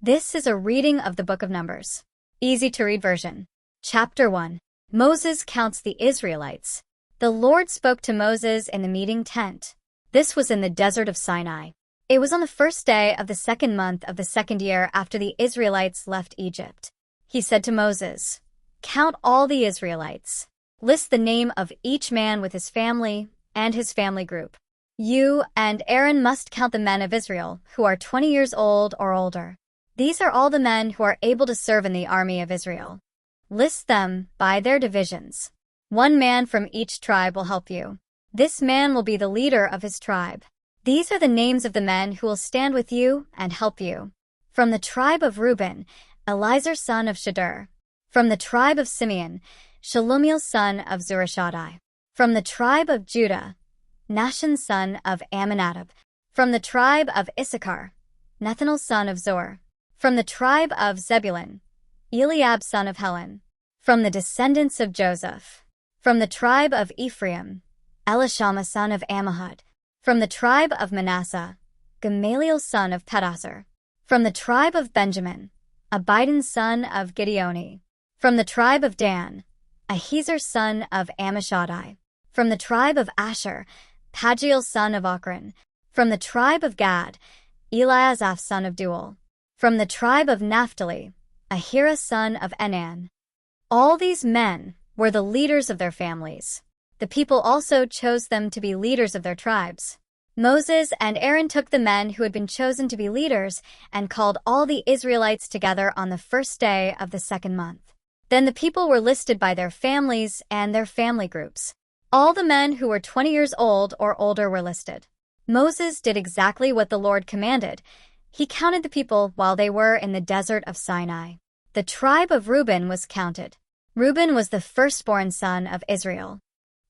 This is a reading of the Book of Numbers. Easy to read version. Chapter 1. Moses counts the Israelites. The Lord spoke to Moses in the meeting tent. This was in the desert of Sinai. It was on the first day of the second month of the second year after the Israelites left Egypt. He said to Moses, "Count all the Israelites. List the name of each man with his family and his family group. You and Aaron must count the men of Israel who are 20 years old or older. These are all the men who are able to serve in the army of Israel. List them by their divisions. One man from each tribe will help you. This man will be the leader of his tribe. These are the names of the men who will stand with you and help you. From the tribe of Reuben, Elizur son of Shedeur. From the tribe of Simeon, Shelumiel son of Zurishaddai. From the tribe of Judah, Nahshon son of Amminadab. From the tribe of Issachar, Nethanel son of Zor. From the tribe of Zebulun, Eliab son of Helon. From the descendants of Joseph. From the tribe of Ephraim, Elishama son of Ammihud. From the tribe of Manasseh, Gamaliel son of Pedasur. From the tribe of Benjamin, Abidan son of Gideoni. From the tribe of Dan, Ahiezer son of Ammishaddai. From the tribe of Asher, Pagiel son of Ochran. From the tribe of Gad, Eliasaph son of Duel. From the tribe of Naphtali, Ahira son of Enan. All these men were the leaders of their families. The people also chose them to be leaders of their tribes. Moses and Aaron took the men who had been chosen to be leaders and called all the Israelites together on the first day of the second month. Then the people were listed by their families and their family groups. All the men who were 20 years old or older were listed. Moses did exactly what the Lord commanded. He counted the people while they were in the desert of Sinai. The tribe of Reuben was counted. Reuben was the firstborn son of Israel.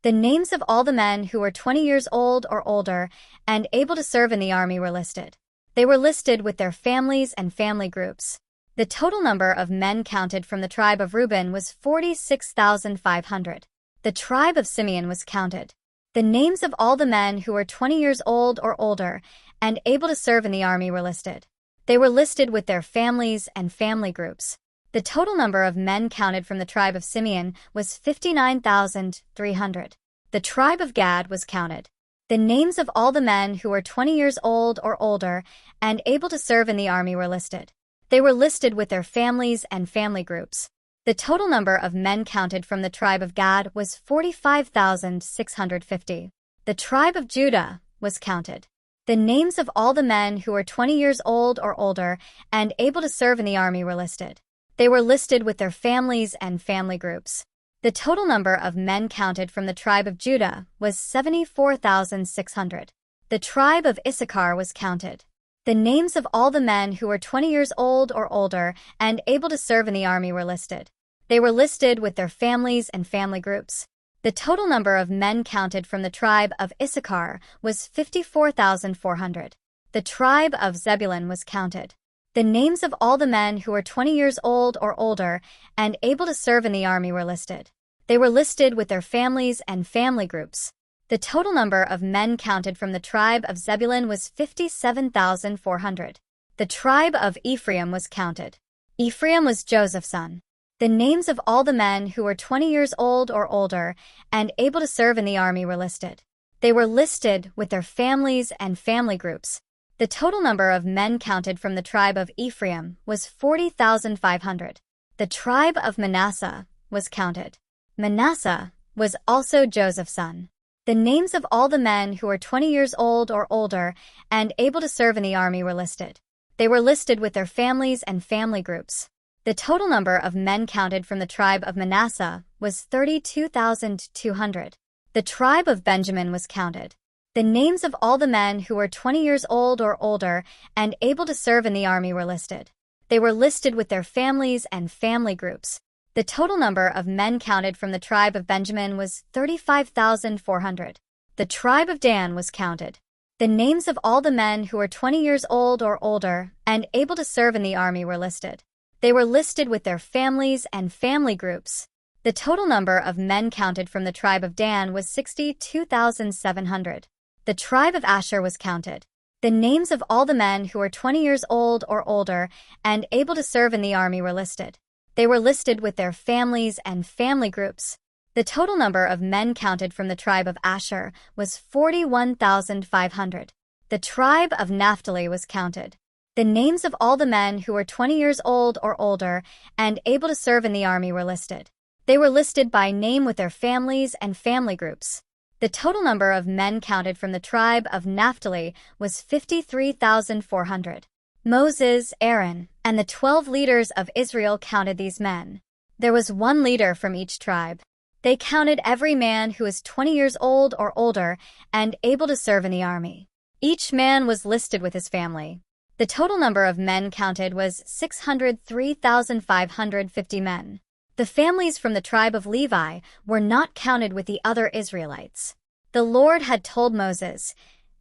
The names of all the men who were 20 years old or older and able to serve in the army were listed. They were listed with their families and family groups. The total number of men counted from the tribe of Reuben was 46,500. The tribe of Simeon was counted. The names of all the men who were 20 years old or older and able to serve in the army were listed. They were listed with their families and family groups. The total number of men counted from the tribe of Simeon was 59,300. The tribe of Gad was counted. The names of all the men who were 20 years old or older and able to serve in the army were listed. They were listed with their families and family groups. The total number of men counted from the tribe of Gad was 45,650. The tribe of Judah was counted. The names of all the men who were 20 years old or older and able to serve in the army were listed. They were listed with their families and family groups. The total number of men counted from the tribe of Judah was 74,600. The tribe of Issachar was counted. The names of all the men who were 20 years old or older and able to serve in the army were listed. They were listed with their families and family groups. The total number of men counted from the tribe of Issachar was 54,400. The tribe of Zebulun was counted. The names of all the men who were 20 years old or older and able to serve in the army were listed. They were listed with their families and family groups. The total number of men counted from the tribe of Zebulun was 57,400. The tribe of Ephraim was counted. Ephraim was Joseph's son. The names of all the men who were 20 years old or older and able to serve in the army were listed. They were listed with their families and family groups. The total number of men counted from the tribe of Ephraim was 40,500. The tribe of Manasseh was counted. Manasseh was also Joseph's son. The names of all the men who were 20 years old or older and able to serve in the army were listed. They were listed with their families and family groups. The total number of men counted from the tribe of Manasseh was 32,200. The tribe of Benjamin was counted. The names of all the men who were 20 years old or older and able to serve in the army were listed. They were listed with their families and family groups. The total number of men counted from the tribe of Benjamin was 35,400. The tribe of Dan was counted. The names of all the men who were 20 years old or older and able to serve in the army were listed. They were listed with their families and family groups. The total number of men counted from the tribe of Dan was 62,700. The tribe of Asher was counted. The names of all the men who were 20 years old or older and able to serve in the army were listed. They were listed with their families and family groups. The total number of men counted from the tribe of Asher was 41,500. The tribe of Naphtali was counted. The names of all the men who were 20 years old or older and able to serve in the army were listed. They were listed by name with their families and family groups. The total number of men counted from the tribe of Naphtali was 53,400. Moses, Aaron, and the 12 leaders of Israel counted these men. There was one leader from each tribe. They counted every man who was 20 years old or older and able to serve in the army. Each man was listed with his family. The total number of men counted was 603,550 men. The families from the tribe of Levi were not counted with the other Israelites. The Lord had told Moses,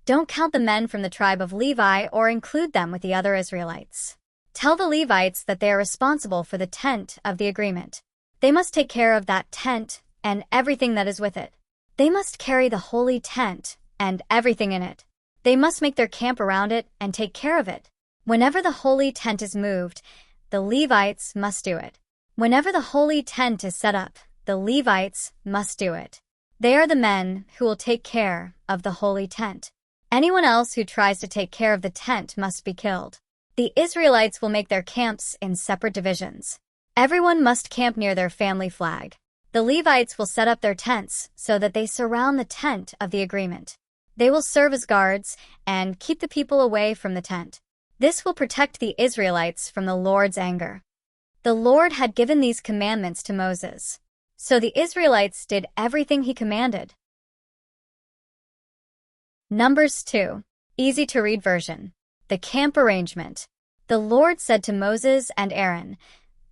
"Don't count the men from the tribe of Levi or include them with the other Israelites. Tell the Levites that they are responsible for the tent of the agreement. They must take care of that tent and everything that is with it. They must carry the holy tent and everything in it. They must make their camp around it and take care of it. Whenever the holy tent is moved, the Levites must do it. Whenever the holy tent is set up, the Levites must do it. They are the men who will take care of the holy tent. Anyone else who tries to take care of the tent must be killed. The Israelites will make their camps in separate divisions. Everyone must camp near their family flag. The Levites will set up their tents so that they surround the tent of the agreement. They will serve as guards and keep the people away from the tent. This will protect the Israelites from the Lord's anger." The Lord had given these commandments to Moses. So the Israelites did everything he commanded. Numbers 2. Easy to read version. The camp arrangement. The Lord said to Moses and Aaron,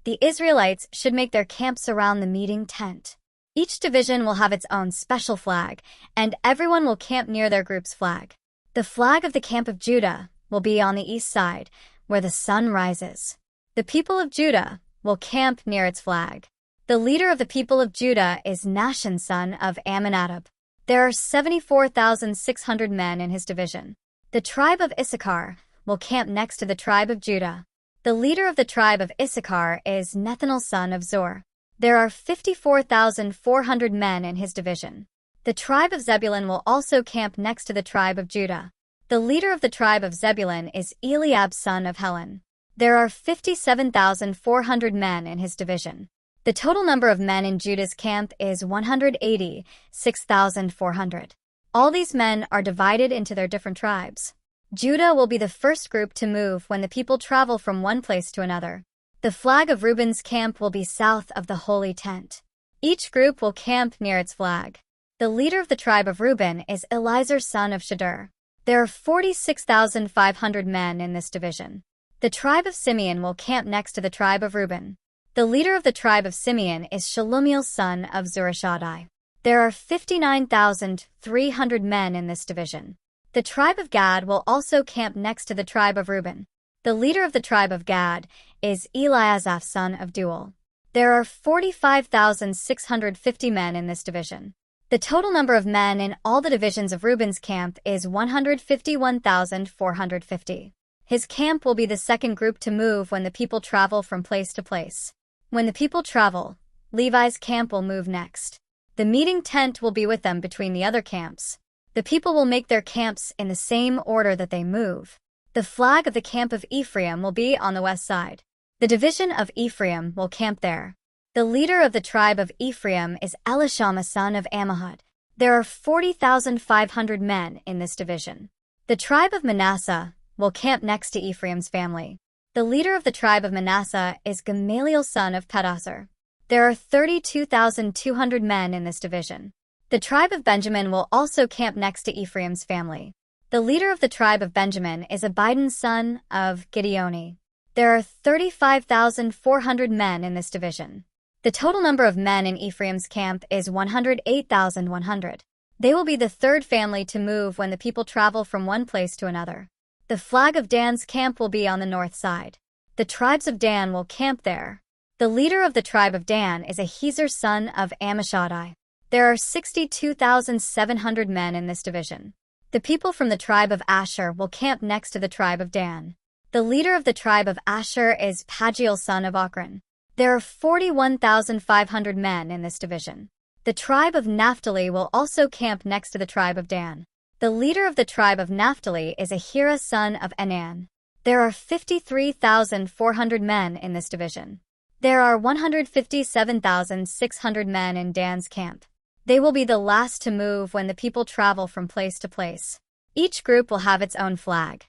the Israelites should make their camps around the meeting tent. Each division will have its own special flag, and everyone will camp near their group's flag. The flag of the camp of Judah will be on the east side, where the sun rises. The people of Judah will camp near its flag. The leader of the people of Judah is Nahshon, son of Amminadab. There are 74,600 men in his division. The tribe of Issachar will camp next to the tribe of Judah. The leader of the tribe of Issachar is Nethanel, son of Zor. There are 54,400 men in his division. The tribe of Zebulun will also camp next to the tribe of Judah. The leader of the tribe of Zebulun is Eliab, son of Helon. There are 57,400 men in his division. The total number of men in Judah's camp is 186,400. All these men are divided into their different tribes. Judah will be the first group to move when the people travel from one place to another. The flag of Reuben's camp will be south of the holy tent. Each group will camp near its flag. The leader of the tribe of Reuben is Elizur, son of Shadur. There are 46,500 men in this division. The tribe of Simeon will camp next to the tribe of Reuben. The leader of the tribe of Simeon is Shelumiel, son of Zurishaddai. There are 59,300 men in this division. The tribe of Gad will also camp next to the tribe of Reuben. The leader of the tribe of Gad is Eliasaph, son of Deuel. There are 45,650 men in this division. The total number of men in all the divisions of Reuben's camp is 151,450. His camp will be the second group to move when the people travel from place to place. When the people travel, Levi's camp will move next. The meeting tent will be with them between the other camps. The people will make their camps in the same order that they move. The flag of the camp of Ephraim will be on the west side. The division of Ephraim will camp there. The leader of the tribe of Ephraim is Elishama, son of Ammihud. There are 40,500 men in this division. The tribe of Manasseh will camp next to Ephraim's family. The leader of the tribe of Manasseh is Gamaliel, son of Pedasur. There are 32,200 men in this division. The tribe of Benjamin will also camp next to Ephraim's family. The leader of the tribe of Benjamin is Abidan, son of Gideoni. There are 35,400 men in this division. The total number of men in Ephraim's camp is 108,100. They will be the third family to move when the people travel from one place to another. The flag of Dan's camp will be on the north side. The tribes of Dan will camp there. The leader of the tribe of Dan is Ahiezer, son of Ammishaddai. There are 62,700 men in this division. The people from the tribe of Asher will camp next to the tribe of Dan. The leader of the tribe of Asher is Pagiel son of Ochran. There are 41,500 men in this division. The tribe of Naphtali will also camp next to the tribe of Dan. The leader of the tribe of Naphtali is Ahira son of Enan. There are 53,400 men in this division. There are 157,600 men in Dan's camp. They will be the last to move when the people travel from place to place. Each group will have its own flag.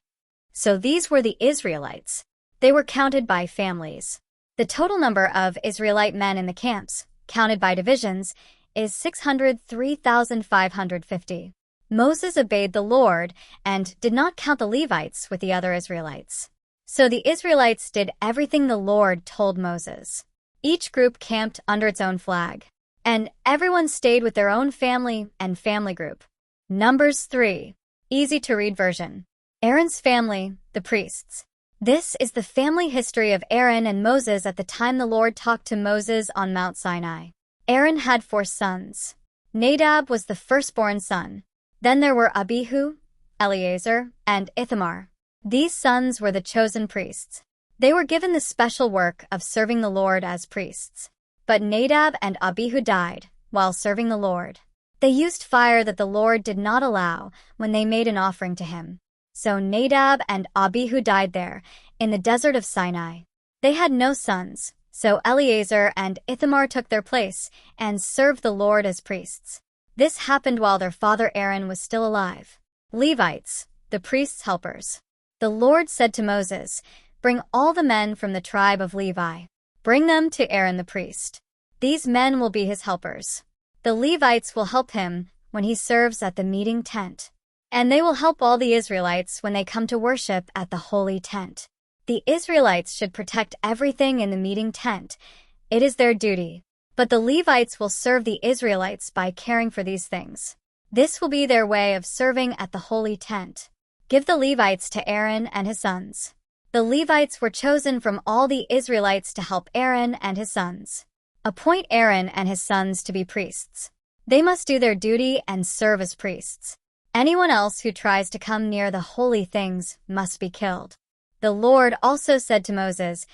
So these were the Israelites. They were counted by families. The total number of Israelite men in the camps, counted by divisions, is 603,550. Moses obeyed the Lord and did not count the Levites with the other Israelites. So the Israelites did everything the Lord told Moses. Each group camped under its own flag, and everyone stayed with their own family and family group. Numbers 3. Easy to read version. Aaron's family, the priests. This is the family history of Aaron and Moses at the time the Lord talked to Moses on Mount Sinai. Aaron had 4 sons. Nadab was the firstborn son. Then there were Abihu, Eleazar, and Ithamar. These sons were the chosen priests. They were given the special work of serving the Lord as priests. But Nadab and Abihu died while serving the Lord. They used fire that the Lord did not allow when they made an offering to him. So Nadab and Abihu died there, in the desert of Sinai. They had no sons, so Eleazar and Ithamar took their place and served the Lord as priests. This happened while their father Aaron was still alive. Levites, the priests' helpers. The Lord said to Moses, "Bring all the men from the tribe of Levi. Bring them to Aaron the priest. These men will be his helpers. The Levites will help him when he serves at the meeting tent. And they will help all the Israelites when they come to worship at the holy tent. The Israelites should protect everything in the meeting tent. It is their duty. But the Levites will serve the Israelites by caring for these things. This will be their way of serving at the holy tent. Give the Levites to Aaron and his sons." The Levites were chosen from all the Israelites to help Aaron and his sons. Appoint Aaron and his sons to be priests. They must do their duty and serve as priests. Anyone else who tries to come near the holy things must be killed. The Lord also said to Moses,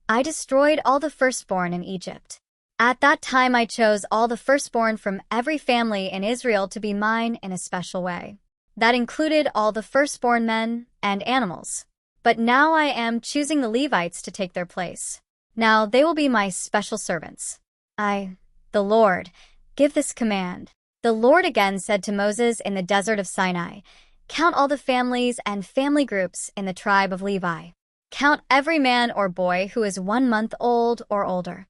"I destroyed all the firstborn in Egypt. At that time I chose all the firstborn from every family in Israel to be mine in a special way. That included all the firstborn men and animals. But now I am choosing the Levites to take their place. Now they will be my special servants. I, the Lord, give this command." The Lord again said to Moses in the desert of Sinai, "Count all the families and family groups in the tribe of Levi. Count every man or boy who is 1 month old or older."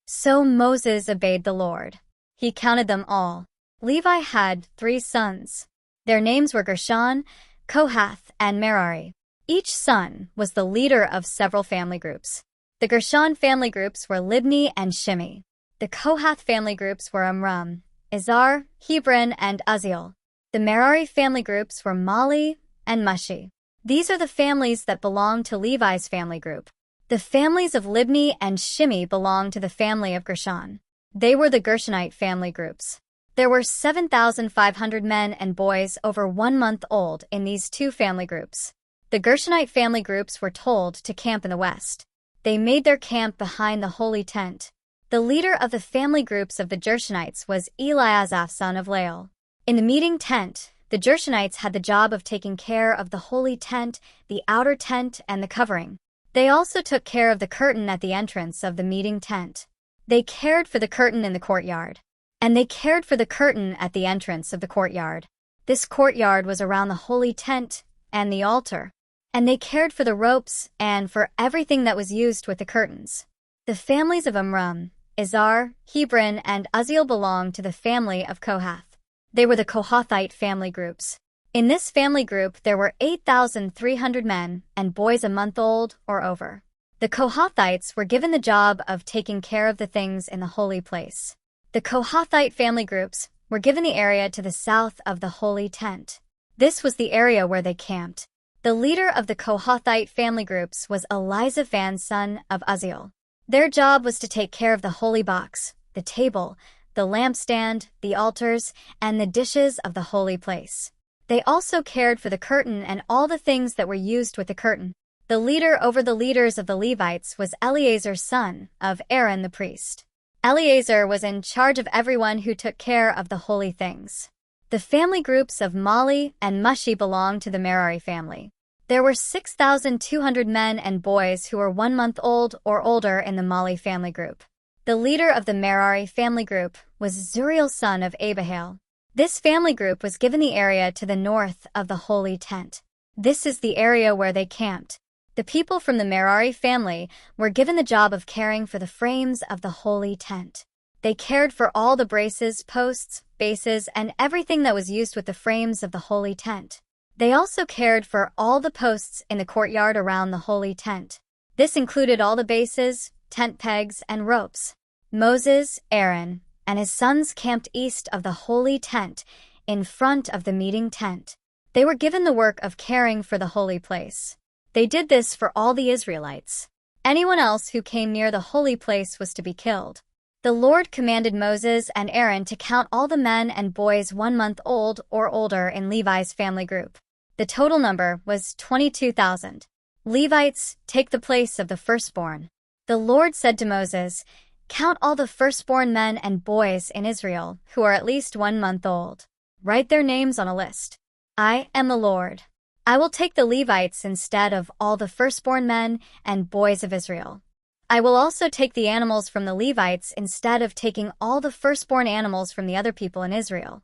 So Moses obeyed the Lord. He counted them all. Levi had 3 sons. Their names were Gershon, Kohath, and Merari. Each son was the leader of several family groups. The Gershon family groups were Libni and Shimei. The Kohath family groups were Amram, Izhar, Hebron, and Uzziel. The Merari family groups were Mali and Mushi. These are the families that belong to Levi's family group. The families of Libni and Shimei belonged to the family of Gershon. They were the Gershonite family groups. There were 7,500 men and boys over 1 month old in these 2 family groups. The Gershonite family groups were told to camp in the west. They made their camp behind the holy tent. The leader of the family groups of the Gershonites was Eliasaph son of Lael. In the meeting tent, the Gershonites had the job of taking care of the holy tent, the outer tent, and the covering. They also took care of the curtain at the entrance of the meeting tent. They cared for the curtain in the courtyard. And they cared for the curtain at the entrance of the courtyard. This courtyard was around the holy tent and the altar. And they cared for the ropes and for everything that was used with the curtains. The families of Amram, Izhar, Hebron, and Uzziel belonged to the family of Kohath. They were the Kohathite family groups. In this family group, there were 8,300 men and boys 1 month old or over. The Kohathites were given the job of taking care of the things in the holy place. The Kohathite family groups were given the area to the south of the holy tent. This was the area where they camped. The leader of the Kohathite family groups was Elizaphan son of Uzziel. Their job was to take care of the holy box, the table, the lampstand, the altars, and the dishes of the holy place. They also cared for the curtain and all the things that were used with the curtain. The leader over the leaders of the Levites was Eleazar, son of Aaron the priest. Eleazar was in charge of everyone who took care of the holy things. The family groups of Mali and Mushi belonged to the Merari family. There were 6,200 men and boys who were 1 month old or older in the Mali family group. The leader of the Merari family group was Zuriel, son of Abihail. This family group was given the area to the north of the holy tent. This is the area where they camped. The people from the Merari family were given the job of caring for the frames of the holy tent. They cared for all the braces, posts, bases, and everything that was used with the frames of the holy tent. They also cared for all the posts in the courtyard around the holy tent. This included all the bases, tent pegs, and ropes. Moses, Aaron, and his sons camped east of the holy tent, in front of the meeting tent. They were given the work of caring for the holy place. They did this for all the Israelites. Anyone else who came near the holy place was to be killed. The Lord commanded Moses and Aaron to count all the men and boys 1 month old or older in Levi's family group. The total number was 22,000. Levites, take the place of the firstborn. The Lord said to Moses, "Count all the firstborn men and boys in Israel who are at least 1 month old. Write their names on a list. I am the Lord. I will take the Levites instead of all the firstborn men and boys of Israel. I will also take the animals from the Levites instead of taking all the firstborn animals from the other people in Israel."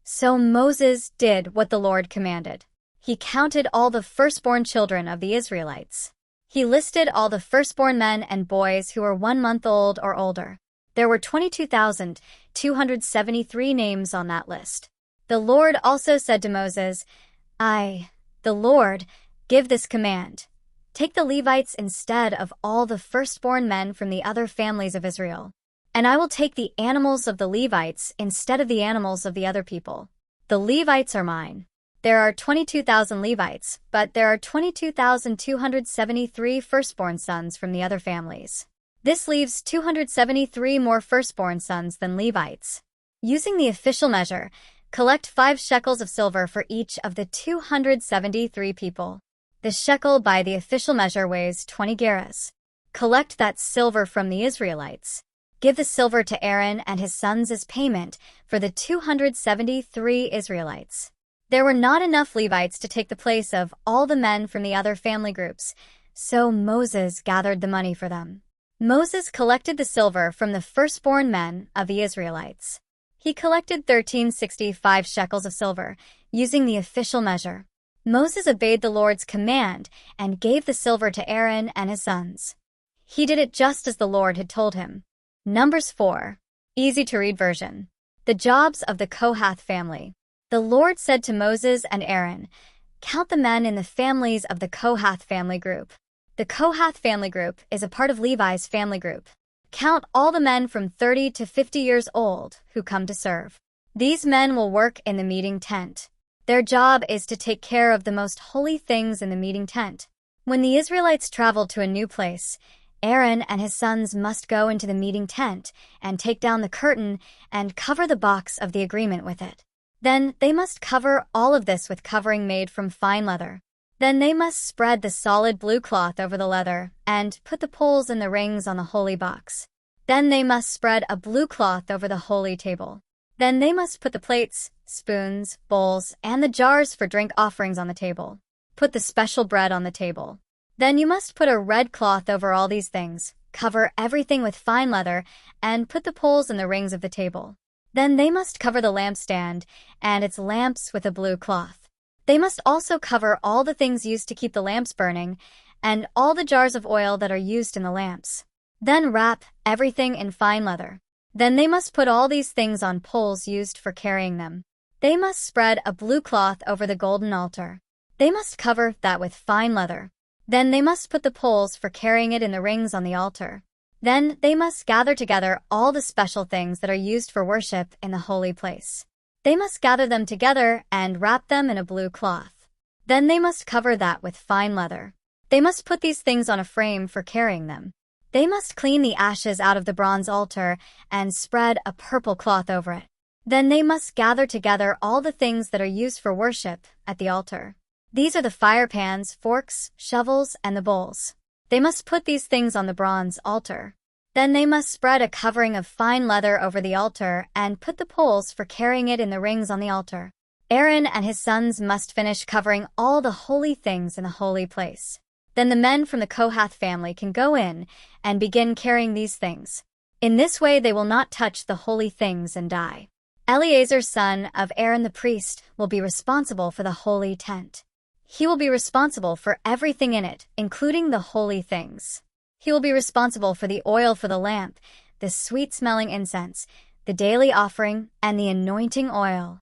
So Moses did what the Lord commanded. He counted all the firstborn children of the Israelites. He listed all the firstborn men and boys who were 1 month old or older. There were 22,273 names on that list. The Lord also said to Moses, "I, the Lord, give this command. Take the Levites instead of all the firstborn men from the other families of Israel. And I will take the animals of the Levites instead of the animals of the other people. The Levites are mine. There are 22,000 Levites, but there are 22,273 firstborn sons from the other families. This leaves 273 more firstborn sons than Levites. Using the official measure, collect 5 shekels of silver for each of the 273 people. The shekel by the official measure weighs 20 gerahs. Collect that silver from the Israelites. Give the silver to Aaron and his sons as payment for the 273 Israelites." There were not enough Levites to take the place of all the men from the other family groups, so Moses gathered the money for them. Moses collected the silver from the firstborn men of the Israelites. He collected 1,365 shekels of silver, using the official measure. Moses obeyed the Lord's command and gave the silver to Aaron and his sons. He did it just as the Lord had told him. Numbers 4. Easy to read version. The jobs of the Kohath family. The Lord said to Moses and Aaron, "Count the men in the families of the Kohath family group." The Kohath family group is a part of Levi's family group. Count all the men from 30 to 50 years old who come to serve. These men will work in the meeting tent. Their job is to take care of the most holy things in the meeting tent. When the Israelites traveled to a new place, Aaron and his sons must go into the meeting tent and take down the curtain and cover the box of the agreement with it. Then they must cover all of this with covering made from fine leather. Then they must spread the solid blue cloth over the leather and put the poles and the rings on the holy box. Then they must spread a blue cloth over the holy table. Then they must put the plates, spoons, bowls, and the jars for drink offerings on the table. Put the special bread on the table. Then you must put a red cloth over all these things, cover everything with fine leather, and put the poles and the rings of the table. Then they must cover the lampstand and its lamps with a blue cloth. They must also cover all the things used to keep the lamps burning and all the jars of oil that are used in the lamps. Then wrap everything in fine leather. Then they must put all these things on poles used for carrying them. They must spread a blue cloth over the golden altar. They must cover that with fine leather. Then they must put the poles for carrying it in the rings on the altar. Then they must gather together all the special things that are used for worship in the holy place. They must gather them together and wrap them in a blue cloth. Then they must cover that with fine leather. They must put these things on a frame for carrying them. They must clean the ashes out of the bronze altar and spread a purple cloth over it. Then they must gather together all the things that are used for worship at the altar. These are the fire pans, forks, shovels, and the bowls. They must put these things on the bronze altar. Then they must spread a covering of fine leather over the altar and put the poles for carrying it in the rings on the altar. Aaron and his sons must finish covering all the holy things in the holy place. Then the men from the Kohath family can go in and begin carrying these things. In this way they will not touch the holy things and die. Eleazar, son of Aaron the priest, will be responsible for the holy tent. He will be responsible for everything in it, including the holy things. He will be responsible for the oil for the lamp, the sweet-smelling incense, the daily offering, and the anointing oil.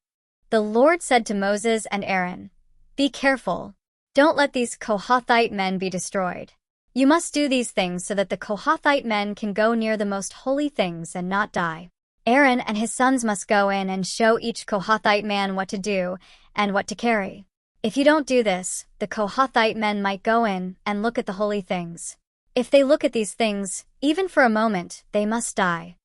The Lord said to Moses and Aaron, "Be careful. Don't let these Kohathite men be destroyed. You must do these things so that the Kohathite men can go near the most holy things and not die. Aaron and his sons must go in and show each Kohathite man what to do and what to carry. If you don't do this, the Kohathite men might go in and look at the holy things. If they look at these things, even for a moment, they must die."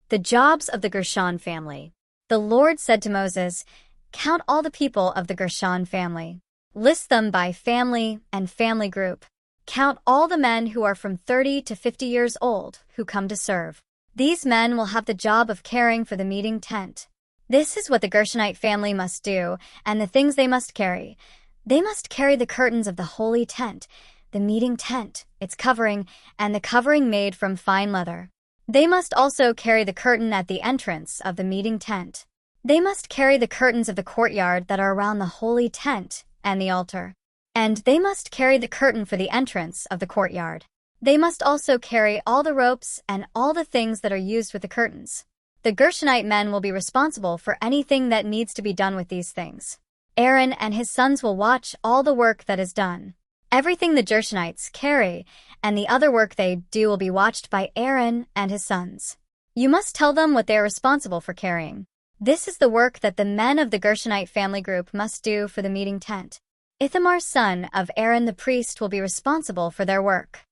The jobs of the Gershon family. The Lord said to Moses, "Count all the people of the Gershon family. List them by family and family group. Count all the men who are from 30 to 50 years old who come to serve. These men will have the job of caring for the meeting tent. This is what the Gershonite family must do, and the things they must carry. They must carry the curtains of the holy tent, the meeting tent, its covering, and the covering made from fine leather. They must also carry the curtain at the entrance of the meeting tent. They must carry the curtains of the courtyard that are around the holy tent and the altar. And they must carry the curtain for the entrance of the courtyard. They must also carry all the ropes and all the things that are used with the curtains. The Gershonite men will be responsible for anything that needs to be done with these things. Aaron and his sons will watch all the work that is done. Everything the Gershonites carry and the other work they do will be watched by Aaron and his sons. You must tell them what they are responsible for carrying. This is the work that the men of the Gershonite family group must do for the meeting tent. Ithamar, son of Aaron the priest, will be responsible for their work.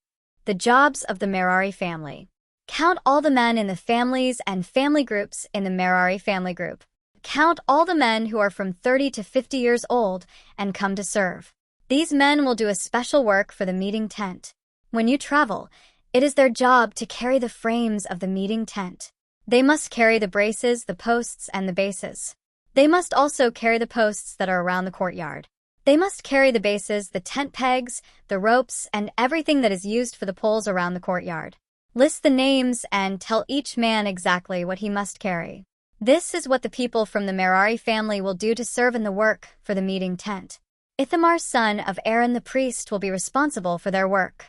The jobs of the Merari family. Count all the men in the families and family groups in the Merari family group. Count all the men who are from 30 to 50 years old and come to serve. These men will do a special work for the meeting tent. When you travel, it is their job to carry the frames of the meeting tent. They must carry the braces, the posts, and the bases. They must also carry the posts that are around the courtyard. They must carry the bases, the tent pegs, the ropes, and everything that is used for the poles around the courtyard. List the names and tell each man exactly what he must carry. This is what the people from the Merari family will do to serve in the work for the meeting tent. Ithamar, son of Aaron the priest, will be responsible for their work.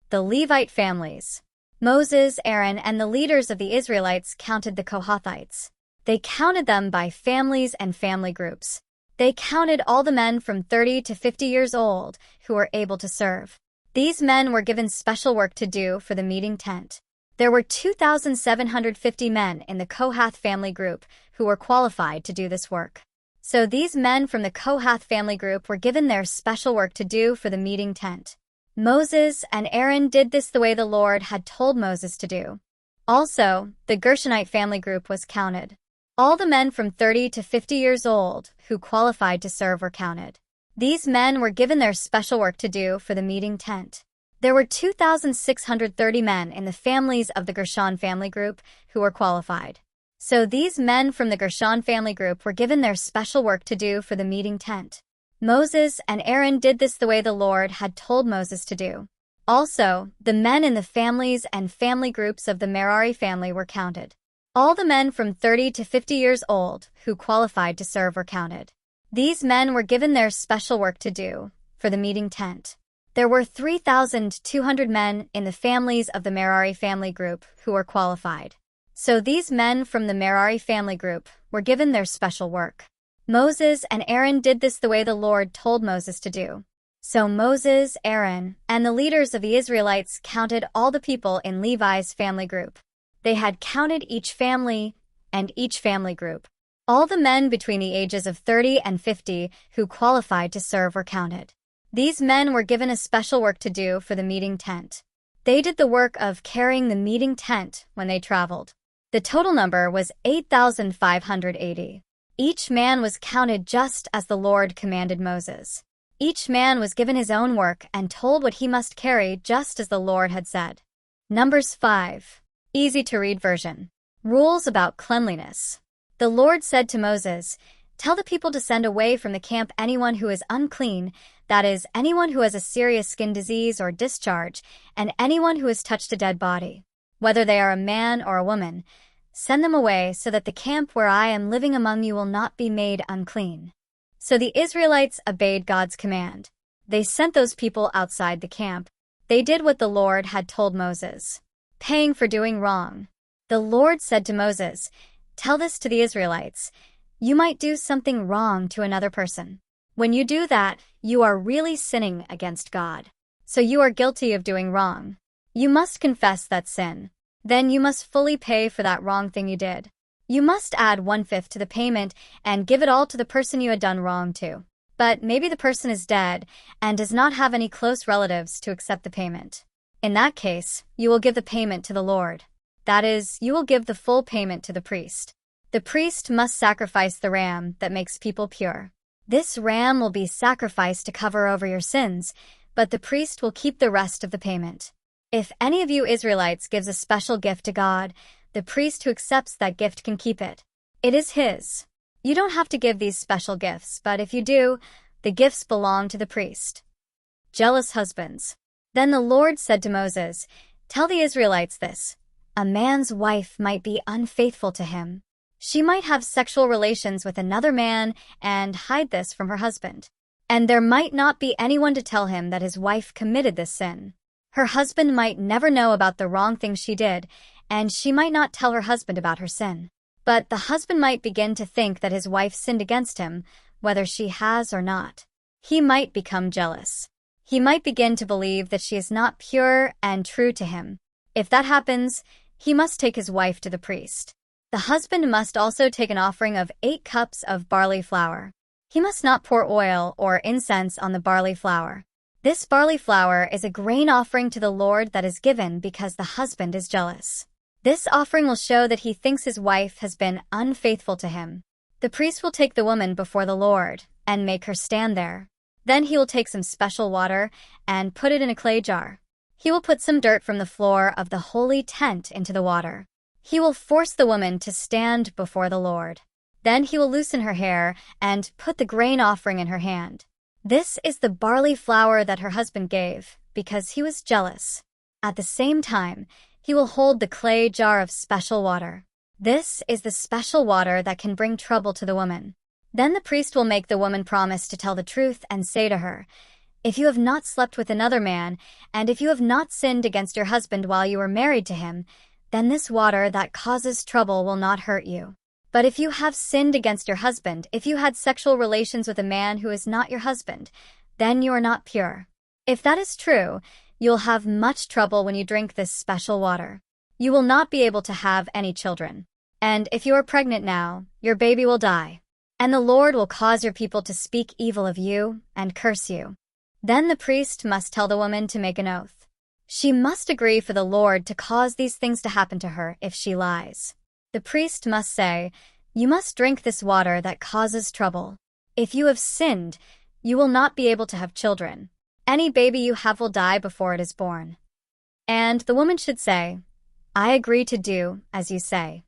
The Levite families. Moses, Aaron, and the leaders of the Israelites counted the Kohathites. They counted them by families and family groups. They counted all the men from 30 to 50 years old who were able to serve. These men were given special work to do for the meeting tent. There were 2,750 men in the Kohath family group who were qualified to do this work. So these men from the Kohath family group were given their special work to do for the meeting tent. Moses and Aaron did this the way the Lord had told Moses to do. Also, the Gershonite family group was counted. All the men from 30 to 50 years old who qualified to serve were counted. These men were given their special work to do for the meeting tent. There were 2,630 men in the families of the Gershon family group who were qualified. So these men from the Gershon family group were given their special work to do for the meeting tent. Moses and Aaron did this the way the Lord had told Moses to do. Also, the men in the families and family groups of the Merari family were counted. All the men from 30 to 50 years old who qualified to serve were counted. These men were given their special work to do for the meeting tent. There were 3,200 men in the families of the Merari family group who were qualified. So these men from the Merari family group were given their special work. Moses and Aaron did this the way the Lord told Moses to do. So Moses, Aaron, and the leaders of the Israelites counted all the people in Levi's family group. They had counted each family and each family group. All the men between the ages of 30 and 50 who qualified to serve were counted. These men were given a special work to do for the meeting tent. They did the work of carrying the meeting tent when they traveled. The total number was 8,580. Each man was counted just as the Lord commanded Moses. Each man was given his own work and told what he must carry just as the Lord had said. Numbers 5. Easy to read version. Rules about cleanliness. The Lord said to Moses, "Tell the people to send away from the camp anyone who is unclean, that is, anyone who has a serious skin disease or discharge, and anyone who has touched a dead body. Whether they are a man or a woman, send them away so that the camp where I am living among you will not be made unclean." So the Israelites obeyed God's command. They sent those people outside the camp. They did what the Lord had told Moses. Paying for doing wrong. The Lord said to Moses, "Tell this to the Israelites. You might do something wrong to another person. When you do that, you are really sinning against God. So you are guilty of doing wrong. You must confess that sin. Then you must fully pay for that wrong thing you did. You must add 1/5 to the payment and give it all to the person you had done wrong to. But maybe the person is dead and does not have any close relatives to accept the payment. In that case, you will give the payment to the Lord. That is, you will give the full payment to the priest. The priest must sacrifice the ram that makes people pure. This ram will be sacrificed to cover over your sins, but the priest will keep the rest of the payment. If any of you Israelites gives a special gift to God, the priest who accepts that gift can keep it. It is his. You don't have to give these special gifts, but if you do, the gifts belong to the priest. Jealous husbands. Then the Lord said to Moses, "Tell the Israelites this. A man's wife might be unfaithful to him. She might have sexual relations with another man and hide this from her husband. And there might not be anyone to tell him that his wife committed this sin. Her husband might never know about the wrong thing she did, and she might not tell her husband about her sin. But the husband might begin to think that his wife sinned against him, whether she has or not. He might become jealous. He might begin to believe that she is not pure and true to him. If that happens, he must take his wife to the priest. The husband must also take an offering of 8 cups of barley flour. He must not pour oil or incense on the barley flour. This barley flour is a grain offering to the Lord that is given because the husband is jealous. This offering will show that he thinks his wife has been unfaithful to him. The priest will take the woman before the Lord and make her stand there. Then he will take some special water and put it in a clay jar. He will put some dirt from the floor of the holy tent into the water. He will force the woman to stand before the Lord. Then he will loosen her hair and put the grain offering in her hand. This is the barley flour that her husband gave because he was jealous. At the same time, he will hold the clay jar of special water. This is the special water that can bring trouble to the woman. Then the priest will make the woman promise to tell the truth and say to her, "If you have not slept with another man, and if you have not sinned against your husband while you were married to him, then this water that causes trouble will not hurt you. But if you have sinned against your husband, if you had sexual relations with a man who is not your husband, then you are not pure. If that is true, you'll have much trouble when you drink this special water. You will not be able to have any children. And if you are pregnant now, your baby will die. And the Lord will cause your people to speak evil of you and curse you." Then the priest must tell the woman to make an oath. She must agree for the Lord to cause these things to happen to her if she lies. The priest must say, "You must drink this water that causes trouble. If you have sinned, you will not be able to have children. Any baby you have will die before it is born." And the woman should say, "I agree to do as you say."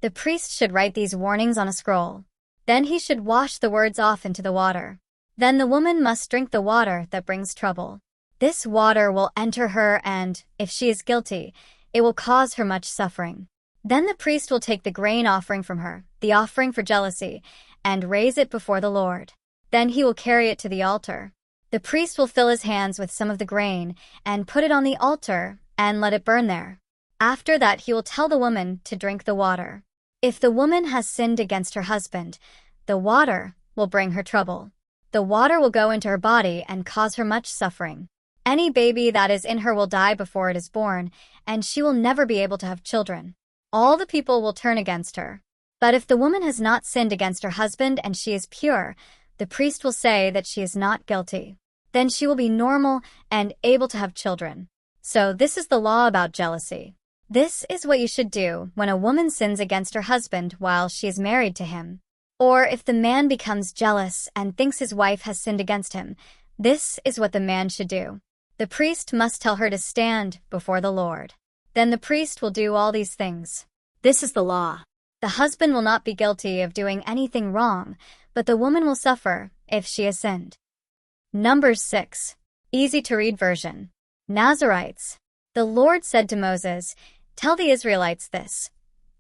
The priest should write these warnings on a scroll. Then he should wash the words off into the water. Then the woman must drink the water that brings trouble. This water will enter her and, if she is guilty, it will cause her much suffering. Then the priest will take the grain offering from her, the offering for jealousy, and raise it before the Lord. Then he will carry it to the altar. The priest will fill his hands with some of the grain and put it on the altar and let it burn there. After that he will tell the woman to drink the water. If the woman has sinned against her husband, the water will bring her trouble. The water will go into her body and cause her much suffering. Any baby that is in her will die before it is born, and she will never be able to have children. All the people will turn against her. But if the woman has not sinned against her husband and she is pure, the priest will say that she is not guilty. Then she will be normal and able to have children. So this is the law about jealousy. This is what you should do when a woman sins against her husband while she is married to him. Or if the man becomes jealous and thinks his wife has sinned against him, this is what the man should do. The priest must tell her to stand before the Lord. Then the priest will do all these things. This is the law. The husband will not be guilty of doing anything wrong, but the woman will suffer if she has sinned. Numbers 6. Easy to read version. Nazarites. The Lord said to Moses, "Tell the Israelites this.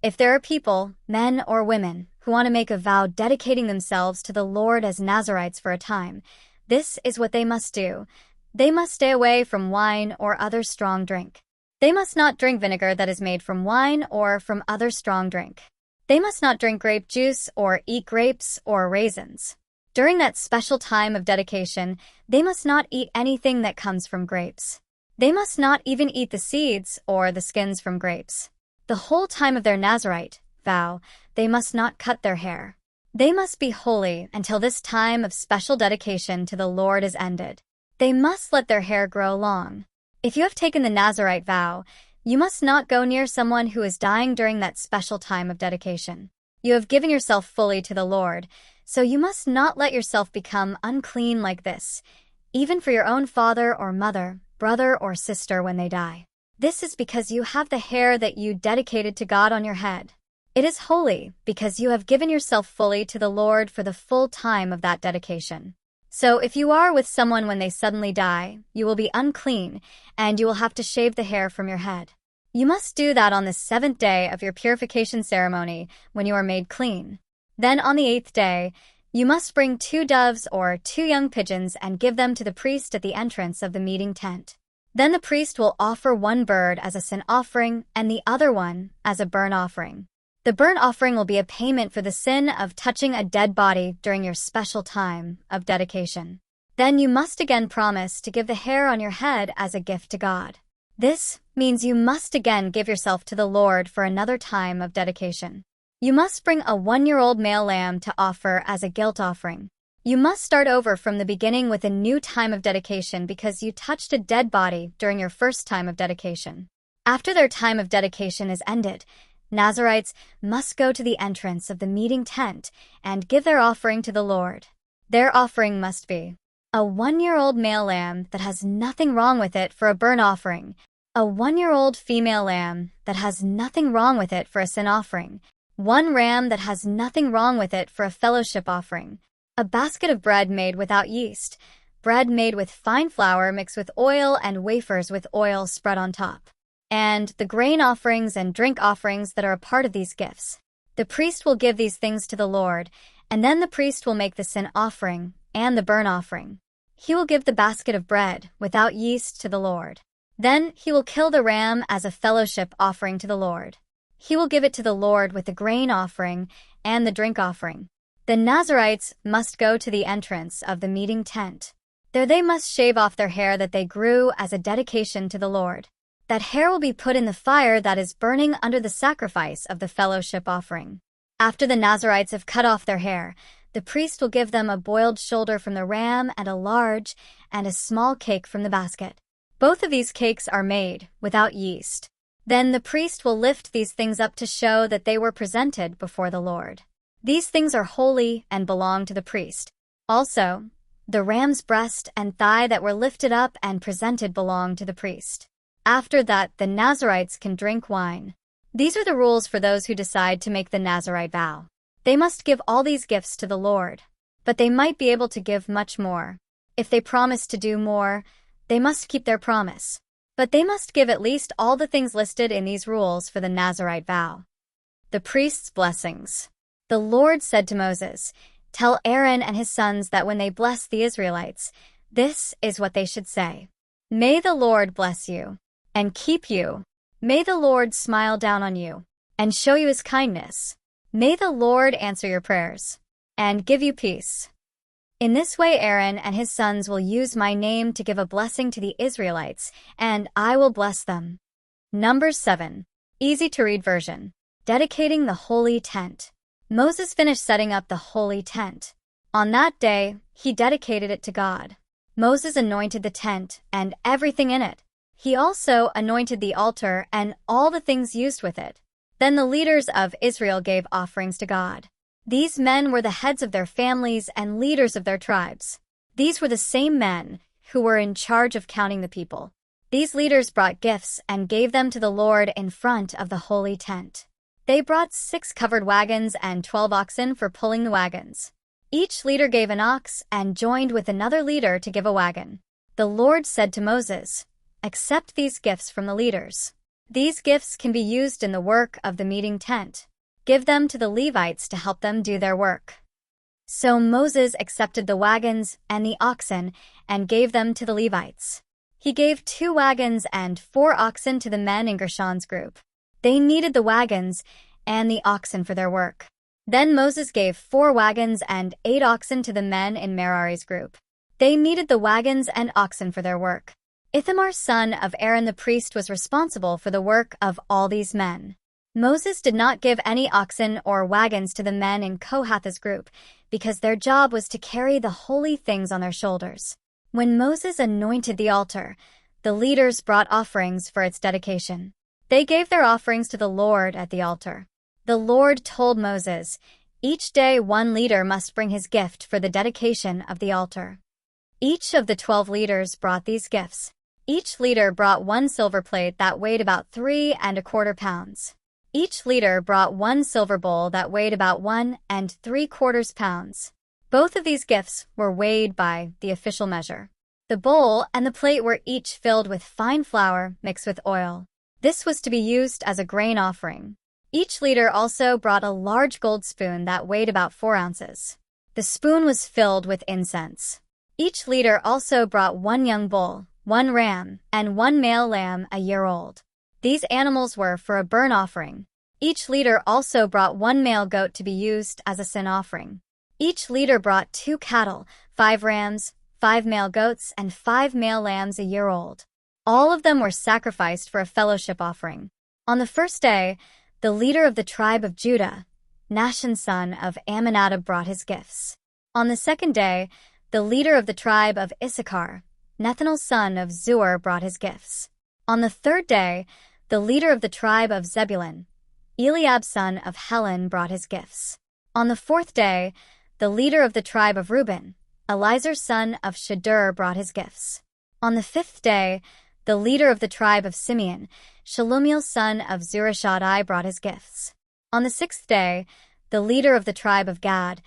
If there are people, men or women, who want to make a vow dedicating themselves to the Lord as Nazarites for a time, this is what they must do. They must stay away from wine or other strong drink. They must not drink vinegar that is made from wine or from other strong drink. They must not drink grape juice or eat grapes or raisins. During that special time of dedication, they must not eat anything that comes from grapes. They must not even eat the seeds or the skins from grapes. The whole time of their Nazirite vow, they must not cut their hair. They must be holy until this time of special dedication to the Lord is ended. They must let their hair grow long. If you have taken the Nazirite vow, you must not go near someone who is dying during that special time of dedication. You have given yourself fully to the Lord, so you must not let yourself become unclean like this, even for your own father or mother, brother or sister when they die. This is because you have the hair that you dedicated to God on your head. It is holy because you have given yourself fully to the Lord for the full time of that dedication. So if you are with someone when they suddenly die, you will be unclean, and you will have to shave the hair from your head. You must do that on the 7th day of your purification ceremony when you are made clean. Then on the 8th day, you must bring 2 doves or 2 young pigeons and give them to the priest at the entrance of the meeting tent. Then the priest will offer one bird as a sin offering and the other one as a burnt offering. The burnt offering will be a payment for the sin of touching a dead body during your special time of dedication. Then you must again promise to give the hair on your head as a gift to God. This means you must again give yourself to the Lord for another time of dedication. You must bring a 1-year-old male lamb to offer as a guilt offering. You must start over from the beginning with a new time of dedication because you touched a dead body during your first time of dedication. After their time of dedication is ended, Nazirites must go to the entrance of the meeting tent and give their offering to the Lord. Their offering must be a 1-year-old male lamb that has nothing wrong with it for a burnt offering, a 1-year-old female lamb that has nothing wrong with it for a sin offering, 1 ram that has nothing wrong with it for a fellowship offering, a basket of bread made without yeast, bread made with fine flour mixed with oil and wafers with oil spread on top, and the grain offerings and drink offerings that are a part of these gifts. The priest will give these things to the Lord, and then the priest will make the sin offering and the burnt offering. He will give the basket of bread without yeast to the Lord. Then he will kill the ram as a fellowship offering to the Lord. He will give it to the Lord with the grain offering and the drink offering. The Nazirites must go to the entrance of the meeting tent. There they must shave off their hair that they grew as a dedication to the Lord. That hair will be put in the fire that is burning under the sacrifice of the fellowship offering. After the Nazirites have cut off their hair, the priest will give them a boiled shoulder from the ram and a large and a small cake from the basket. Both of these cakes are made without yeast. Then the priest will lift these things up to show that they were presented before the Lord. These things are holy and belong to the priest. Also, the ram's breast and thigh that were lifted up and presented belong to the priest. After that, the Nazirites can drink wine. These are the rules for those who decide to make the Nazirite vow. They must give all these gifts to the Lord, but they might be able to give much more. If they promise to do more, they must keep their promise. But they must give at least all the things listed in these rules for the Nazirite vow. The priest's blessings. The Lord said to Moses, "Tell Aaron and his sons that when they bless the Israelites, this is what they should say. May the Lord bless you and keep you. May the Lord smile down on you and show you his kindness. May the Lord answer your prayers and give you peace." In this way Aaron and his sons will use my name to give a blessing to the Israelites, and I will bless them. Numbers 7. Easy to read version. Dedicating the holy tent. Moses finished setting up the holy tent. On that day, he dedicated it to God. Moses anointed the tent and everything in it. He also anointed the altar and all the things used with it. Then the leaders of Israel gave offerings to God. These men were the heads of their families and leaders of their tribes. These were the same men who were in charge of counting the people. These leaders brought gifts and gave them to the Lord in front of the holy tent. They brought 6 covered wagons and 12 oxen for pulling the wagons. Each leader gave an ox and joined with another leader to give a wagon. The Lord said to Moses, "Accept these gifts from the leaders. These gifts can be used in the work of the meeting tent. Give them to the Levites to help them do their work." So Moses accepted the wagons and the oxen and gave them to the Levites. He gave 2 wagons and 4 oxen to the men in Gershon's group. They needed the wagons and the oxen for their work. Then Moses gave 4 wagons and 8 oxen to the men in Merari's group. They needed the wagons and oxen for their work. Ithamar, son of Aaron the priest, was responsible for the work of all these men. Moses did not give any oxen or wagons to the men in Kohath's group because their job was to carry the holy things on their shoulders. When Moses anointed the altar, the leaders brought offerings for its dedication. They gave their offerings to the Lord at the altar. The Lord told Moses, "Each day 1 leader must bring his gift for the dedication of the altar." Each of the 12 leaders brought these gifts. Each leader brought 1 silver plate that weighed about 3¼ pounds. Each leader brought 1 silver bowl that weighed about 1¾ pounds. Both of these gifts were weighed by the official measure. The bowl and the plate were each filled with fine flour mixed with oil. This was to be used as a grain offering. Each leader also brought a large gold spoon that weighed about 4 ounces. The spoon was filled with incense. Each leader also brought 1 young bull, 1 ram, and 1 male lamb a year old. These animals were for a burnt offering. Each leader also brought 1 male goat to be used as a sin offering. Each leader brought 2 cattle, 5 rams, 5 male goats, and 5 male lambs a year old. All of them were sacrificed for a fellowship offering. On the first day, the leader of the tribe of Judah, Nahshon son of Amminadab, brought his gifts. On the second day, the leader of the tribe of Issachar, Nethanel son of Zuar, brought his gifts. On the third day, the leader of the tribe of Zebulun, Eliab son of Helon, brought his gifts. On the fourth day, the leader of the tribe of Reuben, Elizur son of Shadur, brought his gifts. On the fifth day, the leader of the tribe of Simeon, Shalumiel son of Zurishaddai, brought his gifts. On the sixth day, the leader of the tribe of Gad,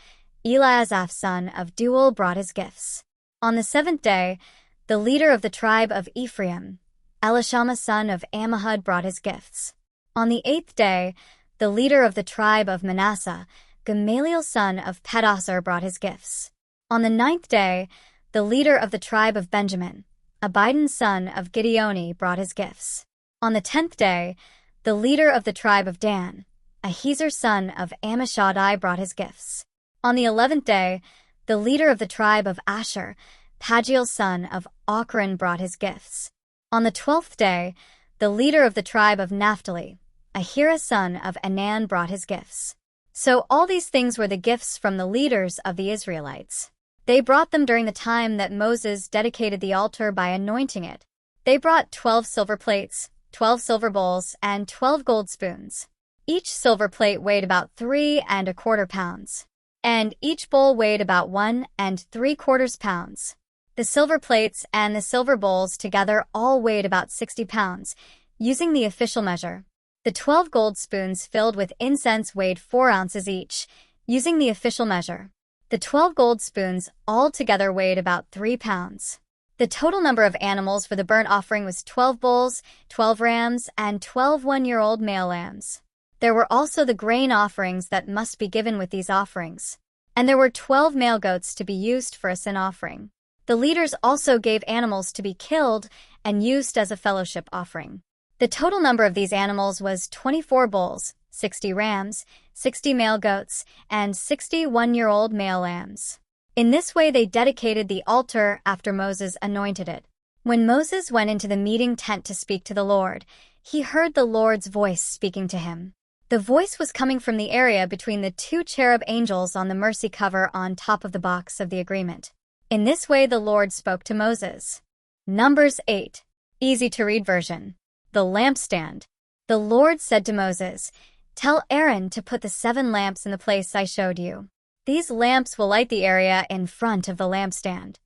Eliasaph son of Deuel, brought his gifts. On the seventh day, the leader of the tribe of Ephraim, Elishama son of Ammihud, brought his gifts. On the eighth day, the leader of the tribe of Manasseh, Gamaliel son of Pedahzur, brought his gifts. On the ninth day, the leader of the tribe of Benjamin, Abidan son of Gideoni, brought his gifts. On the 10th day, the leader of the tribe of Dan, Ahiezer son of Ammishaddai, brought his gifts. On the 11th day, the leader of the tribe of Asher, Pagiel son of Ochran, brought his gifts. On the 12th day, the leader of the tribe of Naphtali, Ahira son of Anan, brought his gifts. So all these things were the gifts from the leaders of the Israelites. They brought them during the time that Moses dedicated the altar by anointing it. They brought 12 silver plates, 12 silver bowls, and 12 gold spoons. Each silver plate weighed about 3¼ pounds, and each bowl weighed about 1¾ pounds. The silver plates and the silver bowls together all weighed about 60 pounds, using the official measure. The 12 gold spoons filled with incense weighed 4 ounces each, using the official measure. The 12 gold spoons all together weighed about 3 pounds. The total number of animals for the burnt offering was 12 bulls, 12 rams, and 12 one-year-old male lambs. There were also the grain offerings that must be given with these offerings. And there were 12 male goats to be used for a sin offering. The leaders also gave animals to be killed and used as a fellowship offering. The total number of these animals was 24 bulls, 60 rams, 60 male goats, and 60 one-year-old male lambs. In this way they dedicated the altar after Moses anointed it. When Moses went into the meeting tent to speak to the Lord, he heard the Lord's voice speaking to him. The voice was coming from the area between the 2 cherub angels on the mercy cover on top of the box of the agreement. In this way the Lord spoke to Moses. Numbers 8. Easy to read version. The lampstand. The Lord said to Moses, "Tell Aaron to put the 7 lamps in the place I showed you. These lamps will light the area in front of the lampstand."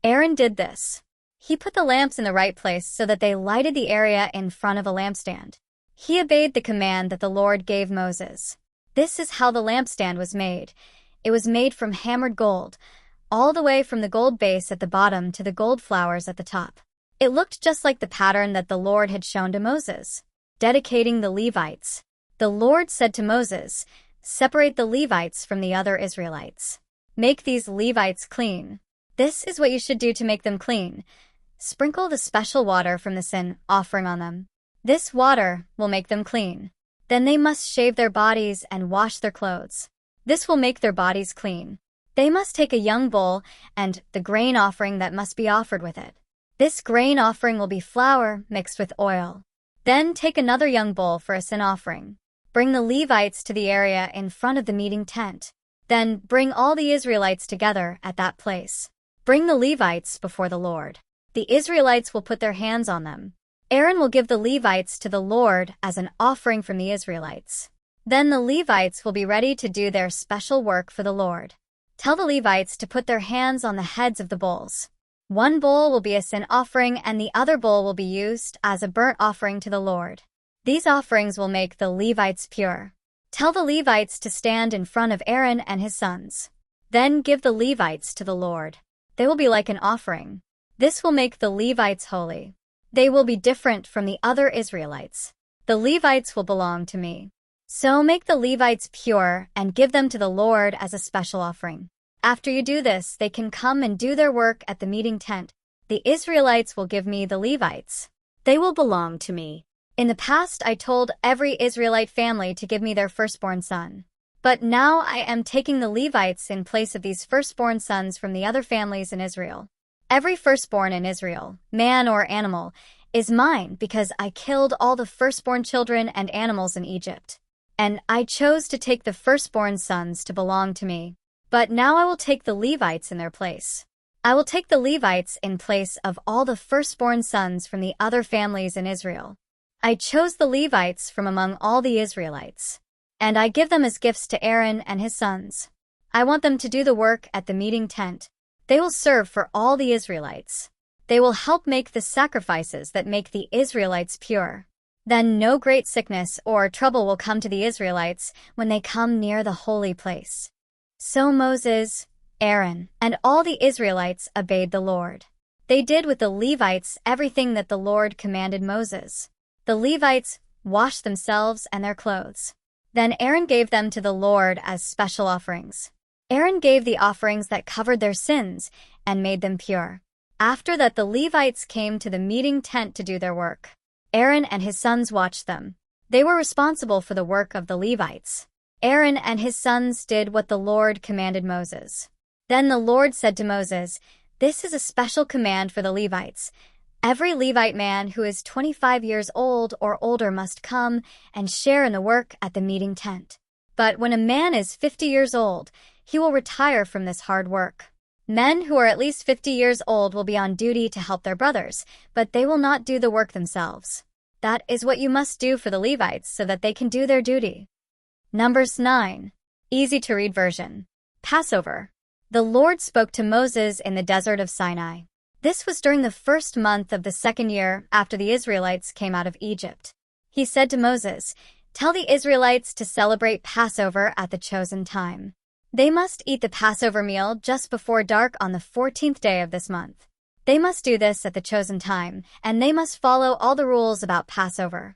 Aaron did this. He put the lamps in the right place so that they lighted the area in front of a lampstand. He obeyed the command that the Lord gave Moses. This is how the lampstand was made. It was made from hammered gold, all the way from the gold base at the bottom to the gold flowers at the top. It looked just like the pattern that the Lord had shown to Moses. Dedicating the Levites. The Lord said to Moses, "Separate the Levites from the other Israelites. Make these Levites clean. This is what you should do to make them clean. Sprinkle the special water from the sin offering on them. This water will make them clean. Then they must shave their bodies and wash their clothes. This will make their bodies clean. They must take a young bull and the grain offering that must be offered with it. This grain offering will be flour mixed with oil. Then take another young bull for a sin offering. Bring the Levites to the area in front of the meeting tent. Then bring all the Israelites together at that place. Bring the Levites before the Lord. The Israelites will put their hands on them. Aaron will give the Levites to the Lord as an offering from the Israelites. Then the Levites will be ready to do their special work for the Lord. Tell the Levites to put their hands on the heads of the bulls. One bull will be a sin offering and the other bull will be used as a burnt offering to the Lord. These offerings will make the Levites pure. Tell the Levites to stand in front of Aaron and his sons. Then give the Levites to the Lord. They will be like an offering. This will make the Levites holy. They will be different from the other Israelites. The Levites will belong to me. So make the Levites pure and give them to the Lord as a special offering. After you do this, they can come and do their work at the meeting tent. The Israelites will give me the Levites. They will belong to me. In the past, I told every Israelite family to give me their firstborn son. But now I am taking the Levites in place of these firstborn sons from the other families in Israel. Every firstborn in Israel, man or animal, is mine because I killed all the firstborn children and animals in Egypt. And I chose to take the firstborn sons to belong to me. But now I will take the Levites in their place. I will take the Levites in place of all the firstborn sons from the other families in Israel. I chose the Levites from among all the Israelites. And I give them as gifts to Aaron and his sons. I want them to do the work at the meeting tent. They will serve for all the Israelites. They will help make the sacrifices that make the Israelites pure. Then no great sickness or trouble will come to the Israelites when they come near the holy place. So Moses, Aaron, and all the Israelites obeyed the Lord. They did with the Levites everything that the Lord commanded Moses. The Levites washed themselves and their clothes. Then Aaron gave them to the Lord as special offerings. Aaron gave the offerings that covered their sins and made them pure. After that, the Levites came to the meeting tent to do their work. Aaron and his sons watched them. They were responsible for the work of the Levites. Aaron and his sons did what the Lord commanded Moses. Then the Lord said to Moses, "This is a special command for the Levites. Every Levite man who is 25 years old or older must come and share in the work at the meeting tent. But when a man is 50 years old, he will retire from this hard work. Men who are at least 50 years old will be on duty to help their brothers, but they will not do the work themselves. That is what you must do for the Levites so that they can do their duty." Numbers 9. Easy to read version. Passover. The Lord spoke to Moses in the desert of Sinai. This was during the first month of the second year after the Israelites came out of Egypt. He said to Moses, "Tell the Israelites to celebrate Passover at the chosen time. They must eat the Passover meal just before dark on the 14th day of this month. They must do this at the chosen time, and they must follow all the rules about Passover."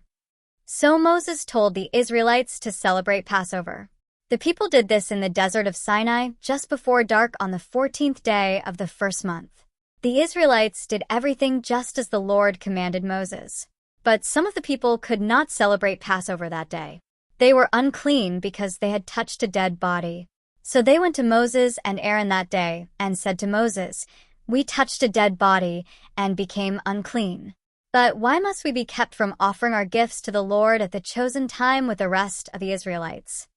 So Moses told the Israelites to celebrate Passover. The people did this in the desert of Sinai just before dark on the 14th day of the first month. The Israelites did everything just as the Lord commanded Moses. But some of the people could not celebrate Passover that day. They were unclean because they had touched a dead body. So they went to Moses and Aaron that day and said to Moses, "We touched a dead body and became unclean. But why must we be kept from offering our gifts to the Lord at the chosen time with the rest of the Israelites?"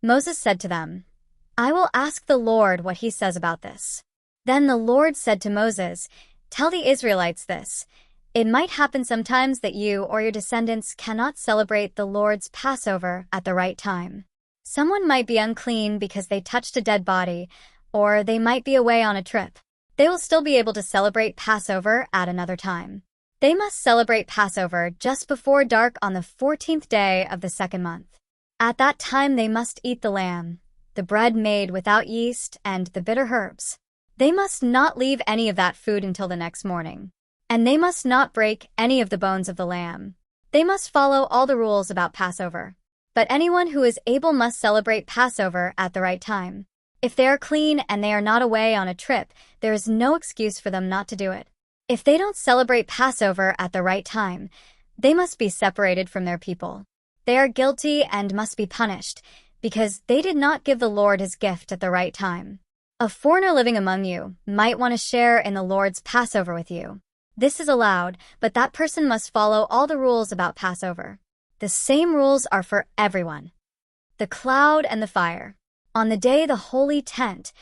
Moses said to them, "I will ask the Lord what he says about this." Then the Lord said to Moses, "Tell the Israelites this. It might happen sometimes that you or your descendants cannot celebrate the Lord's Passover at the right time. Someone might be unclean because they touched a dead body, or they might be away on a trip. They will still be able to celebrate Passover at another time. They must celebrate Passover just before dark on the 14th day of the second month. At that time they must eat the lamb, the bread made without yeast, and the bitter herbs. They must not leave any of that food until the next morning. And they must not break any of the bones of the lamb. They must follow all the rules about Passover. But anyone who is able must celebrate Passover at the right time. If they are clean and they are not away on a trip, there is no excuse for them not to do it. If they don't celebrate Passover at the right time, they must be separated from their people. They are guilty and must be punished, because they did not give the Lord his gift at the right time. A foreigner living among you might want to share in the Lord's Passover with you. This is allowed, but that person must follow all the rules about Passover. The same rules are for everyone. The cloud and the fire. On the day the holy tent,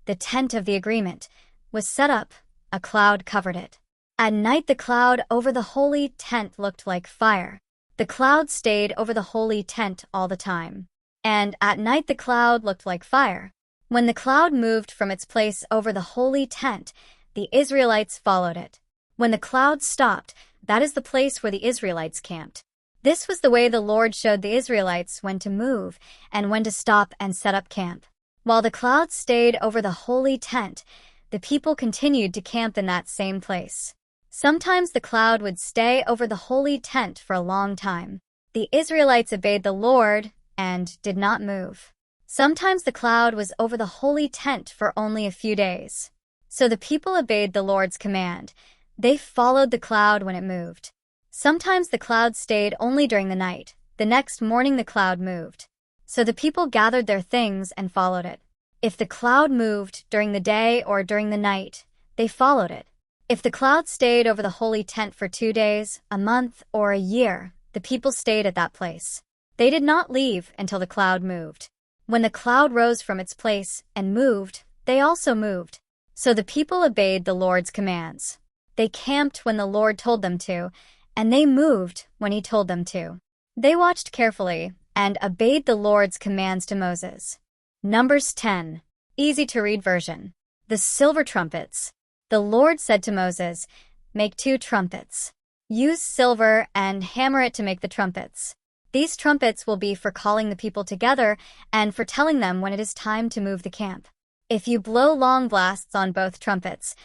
the tent of the agreement, was set up, a cloud covered it. At night the cloud over the holy tent looked like fire. The cloud stayed over the holy tent all the time. And at night the cloud looked like fire. When the cloud moved from its place over the holy tent, the Israelites followed it. When the cloud stopped, that is the place where the Israelites camped. This was the way the Lord showed the Israelites when to move and when to stop and set up camp. While the cloud stayed over the holy tent, the people continued to camp in that same place. Sometimes the cloud would stay over the holy tent for a long time. The Israelites obeyed the Lord and did not move. Sometimes the cloud was over the holy tent for only a few days. So the people obeyed the Lord's command. They followed the cloud when it moved. Sometimes the cloud stayed only during the night. The next morning the cloud moved. So the people gathered their things and followed it. If the cloud moved during the day or during the night, they followed it. If the cloud stayed over the holy tent for 2 days, a month, or a year, the people stayed at that place. They did not leave until the cloud moved. When the cloud rose from its place and moved, they also moved. So the people obeyed the Lord's commands. They camped when the Lord told them to, and they moved when he told them to. They watched carefully and obeyed the Lord's commands to Moses. Numbers 10. Easy to read version. The silver trumpets. The Lord said to Moses, "Make 2 trumpets. Use silver and hammer it to make the trumpets. These trumpets will be for calling the people together and for telling them when it is time to move the camp. If you blow long blasts on both trumpets,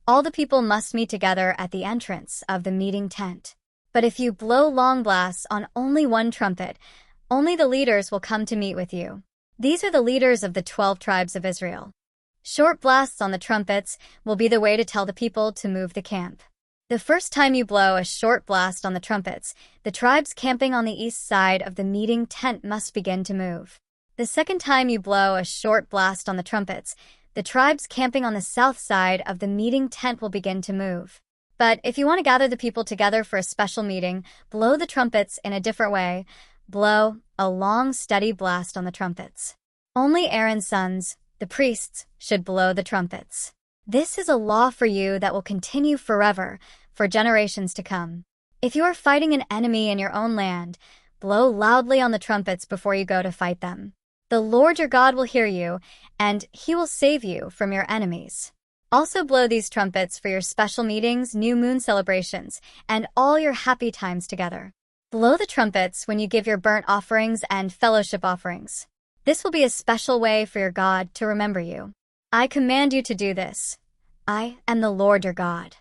all the people must meet together at the entrance of the meeting tent. But if you blow long blasts on only one trumpet, only the leaders will come to meet with you. These are the leaders of the 12 tribes of Israel. Short blasts on the trumpets will be the way to tell the people to move the camp. The first time you blow a short blast on the trumpets, the tribes camping on the east side of the meeting tent must begin to move. The second time you blow a short blast on the trumpets, the tribes camping on the south side of the meeting tent will begin to move. But if you want to gather the people together for a special meeting, blow the trumpets in a different way. Blow a long, steady blast on the trumpets. Only Aaron's sons, the priests, should blow the trumpets. This is a law for you that will continue forever, for generations to come. If you are fighting an enemy in your own land, blow loudly on the trumpets before you go to fight them. The Lord your God will hear you, and he will save you from your enemies. Also blow these trumpets for your special meetings, new moon celebrations, and all your happy times together. Blow the trumpets when you give your burnt offerings and fellowship offerings. This will be a special way for your God to remember you. I command you to do this. I am the Lord your God."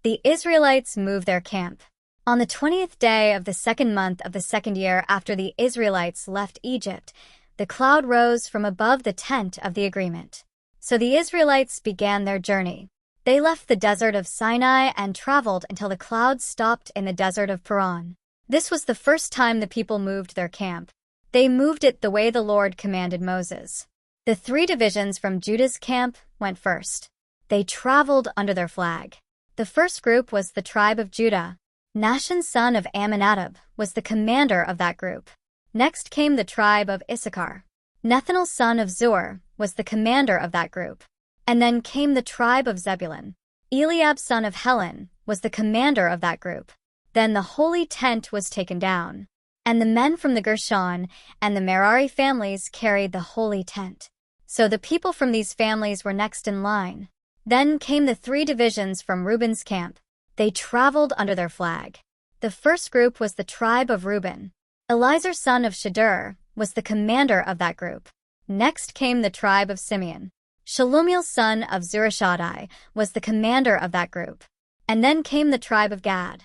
The Israelites moved their camp. On the 20th day of the second month of the second year after the Israelites left Egypt, the cloud rose from above the tent of the agreement. So the Israelites began their journey. They left the desert of Sinai and traveled until the cloud stopped in the desert of Paran. This was the first time the people moved their camp. They moved it the way the Lord commanded Moses. The 3 divisions from Judah's camp went first. They traveled under their flag. The first group was the tribe of Judah. Nahshon son of Amminadab was the commander of that group. Next came the tribe of Issachar. Nethanel son of Zur was the commander of that group. And then came the tribe of Zebulun. Eliab son of Helon was the commander of that group. Then the holy tent was taken down, and the men from the Gershon and the Merari families carried the holy tent. So the people from these families were next in line. Then came the 3 divisions from Reuben's camp. They traveled under their flag. The first group was the tribe of Reuben. Elizur son of Shadur was the commander of that group. Next came the tribe of Simeon. Shalumiel son of Zurishaddai was the commander of that group. And then came the tribe of Gad.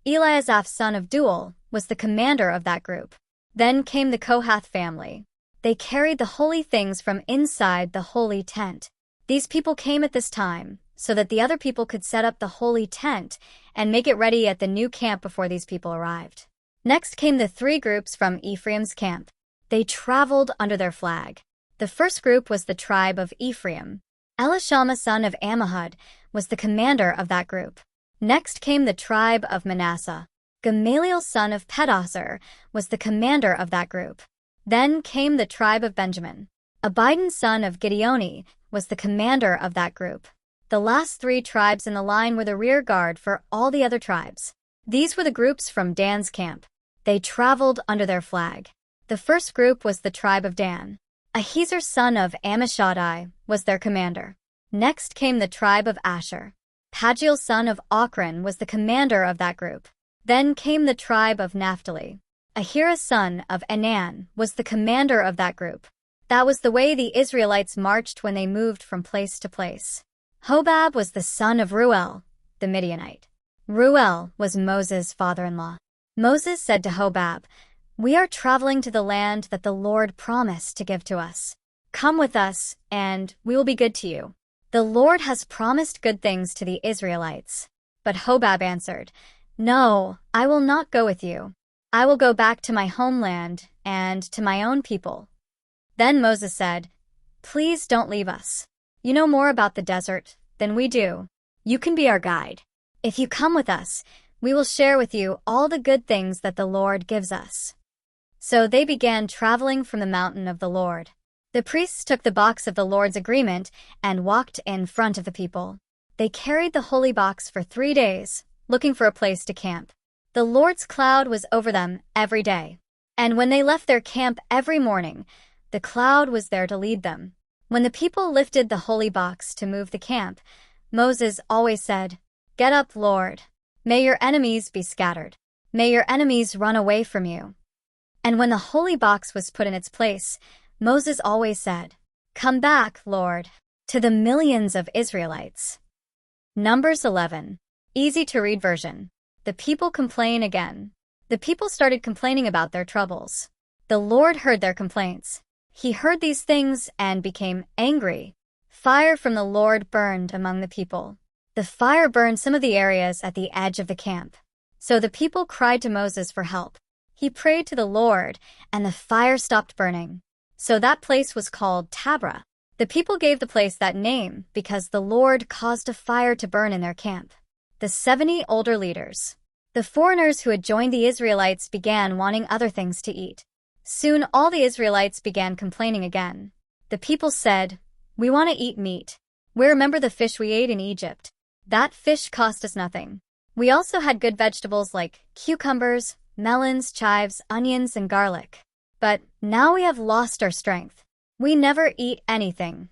Eliasaph son of Duel was the commander of that group. Then came the Kohath family. They carried the holy things from inside the holy tent. These people came at this time so that the other people could set up the holy tent and make it ready at the new camp before these people arrived. Next came the 3 groups from Ephraim's camp. They traveled under their flag. The first group was the tribe of Ephraim. Elishama son of Ammihud was the commander of that group. Next came the tribe of Manasseh. Gamaliel son of Pedahzur was the commander of that group. Then came the tribe of Benjamin. Abidan son of Gideoni was the commander of that group. The last 3 tribes in the line were the rear guard for all the other tribes. These were the groups from Dan's camp. They traveled under their flag. The first group was the tribe of Dan. Ahiezer son of Ammishaddai was their commander. Next came the tribe of Asher. Pagiel son of Ochran was the commander of that group. Then came the tribe of Naphtali. Ahira son of Enan was the commander of that group. That was the way the Israelites marched when they moved from place to place. Hobab was the son of Reuel, the Midianite. Reuel was Moses' father-in-law. Moses said to Hobab, "We are traveling to the land that the Lord promised to give to us. Come with us, and we will be good to you. The Lord has promised good things to the Israelites." But Hobab answered, "No, I will not go with you. I will go back to my homeland and to my own people." Then Moses said, "Please don't leave us. You know more about the desert than we do. You can be our guide. If you come with us, we will share with you all the good things that the Lord gives us." So they began traveling from the mountain of the Lord. The priests took the box of the Lord's agreement and walked in front of the people. They carried the holy box for 3 days, looking for a place to camp. The Lord's cloud was over them every day. And when they left their camp every morning, the cloud was there to lead them. When the people lifted the holy box to move the camp, Moses always said, "Get up, Lord. May your enemies be scattered. May your enemies run away from you." And when the holy box was put in its place, Moses always said, "Come back, Lord," to the millions of Israelites. Numbers 11. Easy-to-read version. The people complain again. The people started complaining about their troubles. The Lord heard their complaints. He heard these things and became angry. Fire from the Lord burned among the people. The fire burned some of the areas at the edge of the camp. So the people cried to Moses for help. He prayed to the Lord, and the fire stopped burning. So that place was called Taberah. The people gave the place that name because the Lord caused a fire to burn in their camp. The 70 older leaders. The foreigners who had joined the Israelites began wanting other things to eat. Soon all the Israelites began complaining again. The people said, "We want to eat meat. We remember the fish we ate in Egypt. That fish cost us nothing. We also had good vegetables like cucumbers, melons, chives, onions, and garlic. But now we have lost our strength. We never eat anything.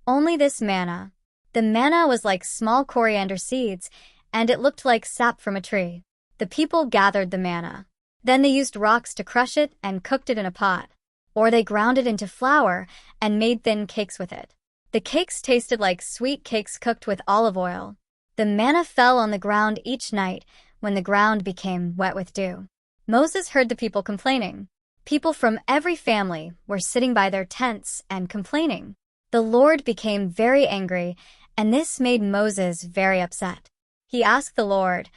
Only this manna." The manna was like small coriander seeds, and it looked like sap from a tree. The people gathered the manna. Then they used rocks to crush it and cooked it in a pot. Or they ground it into flour and made thin cakes with it. The cakes tasted like sweet cakes cooked with olive oil. The manna fell on the ground each night when the ground became wet with dew. Moses heard the people complaining. People from every family were sitting by their tents and complaining. The Lord became very angry, and this made Moses very upset. He asked the Lord,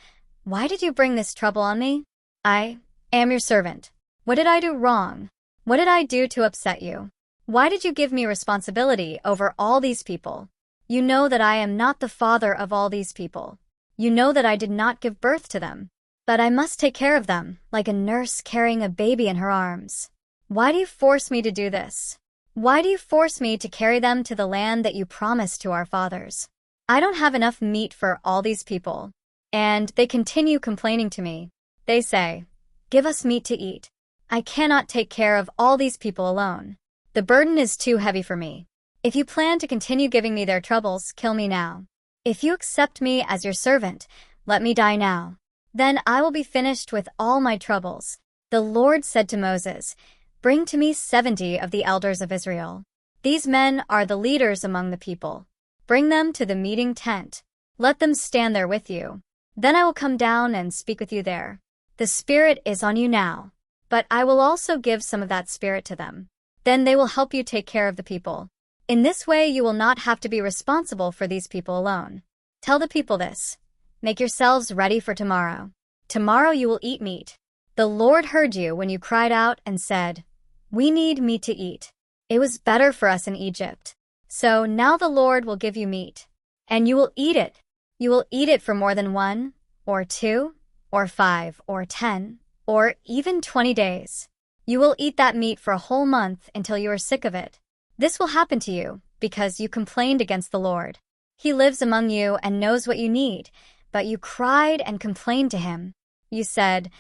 "Why did you bring this trouble on me? I am your servant. What did I do wrong? What did I do to upset you? Why did you give me responsibility over all these people? You know that I am not the father of all these people. You know that I did not give birth to them. But I must take care of them, like a nurse carrying a baby in her arms. Why do you force me to do this? Why do you force me to carry them to the land that you promised to our fathers? I don't have enough meat for all these people. And they continue complaining to me. They say, "Give us meat to eat. I cannot take care of all these people alone. The burden is too heavy for me. If you plan to continue giving me their troubles, kill me now. If you accept me as your servant, let me die now. Then I will be finished with all my troubles." The Lord said to Moses, "Bring to me 70 of the elders of Israel. These men are the leaders among the people. Bring them to the meeting tent. Let them stand there with you. Then I will come down and speak with you there. The Spirit is on you now, but I will also give some of that Spirit to them. Then they will help you take care of the people. In this way you will not have to be responsible for these people alone. Tell the people this: make yourselves ready for tomorrow. Tomorrow you will eat meat. The Lord heard you when you cried out and said, 'We need meat to eat. It was better for us in Egypt.' So now the Lord will give you meat, and you will eat it. You will eat it for more than 1, or 2, or 5, or 10, or even 20 days. You will eat that meat for a whole month until you are sick of it. This will happen to you because you complained against the Lord. He lives among you and knows what you need, but you cried and complained to him. You said,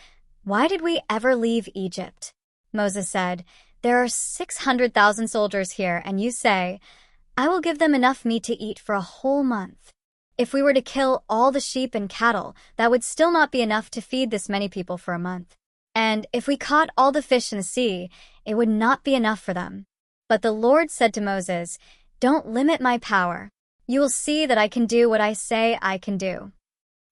'Why did we ever leave Egypt?' Moses said, 'There are 600,000 soldiers here, and you say, I will give them enough meat to eat for a whole month. If we were to kill all the sheep and cattle, that would still not be enough to feed this many people for a month. And if we caught all the fish in the sea, it would not be enough for them.' But the Lord said to Moses, 'Don't limit my power. You will see that I can do what I say I can do.'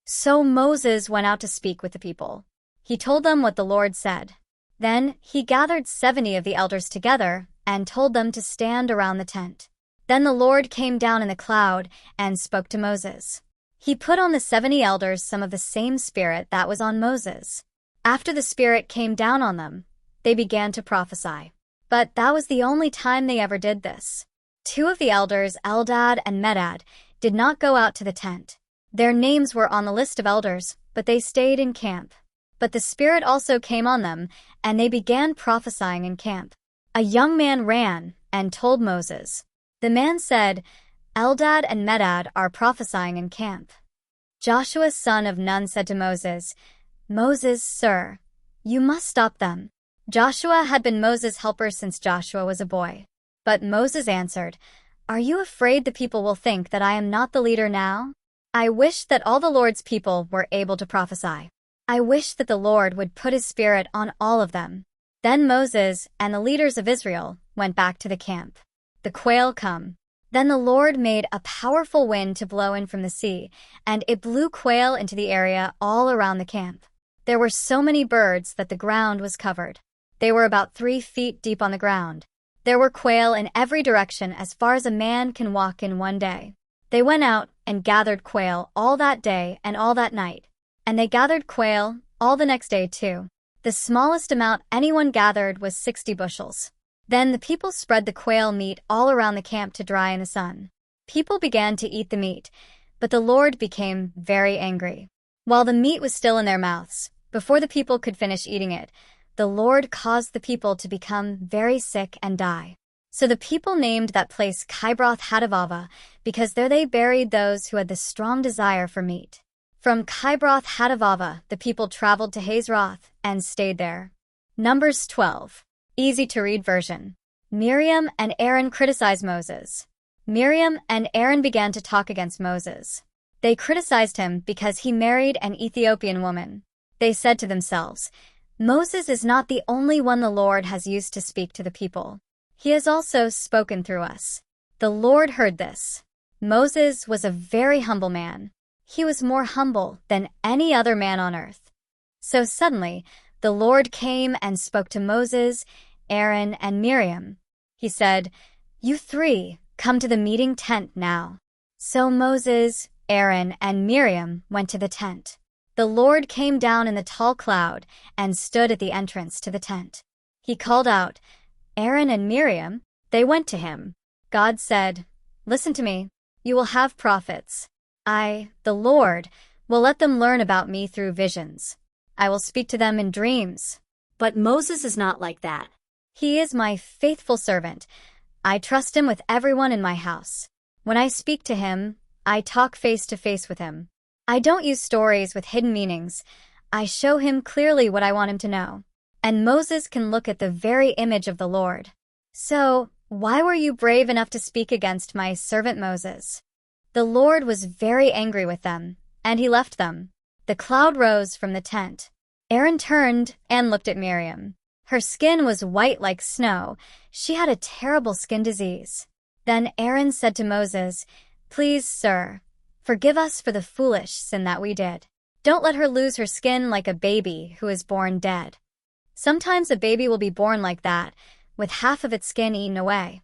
So Moses went out to speak with the people. He told them what the Lord said. Then he gathered 70 of the elders together and told them to stand around the tent. Then the Lord came down in the cloud and spoke to Moses. He put on the 70 elders some of the same Spirit that was on Moses. After the Spirit came down on them, they began to prophesy. But that was the only time they ever did this. 2 of the elders, Eldad and Medad, did not go out to the tent. Their names were on the list of elders, but they stayed in camp. But the Spirit also came on them, and they began prophesying in camp. A young man ran and told Moses. The man said, "Eldad and Medad are prophesying in camp." Joshua son of Nun said to Moses, "Moses, sir, you must stop them." Joshua had been Moses' helper since Joshua was a boy. But Moses answered, "Are you afraid the people will think that I am not the leader now? I wish that all the Lord's people were able to prophesy. I wish that the Lord would put his Spirit on all of them." Then Moses and the leaders of Israel went back to the camp. The quail come. Then the Lord made a powerful wind to blow in from the sea, and it blew quail into the area all around the camp. There were so many birds that the ground was covered. They were about 3 feet deep on the ground. There were quail in every direction as far as a man can walk in one day. They went out and gathered quail all that day and all that night. And they gathered quail all the next day too. The smallest amount anyone gathered was 60 bushels. Then the people spread the quail meat all around the camp to dry in the sun. People began to eat the meat, but the Lord became very angry. While the meat was still in their mouths, before the people could finish eating it, the Lord caused the people to become very sick and die. So the people named that place Kibroth Hattaavah, because there they buried those who had the strong desire for meat. From Kibroth Hattaavah, the people traveled to Hazeroth and stayed there. Numbers 12. Easy-to-read version. Miriam and Aaron criticized Moses. Miriam and Aaron began to talk against Moses. They criticized him because he married an Ethiopian woman. They said to themselves, "Moses is not the only one the Lord has used to speak to the people. He has also spoken through us." The Lord heard this. Moses was a very humble man. He was more humble than any other man on earth. So suddenly, the Lord came and spoke to Moses, Aaron, and Miriam. He said, "You 3, come to the meeting tent now." So Moses, Aaron, and Miriam went to the tent. The Lord came down in the tall cloud and stood at the entrance to the tent. He called out, "Aaron and Miriam." They went to him. God said, "Listen to me. You will have prophets. I, the Lord, will let them learn about me through visions. I will speak to them in dreams." But Moses is not like that. He is my faithful servant. I trust him with everyone in my house. When I speak to him, I talk face to face with him. I don't use stories with hidden meanings. I show him clearly what I want him to know. And Moses can look at the very image of the Lord. So, why were you brave enough to speak against my servant Moses? The Lord was very angry with them, and he left them. The cloud rose from the tent. Aaron turned and looked at Miriam. Her skin was white like snow. She had a terrible skin disease. Then Aaron said to Moses, "Please, sir, forgive us for the foolish sin that we did. Don't let her lose her skin like a baby who is born dead." Sometimes a baby will be born like that, with half of its skin eaten away.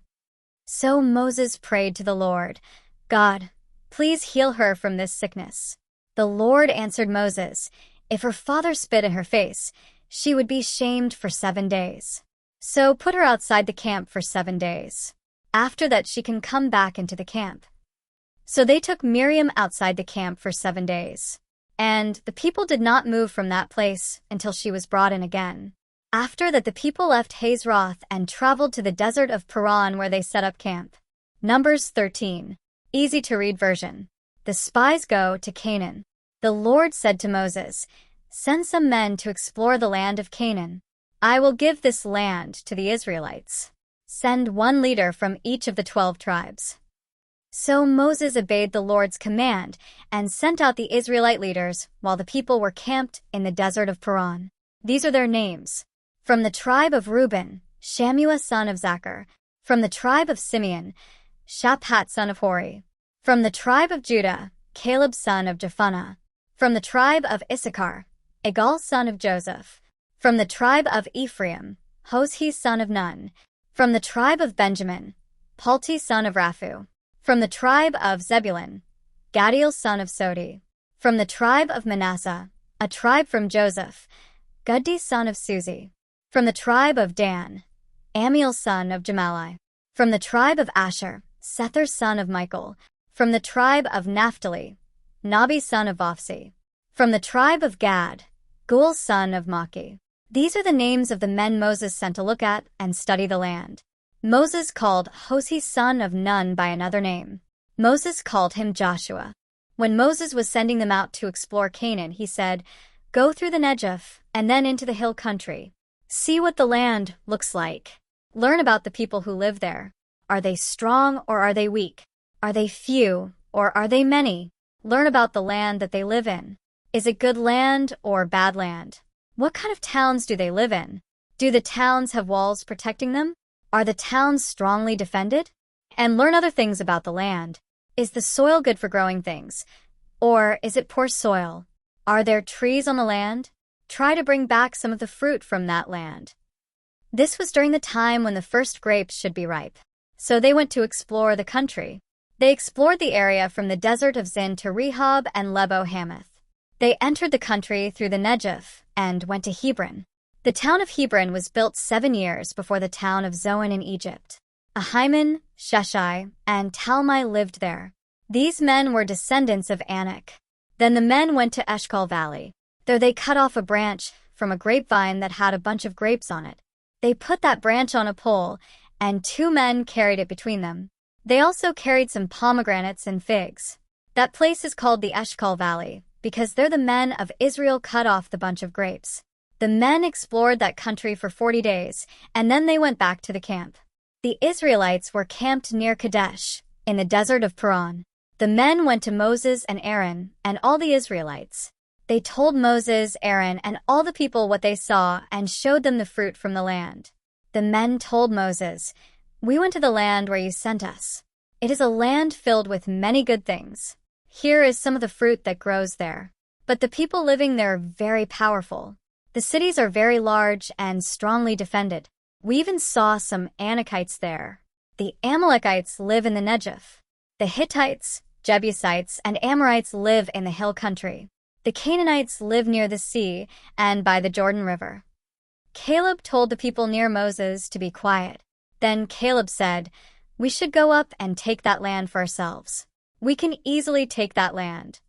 So Moses prayed to the Lord, "God, please heal her from this sickness." The Lord answered Moses, "If her father spit in her face, she would be shamed for 7 days. So put her outside the camp for 7 days. After that she can come back into the camp." So they took Miriam outside the camp for 7 days. And the people did not move from that place until she was brought in again. After that the people left Hazeroth and traveled to the desert of Paran where they set up camp. Numbers 13. Easy to read version. The spies go to Canaan. The Lord said to Moses, "Send some men to explore the land of Canaan. I will give this land to the Israelites. Send 1 leader from each of the 12 tribes." So Moses obeyed the Lord's command and sent out the Israelite leaders while the people were camped in the desert of Paran. These are their names. From the tribe of Reuben, Shammua son of Zachar. From the tribe of Simeon, Shaphat son of Hori. From the tribe of Judah, Caleb son of Jephunneh. From the tribe of Issachar, Igal son of Joseph. From the tribe of Ephraim, Hoshi son of Nun. From the tribe of Benjamin, Palti son of Raphu. From the tribe of Zebulun, Gadiel son of Sodi. From the tribe of Manasseh, a tribe from Joseph, Guddi son of Suzi. From the tribe of Dan, Amiel son of Jamali. From the tribe of Asher, Sethur son of Michael. From the tribe of Naphtali, Nabi son of Vophsi. From the tribe of Gad, Gul son of Maki. These are the names of the men Moses sent to look at and study the land. Moses called Hoshi son of Nun by another name. Moses called him Joshua. When Moses was sending them out to explore Canaan, he said, "Go through the Negev and then into the hill country. See what the land looks like. Learn about the people who live there. Are they strong or are they weak? Are they few or are they many? Learn about the land that they live in. Is it good land or bad land? What kind of towns do they live in? Do the towns have walls protecting them? Are the towns strongly defended? And learn other things about the land. Is the soil good for growing things? Or is it poor soil? Are there trees on the land? Try to bring back some of the fruit from that land." This was during the time when the first grapes should be ripe. So they went to explore the country. They explored the area from the desert of Zin to Rehob and Lebo Hamath. They entered the country through the Negev and went to Hebron. The town of Hebron was built 7 years before the town of Zoan in Egypt. Ahiman, Sheshai, and Talmai lived there. These men were descendants of Anak. Then the men went to Eshcol Valley. There they cut off a branch from a grapevine that had a bunch of grapes on it. They put that branch on a pole, and 2 men carried it between them. They also carried some pomegranates and figs. That place is called the Eshcol Valley, because there the men of Israel cut off the bunch of grapes. The men explored that country for 40 days, and then they went back to the camp. The Israelites were camped near Kadesh, in the desert of Paran. The men went to Moses and Aaron and all the Israelites. They told Moses, Aaron, and all the people what they saw and showed them the fruit from the land. The men told Moses, "We went to the land where you sent us. It is a land filled with many good things. Here is some of the fruit that grows there. But the people living there are very powerful. The cities are very large and strongly defended. We even saw some Anakites there. The Amalekites live in the Negev. The Hittites, Jebusites, and Amorites live in the hill country. The Canaanites live near the sea and by the Jordan River." Caleb told the people near Moses to be quiet. Then Caleb said, "We should go up and take that land for ourselves. We can easily take that land."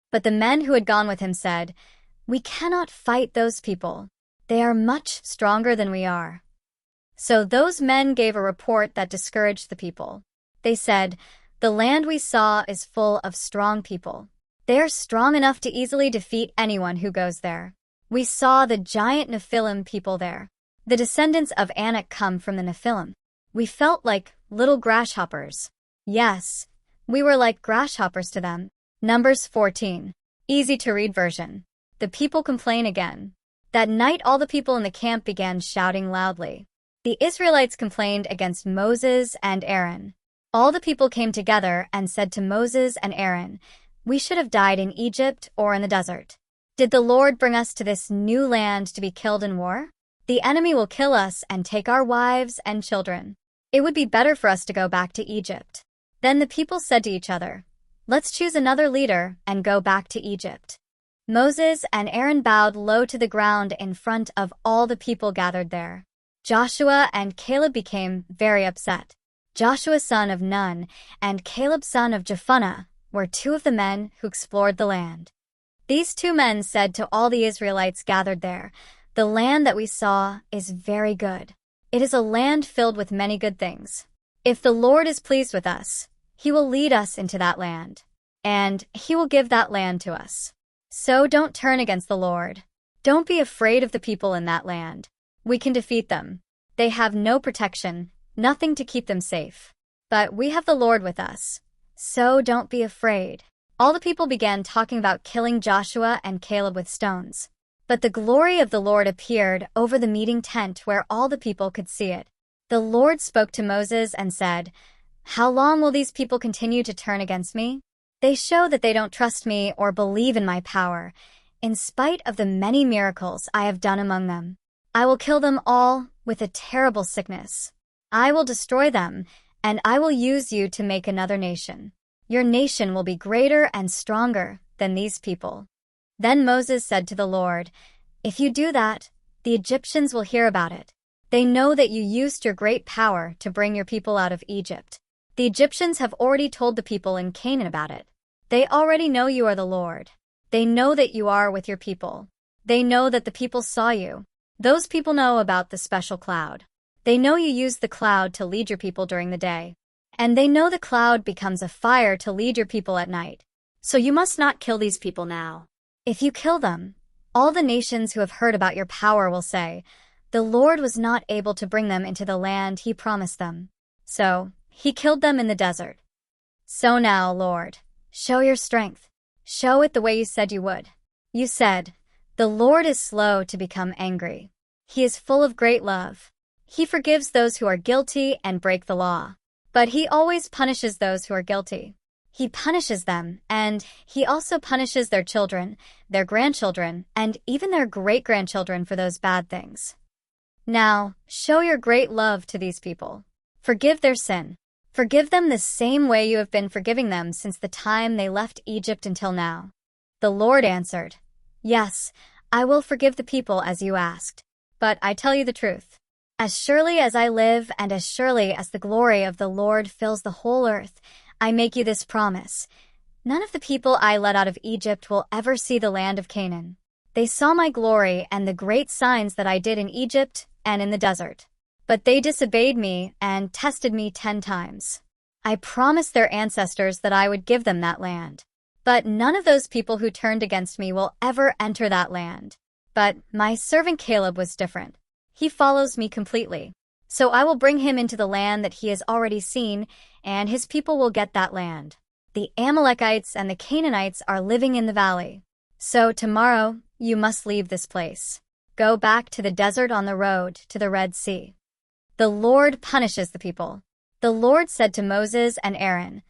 But the men who had gone with him said, "We cannot fight those people. They are much stronger than we are." So those men gave a report that discouraged the people. They said, "The land we saw is full of strong people. They are strong enough to easily defeat anyone who goes there. We saw the giant Nephilim people there. The descendants of Anak come from the Nephilim. We felt like little grasshoppers. Yes, we were like grasshoppers to them. Numbers 14. Easy to read version. The people complain again. That night all the people in the camp began shouting loudly. The Israelites complained against Moses and Aaron. All the people came together and said to Moses and Aaron, "We should have died in Egypt or in the desert. Did the Lord bring us to this new land to be killed in war? The enemy will kill us and take our wives and children. It would be better for us to go back to Egypt." Then the people said to each other, "Let's choose another leader and go back to Egypt." Moses and Aaron bowed low to the ground in front of all the people gathered there. Joshua and Caleb became very upset. Joshua son of Nun and Caleb son of Jephunneh were two of the men who explored the land. These two men said to all the Israelites gathered there, "The land that we saw is very good. It is a land filled with many good things. If the Lord is pleased with us, He will lead us into that land, and He will give that land to us. So don't turn against the Lord. Don't be afraid of the people in that land. We can defeat them. They have no protection, nothing to keep them safe. But we have the Lord with us. So don't be afraid." All the people began talking about killing Joshua and Caleb with stones. But the glory of the Lord appeared over the meeting tent where all the people could see it. The Lord spoke to Moses and said, "How long will these people continue to turn against me? They show that they don't trust me or believe in my power, in spite of the many miracles I have done among them. I will kill them all with a terrible sickness. I will destroy them, and I will use you to make another nation. Your nation will be greater and stronger than these people." Then Moses said to the Lord, "If you do that, the Egyptians will hear about it. They know that you used your great power to bring your people out of Egypt. The Egyptians have already told the people in Canaan about it. They already know you are the Lord. They know that you are with your people. They know that the people saw you. Those people know about the special cloud. They know you used the cloud to lead your people during the day. And they know the cloud becomes a fire to lead your people at night. So you must not kill these people now. If you kill them, all the nations who have heard about your power will say, 'The Lord was not able to bring them into the land He promised them. So He killed them in the desert.' So now, Lord, show your strength. Show it the way you said you would. You said, 'The Lord is slow to become angry. He is full of great love. He forgives those who are guilty and break the law. But He always punishes those who are guilty. He punishes them, and He also punishes their children, their grandchildren, and even their great-grandchildren for those bad things. Now, show your great love to these people. Forgive their sin. Forgive them the same way you have been forgiving them since the time they left Egypt until now." The Lord answered, "Yes, I will forgive the people as you asked. But I tell you the truth. As surely as I live and as surely as the glory of the Lord fills the whole earth, I make you this promise. None of the people I led out of Egypt will ever see the land of Canaan. They saw my glory and the great signs that I did in Egypt and in the desert. But they disobeyed me and tested me 10 times. I promised their ancestors that I would give them that land. But none of those people who turned against me will ever enter that land. But my servant Caleb was different. He follows me completely. So I will bring him into the land that he has already seen, and his people will get that land. The Amalekites and the Canaanites are living in the valley. So tomorrow you must leave this place. Go back to the desert on the road to the Red Sea." The Lord punishes the people. The Lord said to Moses and Aaron,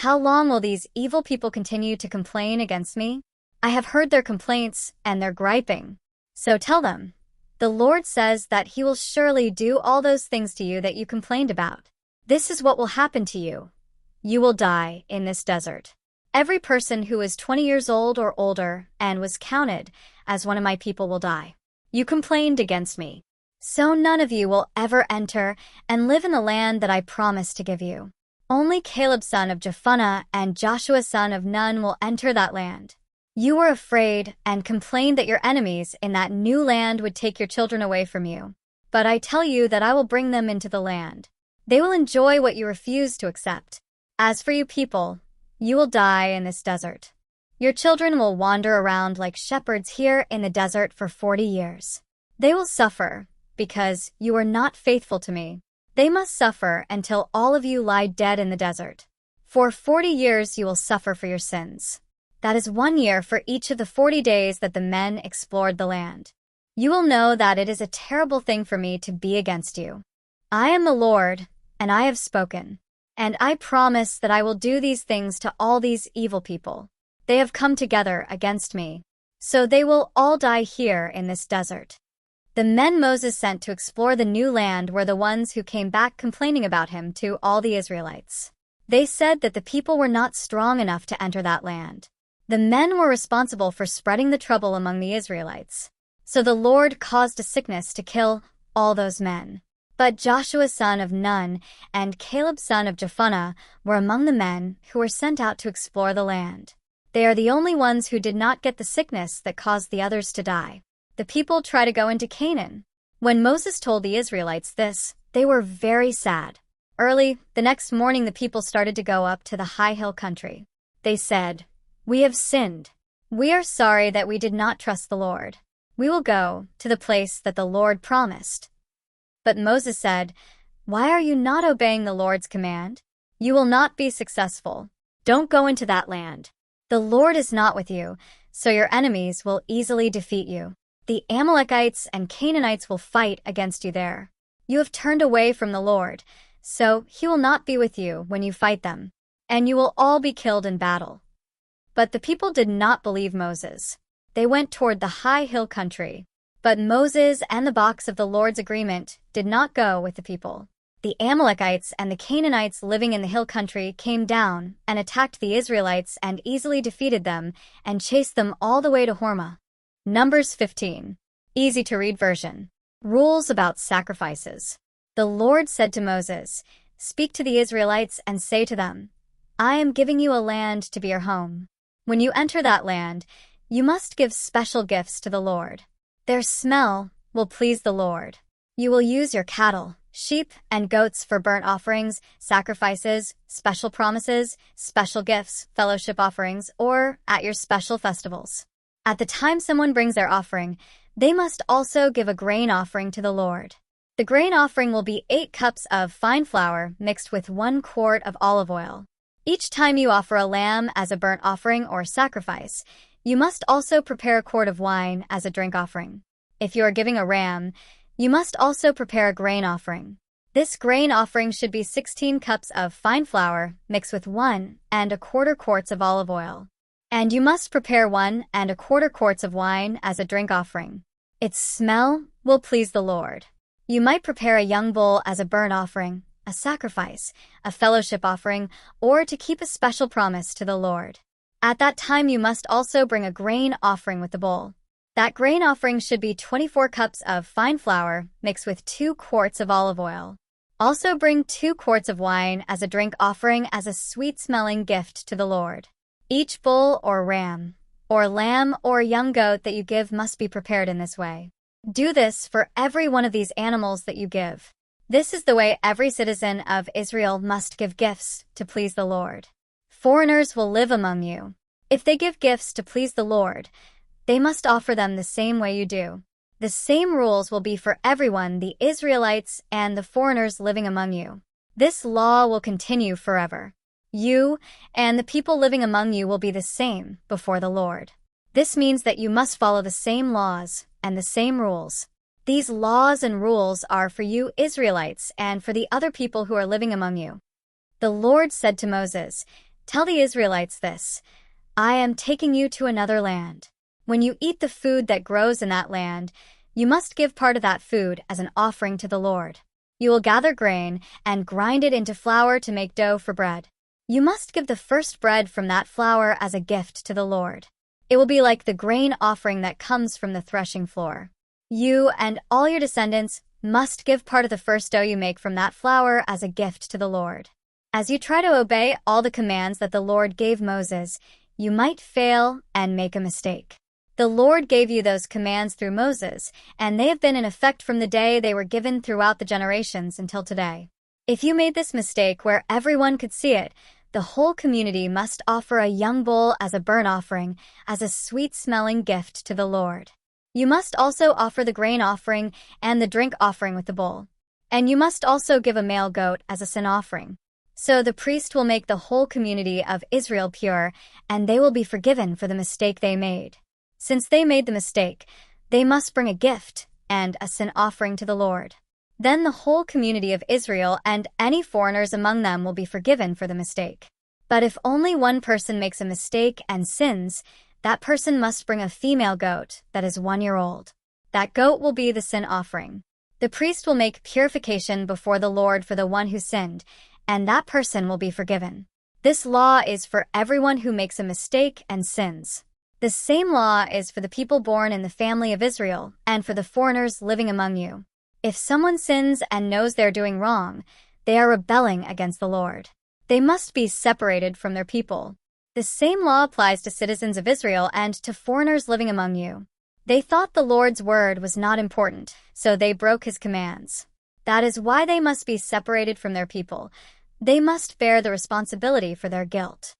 "How long will these evil people continue to complain against me? I have heard their complaints and their griping. So tell them, the Lord says that He will surely do all those things to you that you complained about. This is what will happen to you. You will die in this desert. Every person who is 20 years old or older and was counted as one of my people will die. You complained against me. So none of you will ever enter and live in the land that I promised to give you. Only Caleb son of Jephunneh and Joshua son of Nun will enter that land. You were afraid and complained that your enemies in that new land would take your children away from you. But I tell you that I will bring them into the land. They will enjoy what you refused to accept. As for you people, you will die in this desert. Your children will wander around like shepherds here in the desert for 40 years. They will suffer because you are not faithful to me. They must suffer until all of you lie dead in the desert. For 40 years you will suffer for your sins. That is 1 year for each of the 40 days that the men explored the land. You will know that it is a terrible thing for me to be against you. I am the Lord, and I have spoken. And I promise that I will do these things to all these evil people. They have come together against me. So they will all die here in this desert. The men Moses sent to explore the new land were the ones who came back complaining about him to all the Israelites. They said that the people were not strong enough to enter that land. The men were responsible for spreading the trouble among the Israelites. So the Lord caused a sickness to kill all those men. But Joshua son of Nun and Caleb son of Jephunneh were among the men who were sent out to explore the land. They are the only ones who did not get the sickness that caused the others to die. The people try to go into Canaan. When Moses told the Israelites this, they were very sad. Early, the next morning the people started to go up to the high hill country. They said, "We have sinned. We are sorry that we did not trust the Lord. We will go to the place that the Lord promised." But Moses said, "Why are you not obeying the Lord's command? You will not be successful. Don't go into that land. The Lord is not with you, so your enemies will easily defeat you. The Amalekites and Canaanites will fight against you there. You have turned away from the Lord, so he will not be with you when you fight them, and you will all be killed in battle." But the people did not believe Moses. They went toward the high hill country. But Moses and the box of the Lord's agreement did not go with the people. The Amalekites and the Canaanites living in the hill country came down and attacked the Israelites and easily defeated them and chased them all the way to Hormah. Numbers 15. Easy to read version. Rules about sacrifices. The Lord said to Moses, "Speak to the Israelites and say to them, I am giving you a land to be your home. When you enter that land, you must give special gifts to the Lord. Their smell will please the Lord. You will use your cattle, sheep, and goats for burnt offerings, sacrifices, special promises, special gifts, fellowship offerings, or at your special festivals. At the time someone brings their offering, they must also give a grain offering to the Lord. The grain offering will be 8 cups of fine flour mixed with 1 quart of olive oil. Each time you offer a lamb as a burnt offering or sacrifice, you must also prepare a quart of wine as a drink offering. If you are giving a ram, you must also prepare a grain offering. This grain offering should be 16 cups of fine flour mixed with 1 1/4 quarts of olive oil. And you must prepare 1 1/4 quarts of wine as a drink offering. Its smell will please the Lord. You might prepare a young bull as a burnt offering, a sacrifice, a fellowship offering, or to keep a special promise to the Lord. At that time you must also bring a grain offering with the bull. That grain offering should be 24 cups of fine flour mixed with 2 quarts of olive oil. Also bring 2 quarts of wine as a drink offering as a sweet-smelling gift to the Lord. Each bull or ram, or lamb or young goat that you give must be prepared in this way. Do this for every one of these animals that you give. This is the way every citizen of Israel must give gifts to please the Lord. Foreigners will live among you. If they give gifts to please the Lord, they must offer them the same way you do. The same rules will be for everyone, the Israelites and the foreigners living among you. This law will continue forever. You and the people living among you will be the same before the Lord. This means that you must follow the same laws and the same rules. These laws and rules are for you Israelites and for the other people who are living among you. The Lord said to Moses, "Tell the Israelites this, I am taking you to another land. When you eat the food that grows in that land, you must give part of that food as an offering to the Lord. You will gather grain and grind it into flour to make dough for bread. You must give the first bread from that flour as a gift to the Lord. It will be like the grain offering that comes from the threshing floor. You and all your descendants must give part of the first dough you make from that flour as a gift to the Lord." As you try to obey all the commands that the Lord gave Moses, you might fail and make a mistake. The Lord gave you those commands through Moses, and they have been in effect from the day they were given throughout the generations until today. If you made this mistake where everyone could see it, The whole community must offer a young bull as a burnt offering, as a sweet-smelling gift to the Lord. You must also offer the grain offering and the drink offering with the bull. And you must also give a male goat as a sin offering. So the priest will make the whole community of Israel pure, and they will be forgiven for the mistake they made. Since they made the mistake, they must bring a gift and a sin offering to the Lord. Then the whole community of Israel and any foreigners among them will be forgiven for the mistake. But if only one person makes a mistake and sins, that person must bring a female goat that is 1 year old. That goat will be the sin offering. The priest will make purification before the Lord for the one who sinned, and that person will be forgiven. This law is for everyone who makes a mistake and sins. The same law is for the people born in the family of Israel and for the foreigners living among you. If someone sins and knows they're doing wrong, they are rebelling against the Lord. They must be separated from their people. The same law applies to citizens of Israel and to foreigners living among you. They thought the Lord's word was not important, so they broke his commands. That is why they must be separated from their people. They must bear the responsibility for their guilt.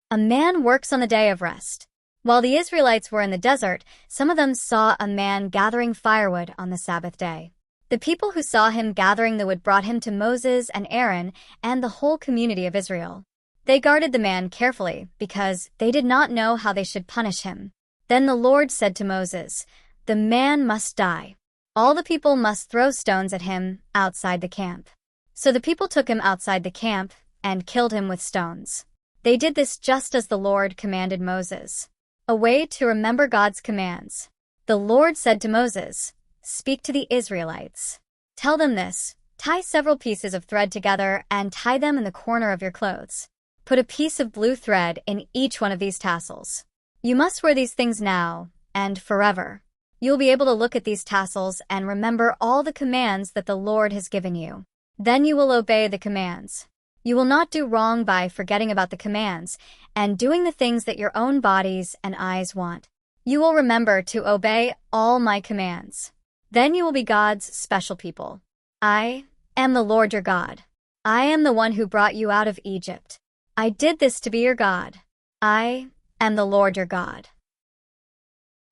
A man works on the day of rest. While the Israelites were in the desert, some of them saw a man gathering firewood on the Sabbath day. The people who saw him gathering the wood brought him to Moses and Aaron and the whole community of Israel. They guarded the man carefully because they did not know how they should punish him. Then the Lord said to Moses, "The man must die. All the people must throw stones at him outside the camp." So the people took him outside the camp and killed him with stones. They did this just as the Lord commanded Moses. A way to remember God's commands. The Lord said to Moses, "Speak to the Israelites. Tell them this, tie several pieces of thread together and tie them in the corner of your clothes. Put a piece of blue thread in each one of these tassels. You must wear these things now and forever. You'll be able to look at these tassels and remember all the commands that the Lord has given you. Then you will obey the commands. You will not do wrong by forgetting about the commands and doing the things that your own bodies and eyes want. You will remember to obey all my commands. Then you will be God's special people. I am the Lord your God. I am the one who brought you out of Egypt. I did this to be your God. I am the Lord your God."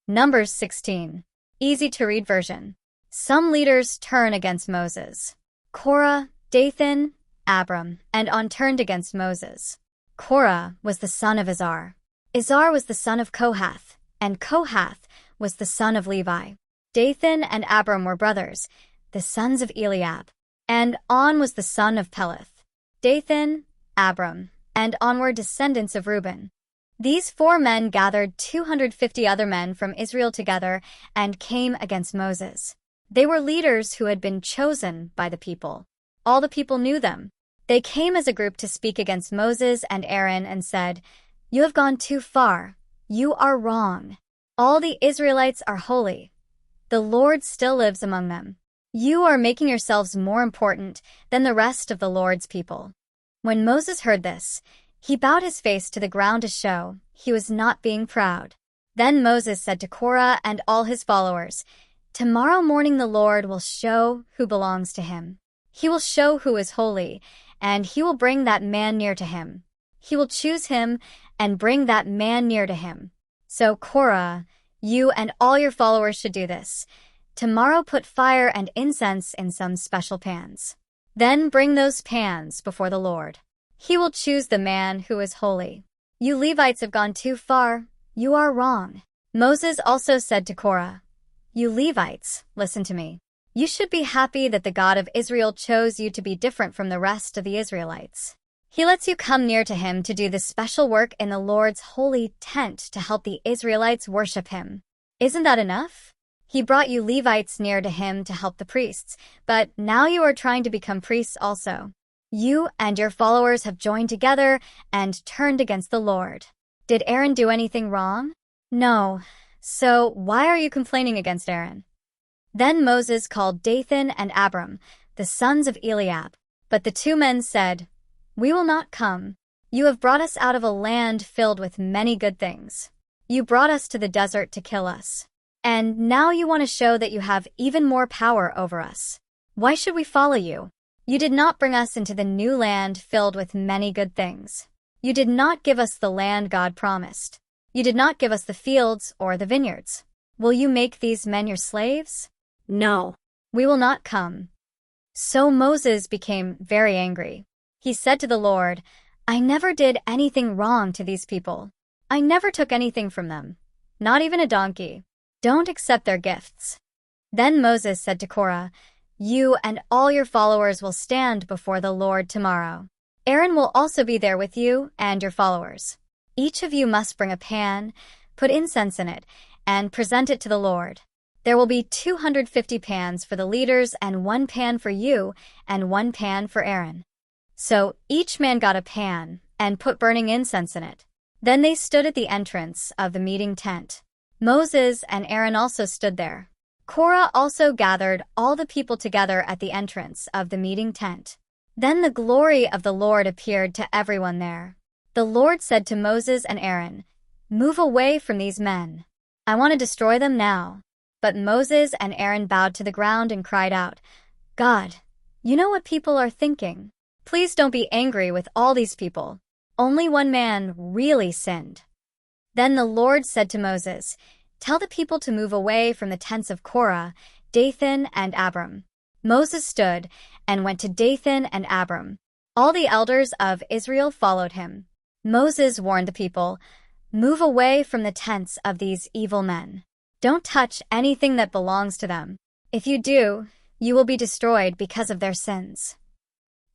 Numbers 16. Easy to read version. Some leaders turn against Moses. Korah, Dathan, Abram, and On turned against Moses. Korah was the son of Izhar. Izhar was the son of Kohath, and Kohath was the son of Levi. Dathan and Abram were brothers, the sons of Eliab, and On was the son of Peleth. Dathan, Abram, and On were descendants of Reuben. These 4 men gathered 250 other men from Israel together and came against Moses. They were leaders who had been chosen by the people. All the people knew them. They came as a group to speak against Moses and Aaron and said, "You have gone too far. You are wrong. All the Israelites are holy. The Lord still lives among them. You are making yourselves more important than the rest of the Lord's people." When Moses heard this, he bowed his face to the ground to show he was not being proud. Then Moses said to Korah and all his followers, "Tomorrow morning the Lord will show who belongs to him. He will show who is holy, and he will bring that man near to him. He will choose him and bring that man near to him. So Korah, you and all your followers should do this. Tomorrow put fire and incense in some special pans. Then bring those pans before the Lord. He will choose the man who is holy. You Levites have gone too far. You are wrong." Moses also said to Korah, "You Levites, listen to me. You should be happy that the God of Israel chose you to be different from the rest of the Israelites. He lets you come near to him to do this special work in the Lord's holy tent to help the Israelites worship him. Isn't that enough? He brought you Levites near to him to help the priests, but now you are trying to become priests also. You and your followers have joined together and turned against the Lord. Did Aaron do anything wrong? No. So why are you complaining against Aaron?" Then Moses called Dathan and Abram, the sons of Eliab. But the 2 men said, "We will not come. You have brought us out of a land filled with many good things. You brought us to the desert to kill us. And now you want to show that you have even more power over us. Why should we follow you? You did not bring us into the new land filled with many good things. You did not give us the land God promised. You did not give us the fields or the vineyards. Will you make these men your slaves? No. We will not come." So Moses became very angry. He said to the Lord, "I never did anything wrong to these people. I never took anything from them, not even a donkey. Don't accept their gifts." Then Moses said to Korah, "You and all your followers will stand before the Lord tomorrow. Aaron will also be there with you and your followers. Each of you must bring a pan, put incense in it, and present it to the Lord. There will be 250 pans for the leaders and 1 pan for you and 1 pan for Aaron." So each man got a pan and put burning incense in it. Then they stood at the entrance of the meeting tent. Moses and Aaron also stood there. Korah also gathered all the people together at the entrance of the meeting tent. Then the glory of the Lord appeared to everyone there. The Lord said to Moses and Aaron, "Move away from these men. I want to destroy them now." But Moses and Aaron bowed to the ground and cried out, "God, you know what people are thinking. Please don't be angry with all these people. Only one man really sinned." Then the Lord said to Moses, "Tell the people to move away from the tents of Korah, Dathan, and Abiram." Moses stood and went to Dathan and Abiram. All the elders of Israel followed him. Moses warned the people, "Move away from the tents of these evil men. Don't touch anything that belongs to them. If you do, you will be destroyed because of their sins."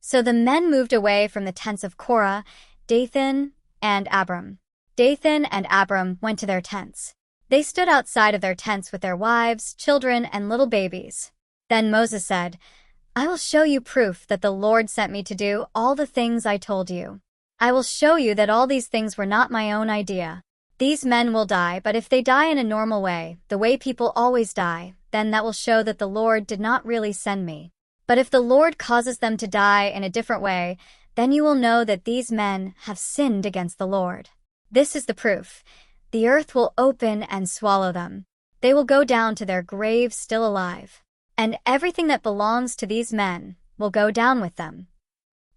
So the men moved away from the tents of Korah, Dathan, and Abiram. Dathan and Abiram went to their tents. They stood outside of their tents with their wives, children, and little babies. Then Moses said, "I will show you proof that the Lord sent me to do all the things I told you. I will show you that all these things were not my own idea. These men will die, but if they die in a normal way, the way people always die, then that will show that the Lord did not really send me. But if the Lord causes them to die in a different way, then you will know that these men have sinned against the Lord. This is the proof. The earth will open and swallow them. They will go down to their graves still alive. And everything that belongs to these men will go down with them."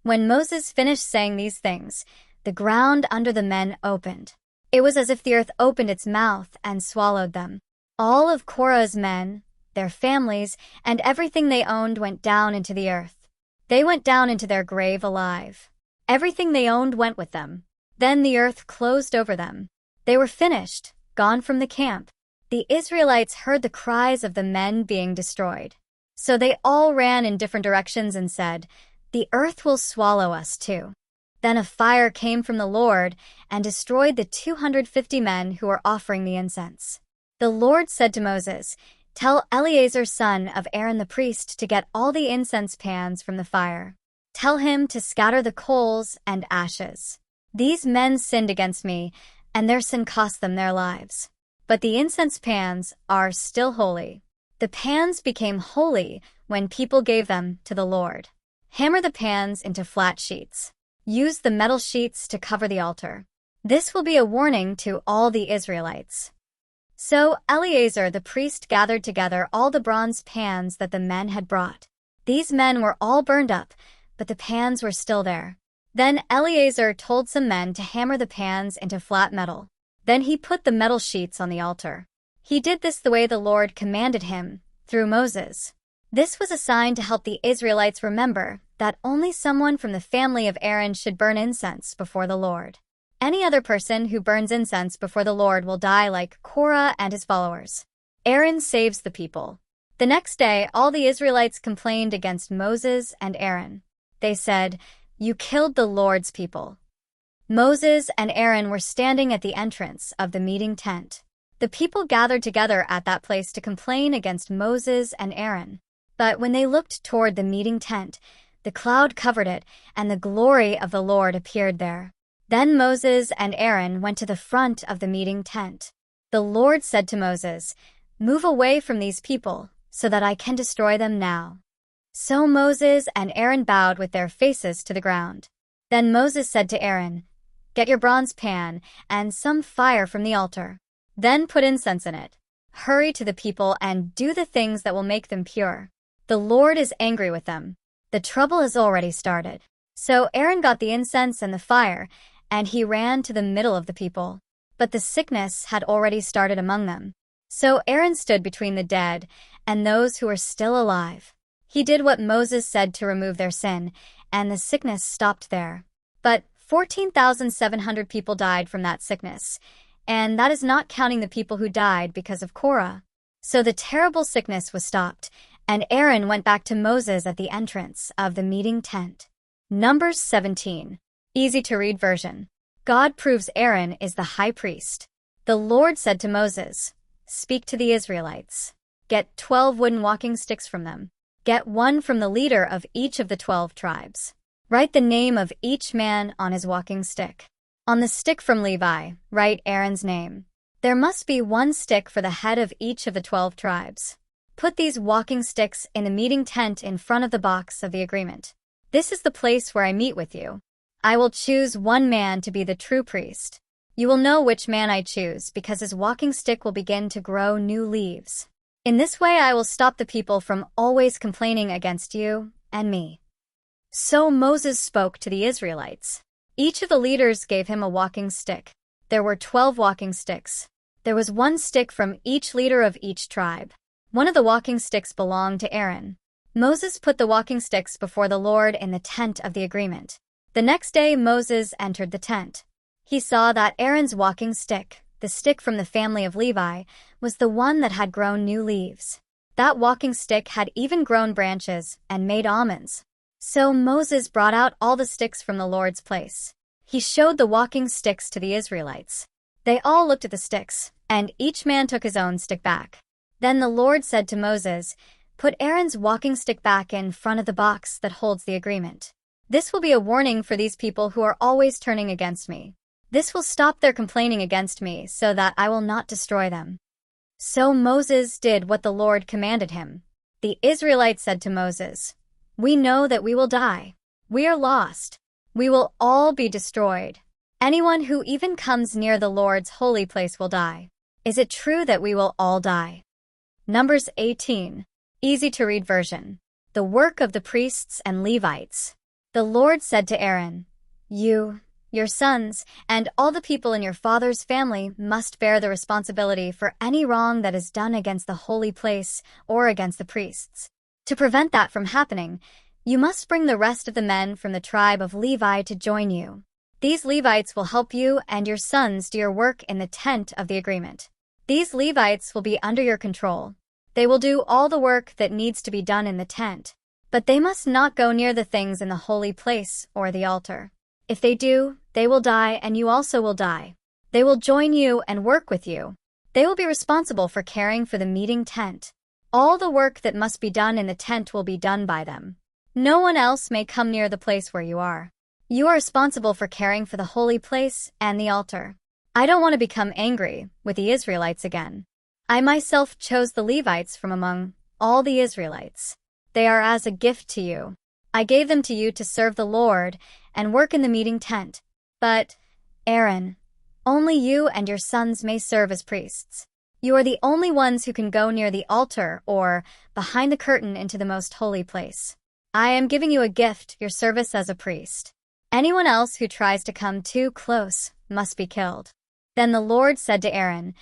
When Moses finished saying these things, the ground under the men opened. It was as if the earth opened its mouth and swallowed them. All of Korah's men, their families, and everything they owned went down into the earth. They went down into their grave alive. Everything they owned went with them. Then the earth closed over them. They were finished, gone from the camp. The Israelites heard the cries of the men being destroyed. So they all ran in different directions and said, "The earth will swallow us too." Then a fire came from the Lord and destroyed the 250 men who were offering the incense. The Lord said to Moses, "Tell Eleazar son of Aaron the priest to get all the incense pans from the fire. Tell him to scatter the coals and ashes. These men sinned against me, and their sin cost them their lives. But the incense pans are still holy." The pans became holy when people gave them to the Lord. Hammer the pans into flat sheets. Use the metal sheets to cover the altar. This will be a warning to all the Israelites. So Eleazar the priest gathered together all the bronze pans that the men had brought. These men were all burned up, but the pans were still there. Then Eleazar told some men to hammer the pans into flat metal. Then he put the metal sheets on the altar. He did this the way the Lord commanded him, through Moses. This was a sign to help the Israelites remember that only someone from the family of Aaron should burn incense before the Lord. Any other person who burns incense before the Lord will die like Korah and his followers. Aaron saves the people. The next day, all the Israelites complained against Moses and Aaron. They said, "You killed the Lord's people." Moses and Aaron were standing at the entrance of the meeting tent. The people gathered together at that place to complain against Moses and Aaron. But when they looked toward the meeting tent, the cloud covered it, and the glory of the Lord appeared there. Then Moses and Aaron went to the front of the meeting tent. The Lord said to Moses, "Move away from these people, so that I can destroy them now." So Moses and Aaron bowed with their faces to the ground. Then Moses said to Aaron, "Get your bronze pan and some fire from the altar. Then put incense in it. Hurry to the people and do the things that will make them pure. The Lord is angry with them. The trouble has already started." So Aaron got the incense and the fire, and he ran to the middle of the people. But the sickness had already started among them. So Aaron stood between the dead and those who were still alive. He did what Moses said to remove their sin, and the sickness stopped there. But 14,700 people died from that sickness, and that is not counting the people who died because of Korah. So the terrible sickness was stopped, and Aaron went back to Moses at the entrance of the meeting tent. Numbers 17. Easy to read version. God proves Aaron is the high priest. The Lord said to Moses, "Speak to the Israelites. Get 12 wooden walking sticks from them. Get one from the leader of each of the 12 tribes. Write the name of each man on his walking stick. On the stick from Levi, write Aaron's name. There must be one stick for the head of each of the 12 tribes. Put these walking sticks in the meeting tent in front of the box of the agreement. This is the place where I meet with you. I will choose one man to be the true priest. You will know which man I choose because his walking stick will begin to grow new leaves. In this way I will stop the people from always complaining against you and me." So Moses spoke to the Israelites. Each of the leaders gave him a walking stick. There were 12 walking sticks. There was one stick from each leader of each tribe. One of the walking sticks belonged to Aaron. Moses put the walking sticks before the Lord in the tent of the agreement. The next day Moses entered the tent. He saw that Aaron's walking stick, the stick from the family of Levi, was the one that had grown new leaves. That walking stick had even grown branches and made almonds. So Moses brought out all the sticks from the Lord's place. He showed the walking sticks to the Israelites. They all looked at the sticks, and each man took his own stick back. Then the Lord said to Moses, "Put Aaron's walking stick back in front of the box that holds the agreement. This will be a warning for these people who are always turning against me. This will stop their complaining against me so that I will not destroy them." So Moses did what the Lord commanded him. The Israelites said to Moses, "We know that we will die. We are lost. We will all be destroyed. Anyone who even comes near the Lord's holy place will die. Is it true that we will all die?" Numbers 18. Easy to read version. The work of the priests and Levites. The Lord said to Aaron, "You, your sons, and all the people in your father's family must bear the responsibility for any wrong that is done against the holy place or against the priests. To prevent that from happening, you must bring the rest of the men from the tribe of Levi to join you. These Levites will help you and your sons do your work in the tent of the agreement. These Levites will be under your control. They will do all the work that needs to be done in the tent. But they must not go near the things in the holy place or the altar. If they do, they will die and you also will die. They will join you and work with you. They will be responsible for caring for the meeting tent. All the work that must be done in the tent will be done by them. No one else may come near the place where you are. You are responsible for caring for the holy place and the altar. I don't want to become angry with the Israelites again. I myself chose the Levites from among all the Israelites. They are as a gift to you. I gave them to you to serve the Lord and work in the meeting tent. But, Aaron, only you and your sons may serve as priests. You are the only ones who can go near the altar or behind the curtain into the most holy place. I am giving you a gift, your service as a priest. Anyone else who tries to come too close must be killed." Then the Lord said to Aaron,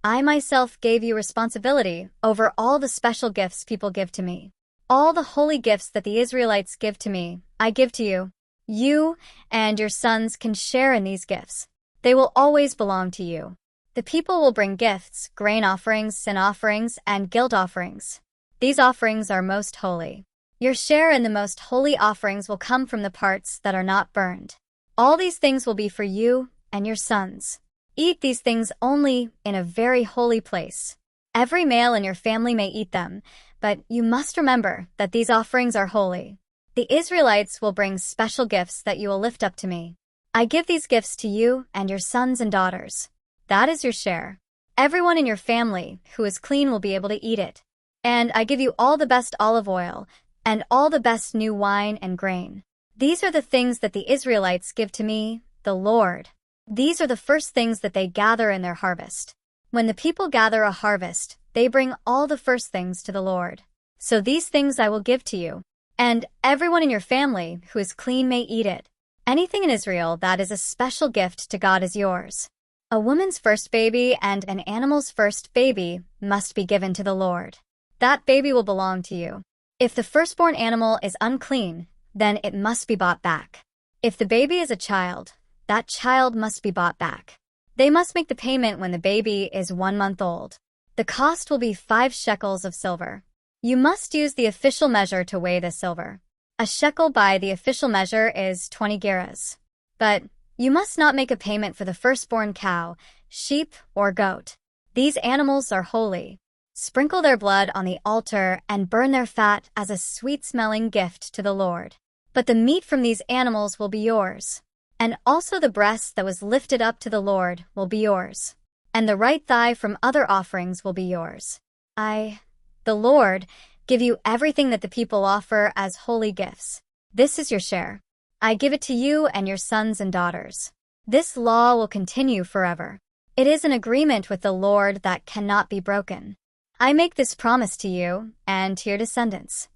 "I myself gave you responsibility over all the special gifts people give to me. All the holy gifts that the Israelites give to me, I give to you. You and your sons can share in these gifts. They will always belong to you. The people will bring gifts, grain offerings, sin offerings, and guilt offerings. These offerings are most holy. Your share in the most holy offerings will come from the parts that are not burned. All these things will be for you and your sons. Eat these things only in a very holy place. Every male in your family may eat them, but you must remember that these offerings are holy. The Israelites will bring special gifts that you will lift up to me. I give these gifts to you and your sons and daughters. That is your share. Everyone in your family who is clean will be able to eat it. And I give you all the best olive oil and all the best new wine and grain. These are the things that the Israelites give to me, the Lord. These are the first things that they gather in their harvest. When the people gather a harvest, they bring all the first things to the Lord. So these things I will give to you, and everyone in your family who is clean may eat it. Anything in Israel that is a special gift to God is yours. A woman's first baby and an animal's first baby must be given to the Lord. That baby will belong to you. If the firstborn animal is unclean, then it must be bought back. If the baby is a child, that child must be bought back. They must make the payment when the baby is 1 month old. The cost will be 5 shekels of silver. You must use the official measure to weigh the silver. A shekel by the official measure is 20 gerahs. But you must not make a payment for the firstborn cow, sheep, or goat. These animals are holy. Sprinkle their blood on the altar and burn their fat as a sweet-smelling gift to the Lord. But the meat from these animals will be yours. And also the breast that was lifted up to the Lord will be yours. And the right thigh from other offerings will be yours. I, the Lord, give you everything that the people offer as holy gifts. This is your share. I give it to you and your sons and daughters. This law will continue forever. It is an agreement with the Lord that cannot be broken. I make this promise to you and to your descendants.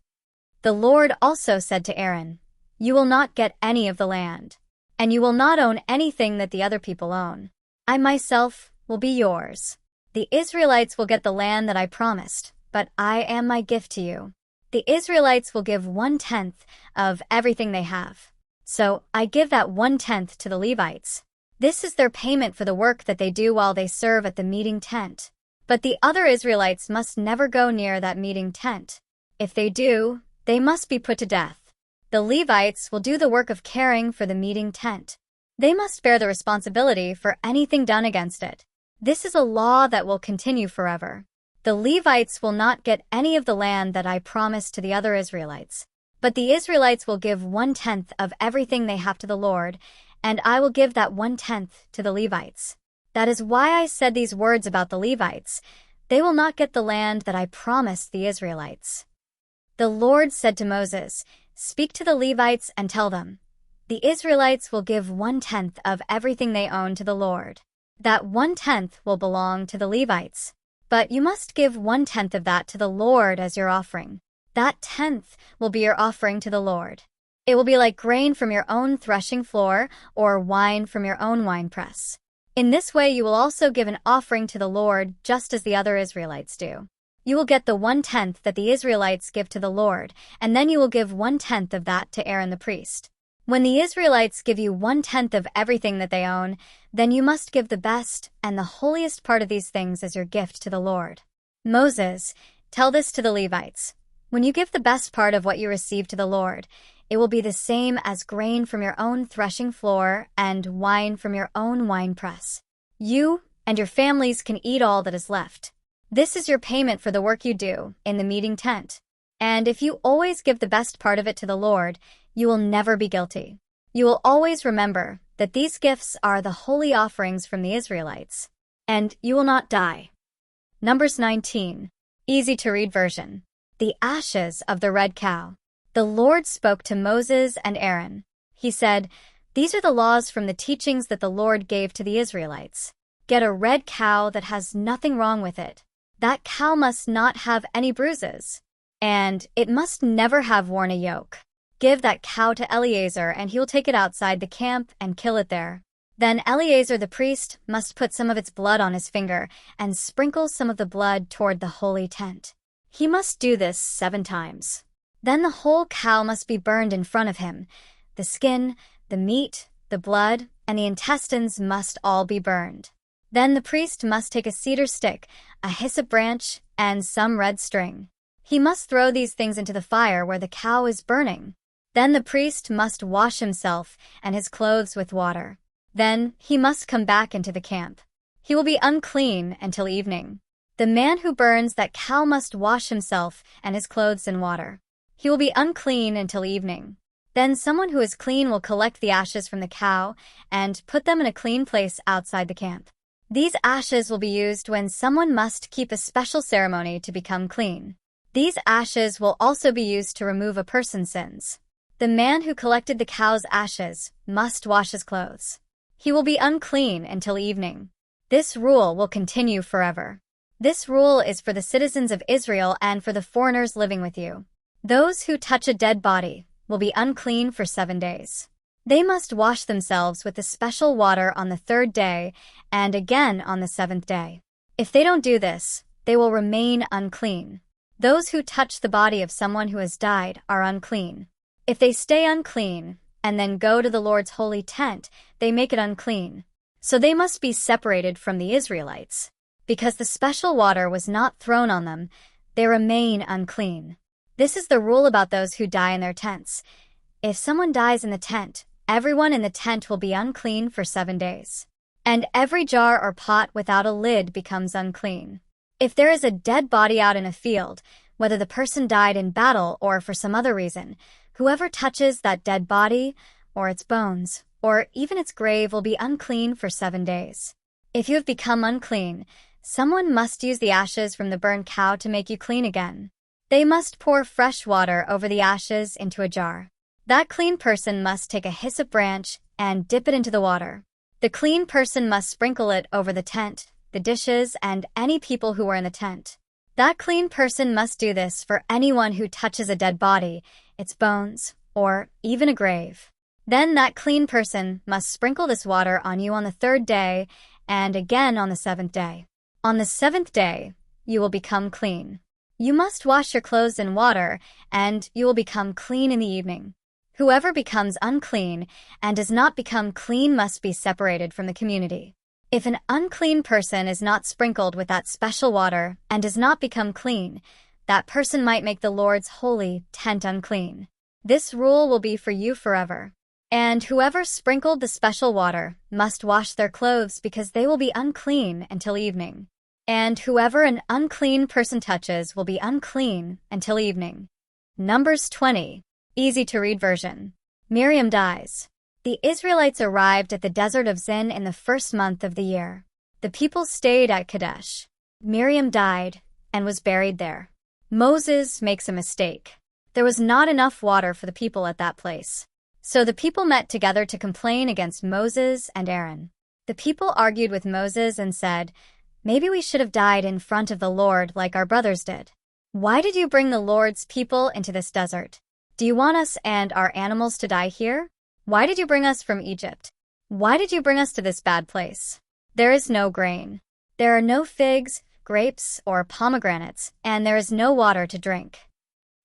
The Lord also said to Aaron, "You will not get any of the land, and you will not own anything that the other people own. I myself will be yours. The Israelites will get the land that I promised, but I am my gift to you. The Israelites will give 1/10 of everything they have. So I give that 1/10 to the Levites. This is their payment for the work that they do while they serve at the meeting tent. But the other Israelites must never go near that meeting tent. If they do, they must be put to death. The Levites will do the work of caring for the meeting tent. They must bear the responsibility for anything done against it. This is a law that will continue forever. The Levites will not get any of the land that I promised to the other Israelites. But the Israelites will give 1/10 of everything they have to the Lord, and I will give that 1/10 to the Levites. That is why I said these words about the Levites. They will not get the land that I promised the Israelites." The Lord said to Moses, "Speak to the Levites and tell them, the Israelites will give 1/10 of everything they own to the Lord. That 1/10 will belong to the Levites. But you must give 1/10 of that to the Lord as your offering. That 10th will be your offering to the Lord. It will be like grain from your own threshing floor or wine from your own winepress. In this way you will also give an offering to the Lord just as the other Israelites do. You will get the 1/10 that the Israelites give to the Lord, and then you will give 1/10 of that to Aaron the priest. When the Israelites give you 1/10 of everything that they own, then you must give the best and the holiest part of these things as your gift to the Lord. Moses, tell this to the Levites. When you give the best part of what you receive to the Lord, it will be the same as grain from your own threshing floor and wine from your own winepress. You and your families can eat all that is left. This is your payment for the work you do in the meeting tent. And if you always give the best part of it to the Lord, you will never be guilty. You will always remember that these gifts are the holy offerings from the Israelites. And you will not die. Numbers 19. Easy to read version. The ashes of the red cow. The Lord spoke to Moses and Aaron. He said, "These are the laws from the teachings that the Lord gave to the Israelites. Get a red cow that has nothing wrong with it. That cow must not have any bruises. And it must never have worn a yoke. Give that cow to Eleazar, and he will take it outside the camp and kill it there. Then Eleazar the priest must put some of its blood on his finger and sprinkle some of the blood toward the holy tent. He must do this 7 times. Then the whole cow must be burned in front of him. The skin, the meat, the blood, and the intestines must all be burned. Then the priest must take a cedar stick, a hyssop branch, and some red string. He must throw these things into the fire where the cow is burning. Then the priest must wash himself and his clothes with water. Then he must come back into the camp. He will be unclean until evening. The man who burns that cow must wash himself and his clothes in water. He will be unclean until evening. Then someone who is clean will collect the ashes from the cow and put them in a clean place outside the camp. These ashes will be used when someone must keep a special ceremony to become clean. These ashes will also be used to remove a person's sins. The man who collected the cow's ashes must wash his clothes. He will be unclean until evening. This rule will continue forever. This rule is for the citizens of Israel and for the foreigners living with you. Those who touch a dead body will be unclean for 7 days. They must wash themselves with the special water on the 3rd day and again on the 7th day. If they don't do this, they will remain unclean. Those who touch the body of someone who has died are unclean. If they stay unclean and then go to the Lord's holy tent, they make it unclean. So they must be separated from the Israelites. Because the special water was not thrown on them, they remain unclean. This is the rule about those who die in their tents. If someone dies in the tent, everyone in the tent will be unclean for 7 days. And every jar or pot without a lid becomes unclean. If there is a dead body out in a field, whether the person died in battle or for some other reason, whoever touches that dead body, or its bones, or even its grave will be unclean for 7 days. If you have become unclean, someone must use the ashes from the burned cow to make you clean again. They must pour fresh water over the ashes into a jar. That clean person must take a hyssop branch and dip it into the water. The clean person must sprinkle it over the tent, the dishes, and any people who were in the tent. That clean person must do this for anyone who touches a dead body, its bones, or even a grave. Then that clean person must sprinkle this water on you on the 3rd day and again on the 7th day. On the 7th day, you will become clean. You must wash your clothes in water, and you will become clean in the evening. Whoever becomes unclean and does not become clean must be separated from the community. If an unclean person is not sprinkled with that special water and does not become clean, that person might make the Lord's holy tent unclean. This rule will be for you forever. And whoever sprinkled the special water must wash their clothes because they will be unclean until evening. And whoever an unclean person touches will be unclean until evening. Numbers 20. Easy to read version. Miriam dies. The Israelites arrived at the desert of Zin in the 1st month of the year. The people stayed at Kadesh. Miriam died and was buried there. Moses makes a mistake. There was not enough water for the people at that place. So the people met together to complain against Moses and Aaron. The people argued with Moses and said, "Maybe we should have died in front of the Lord like our brothers did. Why did you bring the Lord's people into this desert? Do you want us and our animals to die here? Why did you bring us from Egypt? Why did you bring us to this bad place? There is no grain. There are no figs, grapes, or pomegranates, and there is no water to drink."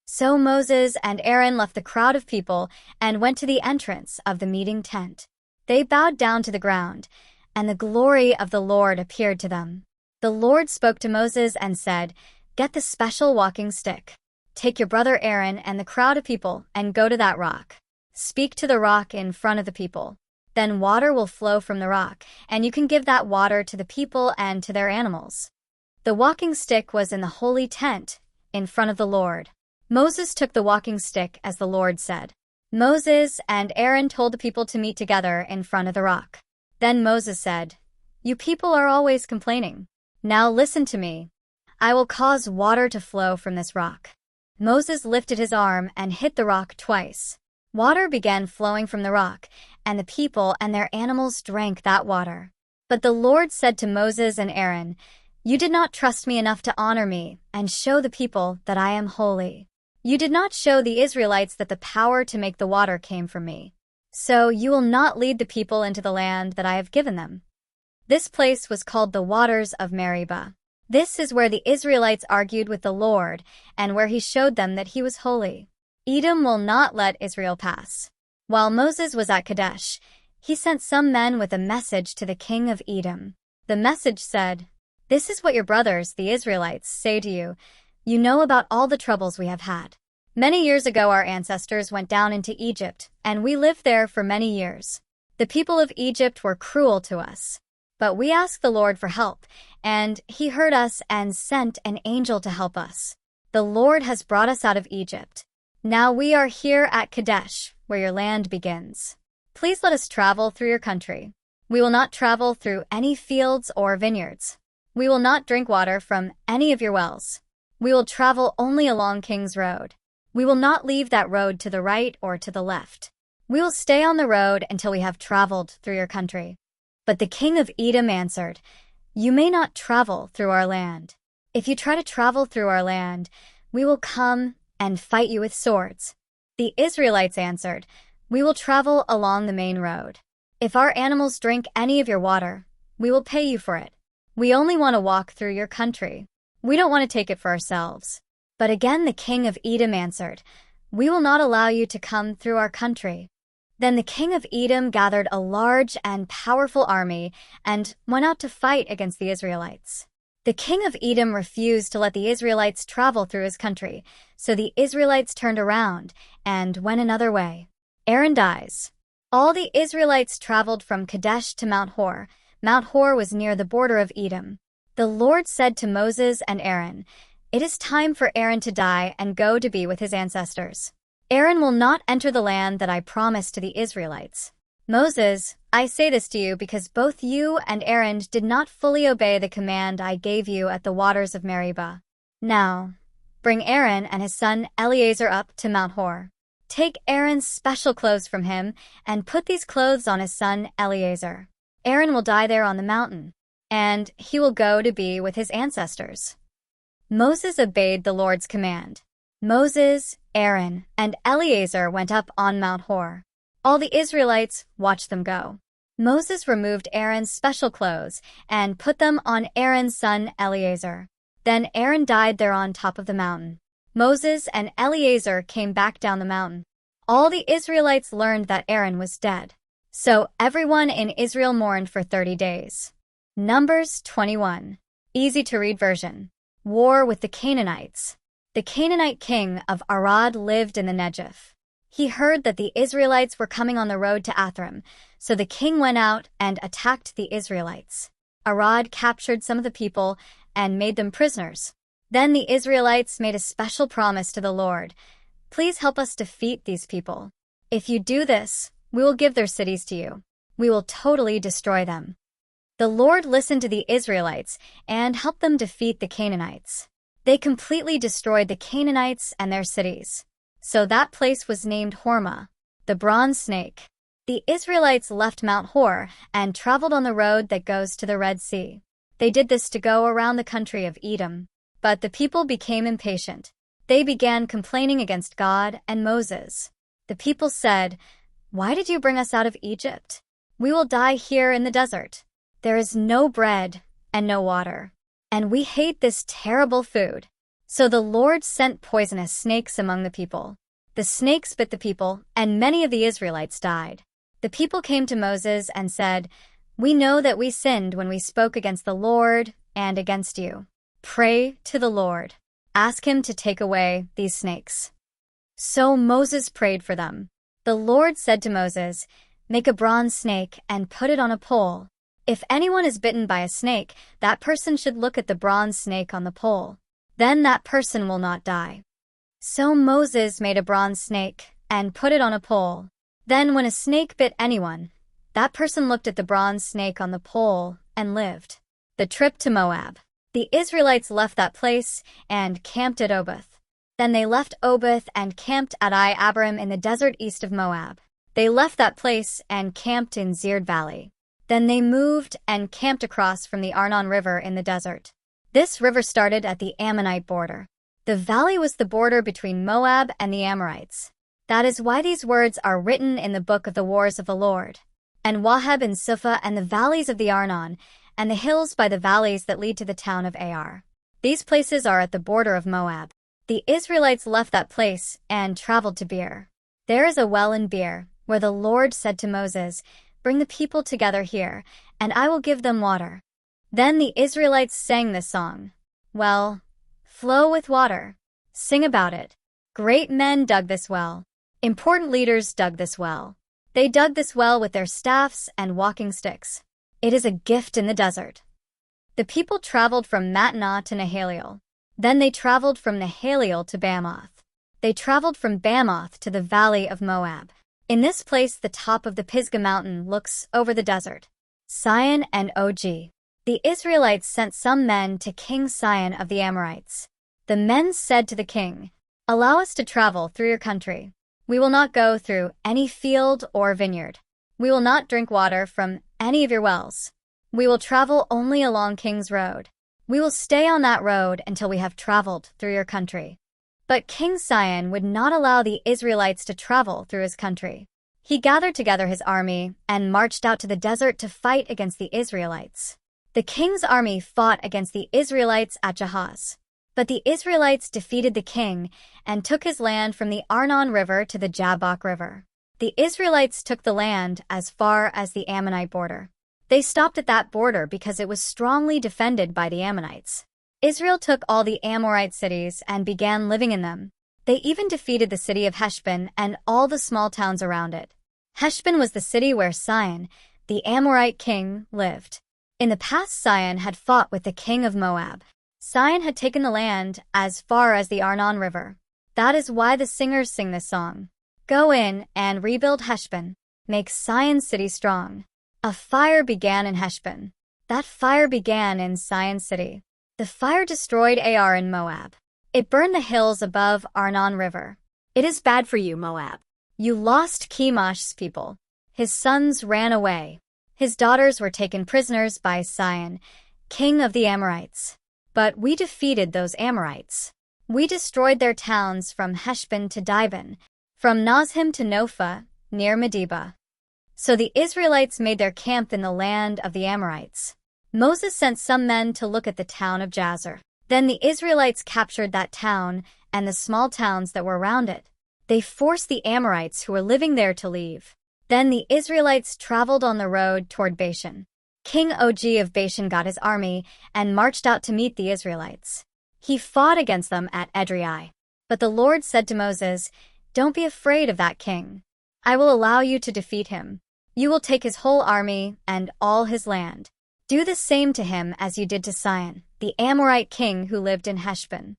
So Moses and Aaron left the crowd of people and went to the entrance of the meeting tent. They bowed down to the ground, and the glory of the Lord appeared to them. The Lord spoke to Moses and said, "Get the special walking stick. Take your brother Aaron and the crowd of people and go to that rock. Speak to the rock in front of the people. Then water will flow from the rock, and you can give that water to the people and to their animals." The walking stick was in the holy tent, in front of the Lord. Moses took the walking stick as the Lord said. Moses and Aaron told the people to meet together in front of the rock. Then Moses said, "You people are always complaining. Now listen to me. I will cause water to flow from this rock." Moses lifted his arm and hit the rock twice. Water began flowing from the rock, and the people and their animals drank that water. But the Lord said to Moses and Aaron, "You did not trust me enough to honor me and show the people that I am holy. You did not show the Israelites that the power to make the water came from me. So you will not lead the people into the land that I have given them." This place was called the Waters of Meribah. This is where the Israelites argued with the Lord and where he showed them that he was holy. Edom will not let Israel pass. While Moses was at Kadesh, he sent some men with a message to the king of Edom. The message said, "This is what your brothers, the Israelites, say to you. You know about all the troubles we have had. Many years ago our ancestors went down into Egypt, and we lived there for many years. The people of Egypt were cruel to us. But we asked the Lord for help, and he heard us and sent an angel to help us. The Lord has brought us out of Egypt. Now we are here at Kadesh, where your land begins. Please let us travel through your country. We will not travel through any fields or vineyards. We will not drink water from any of your wells. We will travel only along King's Road. We will not leave that road to the right or to the left. We will stay on the road until we have traveled through your country." But the king of Edom answered, "You may not travel through our land. If you try to travel through our land, we will come and fight you with swords." The Israelites answered, We will travel along the main road. If our animals drink any of your water, we will pay you for it. We only want to walk through your country. We don't want to take it for ourselves." But again the king of Edom answered, "We will not allow you to come through our country." Then the king of Edom gathered a large and powerful army and went out to fight against the Israelites. The king of Edom refused to let the Israelites travel through his country, so the Israelites turned around and went another way. Aaron dies. All the Israelites traveled from Kadesh to Mount Hor. Mount Hor was near the border of Edom. The Lord said to Moses and Aaron, "It is time for Aaron to die and go to be with his ancestors. Aaron will not enter the land that I promised to the Israelites." Moses, I say this to you because both you and Aaron did not fully obey the command I gave you at the waters of Meribah. Now, bring Aaron and his son Eleazar up to Mount Hor. Take Aaron's special clothes from him and put these clothes on his son Eleazar. Aaron will die there on the mountain, and he will go to be with his ancestors. Moses obeyed the Lord's command. Moses, Aaron, and Eleazar went up on Mount Hor. All the Israelites watched them go. Moses removed Aaron's special clothes and put them on Aaron's son Eleazar. Then Aaron died there on top of the mountain. Moses and Eleazar came back down the mountain. All the Israelites learned that Aaron was dead. So everyone in Israel mourned for 30 days. Numbers 21. Easy to read version. War with the Canaanites. The Canaanite king of Arad lived in the Negev. He heard that the Israelites were coming on the road to Athram, so the king went out and attacked the Israelites. Arad captured some of the people and made them prisoners. Then the Israelites made a special promise to the Lord. "Please help us defeat these people. If you do this, we will give their cities to you. We will totally destroy them." The Lord listened to the Israelites and helped them defeat the Canaanites. They completely destroyed the Canaanites and their cities. So that place was named Hormah, the bronze snake. The Israelites left Mount Hor and traveled on the road that goes to the Red Sea. They did this to go around the country of Edom. But the people became impatient. They began complaining against God and Moses. The people said, "Why did you bring us out of Egypt? We will die here in the desert. There is no bread and no water, and we hate this terrible food." So the Lord sent poisonous snakes among the people. The snakes bit the people, and many of the Israelites died. The people came to Moses and said, "We know that we sinned when we spoke against the Lord and against you. Pray to the Lord. Ask him to take away these snakes." So Moses prayed for them. The Lord said to Moses, "Make a bronze snake and put it on a pole. If anyone is bitten by a snake, that person should look at the bronze snake on the pole. Then that person will not die." So Moses made a bronze snake and put it on a pole. Then when a snake bit anyone, that person looked at the bronze snake on the pole and lived. The trip to Moab. The Israelites left that place and camped at Oboth. Then they left Oboth and camped at Abarim in the desert east of Moab. They left that place and camped in Zered Valley. Then they moved and camped across from the Arnon River in the desert. This river started at the Ammonite border. The valley was the border between Moab and the Amorites. That is why these words are written in the book of the wars of the Lord. And Waheb and Suphah and the valleys of the Arnon, and the hills by the valleys that lead to the town of Ar. These places are at the border of Moab. The Israelites left that place and traveled to Beer. There is a well in Beer, where the Lord said to Moses, "Bring the people together here, and I will give them water." Then the Israelites sang this song. Well, flow with water. Sing about it. Great men dug this well. Important leaders dug this well. They dug this well with their staffs and walking sticks. It is a gift in the desert. The people traveled from Mattanah to Nahaliel. Then they traveled from Nahaliel to Bamoth. They traveled from Bamoth to the valley of Moab. In this place the top of the Pisgah mountain looks over the desert. Sihon and Og. The Israelites sent some men to King Sihon of the Amorites. The men said to the king, "Allow us to travel through your country. We will not go through any field or vineyard. We will not drink water from any of your wells. We will travel only along King's Road. We will stay on that road until we have traveled through your country." But King Sihon would not allow the Israelites to travel through his country. He gathered together his army and marched out to the desert to fight against the Israelites. The king's army fought against the Israelites at Jahaz. But the Israelites defeated the king and took his land from the Arnon River to the Jabbok River. The Israelites took the land as far as the Ammonite border. They stopped at that border because it was strongly defended by the Ammonites. Israel took all the Amorite cities and began living in them. They even defeated the city of Heshbon and all the small towns around it. Heshbon was the city where Sihon, the Amorite king, lived. In the past, Sihon had fought with the king of Moab. Sihon had taken the land as far as the Arnon River. That is why the singers sing this song. Go in and rebuild Heshbon. Make Sihon's city strong. A fire began in Heshbon. That fire began in Sihon's city. The fire destroyed Ar in Moab. It burned the hills above Arnon River. It is bad for you, Moab. You lost Chemosh's people. His sons ran away. His daughters were taken prisoners by Sihon, king of the Amorites. But we defeated those Amorites. We destroyed their towns from Heshbon to Dibon, from Nazim to Nophah, near Medeba. So the Israelites made their camp in the land of the Amorites. Moses sent some men to look at the town of Jazer. Then the Israelites captured that town and the small towns that were around it. They forced the Amorites who were living there to leave. Then the Israelites traveled on the road toward Bashan. King Og of Bashan got his army and marched out to meet the Israelites. He fought against them at Edrei. But the Lord said to Moses, "Don't be afraid of that king. I will allow you to defeat him. You will take his whole army and all his land. Do the same to him as you did to Sihon, the Amorite king who lived in Heshbon."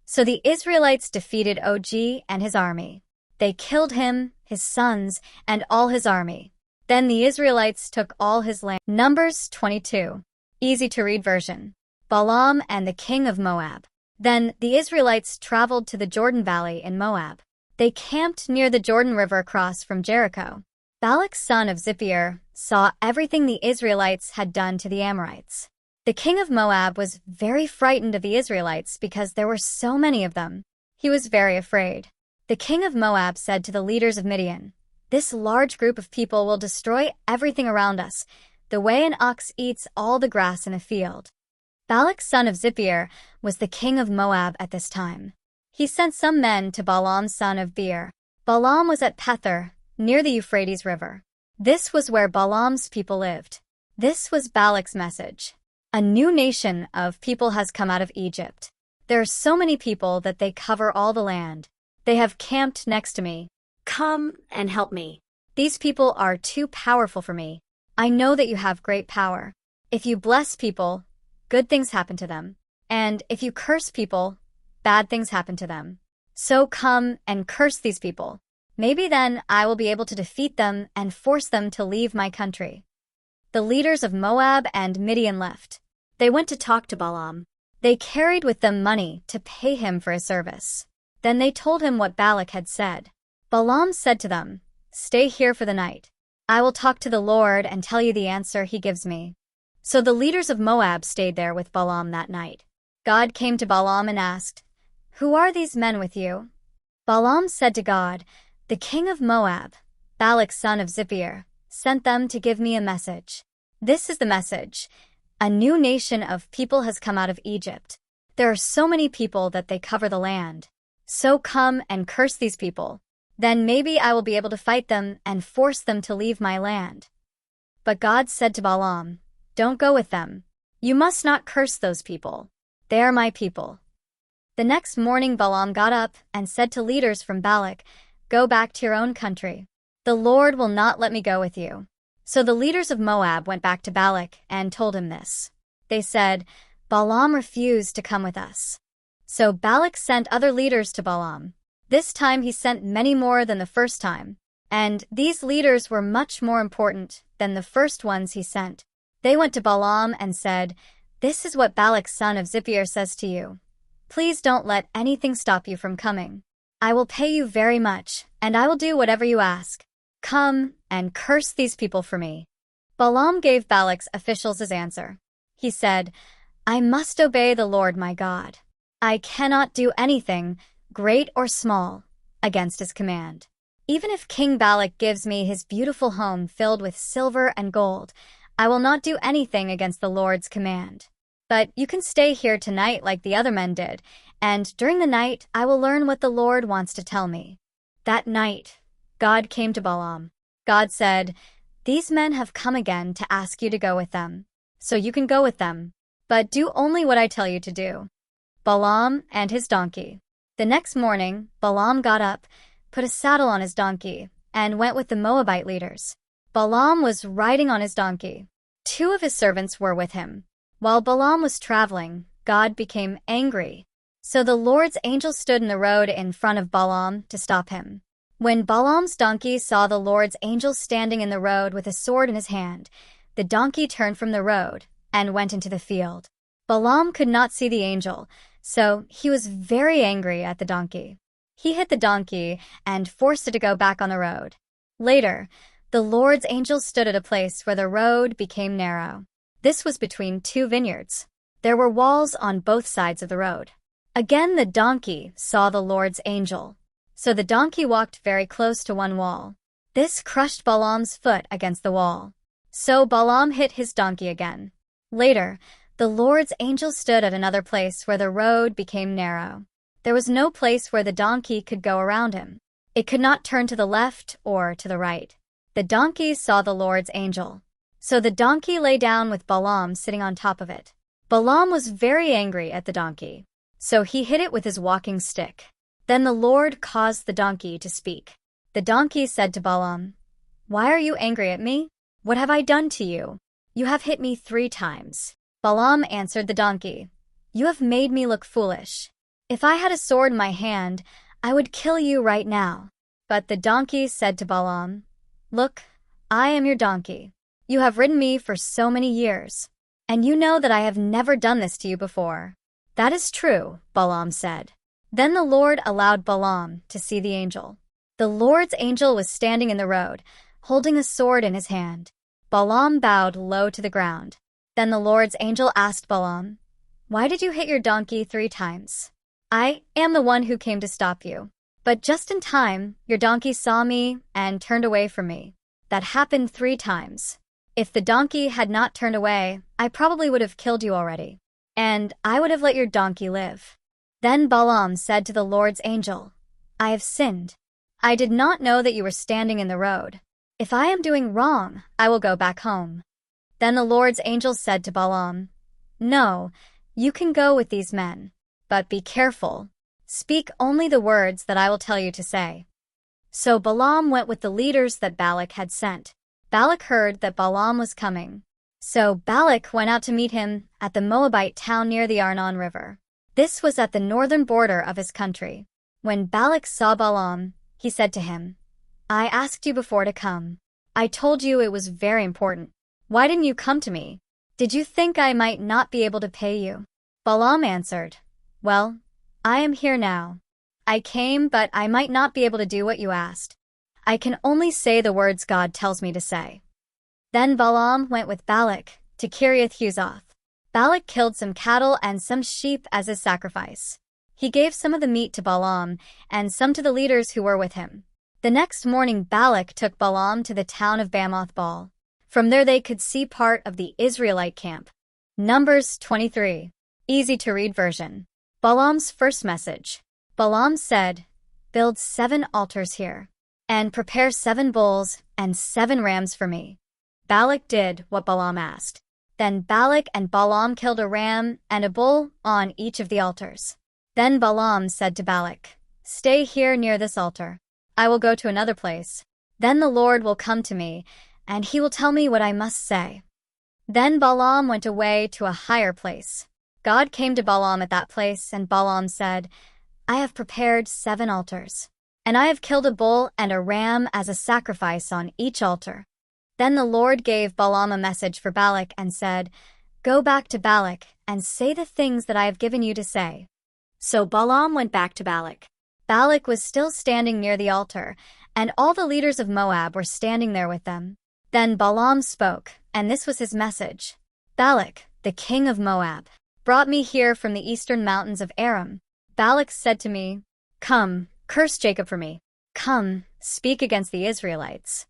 So the Israelites defeated Og and his army. They killed him, his sons, and all his army. Then the Israelites took all his land. Numbers 22. Easy to read version. Balaam and the king of Moab. Then the Israelites traveled to the Jordan Valley in Moab. They camped near the Jordan River across from Jericho. Balak son of Zippor saw everything the Israelites had done to the Amorites. The king of Moab was very frightened of the Israelites because there were so many of them. He was very afraid. The king of Moab said to the leaders of Midian, "This large group of people will destroy everything around us, the way an ox eats all the grass in a field." Balak son of Zippor was the king of Moab at this time. He sent some men to Balaam son of Beor. Balaam was at Pethor, near the Euphrates River. This was where Balaam's people lived. This was Balak's message. A new nation of people has come out of Egypt. There are so many people that they cover all the land. They have camped next to me. Come and help me. These people are too powerful for me. I know that you have great power. If you bless people, good things happen to them. And if you curse people, bad things happen to them. So come and curse these people. Maybe then I will be able to defeat them and force them to leave my country. The leaders of Moab and Midian left. They went to talk to Balaam. They carried with them money to pay him for his service. Then they told him what Balak had said. Balaam said to them, "Stay here for the night. I will talk to the Lord and tell you the answer he gives me." So the leaders of Moab stayed there with Balaam that night. God came to Balaam and asked, "Who are these men with you?" Balaam said to God, "The king of Moab, Balak son of Zippor, sent them to give me a message. This is the message. A new nation of people has come out of Egypt. There are so many people that they cover the land. So come and curse these people. Then maybe I will be able to fight them and force them to leave my land." But God said to Balaam, "Don't go with them. You must not curse those people. They are my people." The next morning Balaam got up and said to leaders from Balak, "Go back to your own country. The Lord will not let me go with you." So the leaders of Moab went back to Balak and told him this. They said, "Balaam refused to come with us." So Balak sent other leaders to Balaam. This time he sent many more than the first time, and these leaders were much more important than the first ones he sent. They went to Balaam and said, "This is what Balak son of Zippor says to you. Please don't let anything stop you from coming. I will pay you very much, and I will do whatever you ask. Come and curse these people for me." Balaam gave Balak's officials his answer. He said, "I must obey the Lord my God. I cannot do anything, great or small, against his command." Even if King Balak gives me his beautiful home filled with silver and gold, I will not do anything against the Lord's command. But you can stay here tonight like the other men did, and during the night I will learn what the Lord wants to tell me." That night, God came to Balaam. God said, "These men have come again to ask you to go with them. So you can go with them, but do only what I tell you to do." Balaam and his donkey. The next morning, Balaam got up, put a saddle on his donkey, and went with the Moabite leaders. Balaam was riding on his donkey. 2 of his servants were with him. While Balaam was traveling, God became angry. So the Lord's angel stood in the road in front of Balaam to stop him. When Balaam's donkey saw the Lord's angel standing in the road with a sword in his hand, the donkey turned from the road and went into the field. Balaam could not see the angel, so he was very angry at the donkey. He hit the donkey and forced it to go back on the road. Later, the Lord's angel stood at a place where the road became narrow. This was between 2 vineyards. There were walls on both sides of the road. Again the donkey saw the Lord's angel. So the donkey walked very close to one wall. This crushed Balaam's foot against the wall. So Balaam hit his donkey again. Later, the Lord's angel stood at another place where the road became narrow. There was no place where the donkey could go around him. It could not turn to the left or to the right. The donkey saw the Lord's angel. So the donkey lay down with Balaam sitting on top of it. Balaam was very angry at the donkey, so he hit it with his walking stick. Then the Lord caused the donkey to speak. The donkey said to Balaam, "Why are you angry at me? What have I done to you? You have hit me 3 times. Balaam answered the donkey, "You have made me look foolish. If I had a sword in my hand, I would kill you right now." But the donkey said to Balaam, "Look, I am your donkey. You have ridden me for so many years, and you know that I have never done this to you before." "That is true," Balaam said. Then the Lord allowed Balaam to see the angel. The Lord's angel was standing in the road, holding a sword in his hand. Balaam bowed low to the ground. Then the Lord's angel asked Balaam, "Why did you hit your donkey 3 times? I am the one who came to stop you. But just in time, your donkey saw me and turned away from me. That happened 3 times. If the donkey had not turned away, I probably would have killed you already, and I would have let your donkey live." Then Balaam said to the Lord's angel, "I have sinned. I did not know that you were standing in the road. If I am doing wrong, I will go back home." Then the Lord's angel said to Balaam, "No, you can go with these men, but be careful. Speak only the words that I will tell you to say." So Balaam went with the leaders that Balak had sent. Balak heard that Balaam was coming. So Balak went out to meet him at the Moabite town near the Arnon River. This was at the northern border of his country. When Balak saw Balaam, he said to him, "I asked you before to come. I told you it was very important. Why didn't you come to me? Did you think I might not be able to pay you?" Balaam answered, "Well, I am here now. I came, but I might not be able to do what you asked. I can only say the words God tells me to say." Then Balaam went with Balak to Kiriath-Huzoth. Balak killed some cattle and some sheep as his sacrifice. He gave some of the meat to Balaam and some to the leaders who were with him. The next morning Balak took Balaam to the town of Bamoth-Baal. From there they could see part of the Israelite camp. Numbers 23. Easy to read version. Balaam's first message. Balaam said, "Build 7 altars here, and prepare 7 bulls and 7 rams for me." Balak did what Balaam asked. Then Balak and Balaam killed a ram and a bull on each of the altars. Then Balaam said to Balak, "Stay here near this altar. I will go to another place. Then the Lord will come to me, and he will tell me what I must say." Then Balaam went away to a higher place. God came to Balaam at that place, and Balaam said, "I have prepared 7 altars, and I have killed a bull and a ram as a sacrifice on each altar." Then the Lord gave Balaam a message for Balak and said, "Go back to Balak and say the things that I have given you to say." So Balaam went back to Balak. Balak was still standing near the altar, and all the leaders of Moab were standing there with them. Then Balaam spoke, and this was his message. "Balak, the king of Moab, brought me here from the eastern mountains of Aram. Balak said to me, 'Come, curse Jacob for me. Come, speak against the Israelites.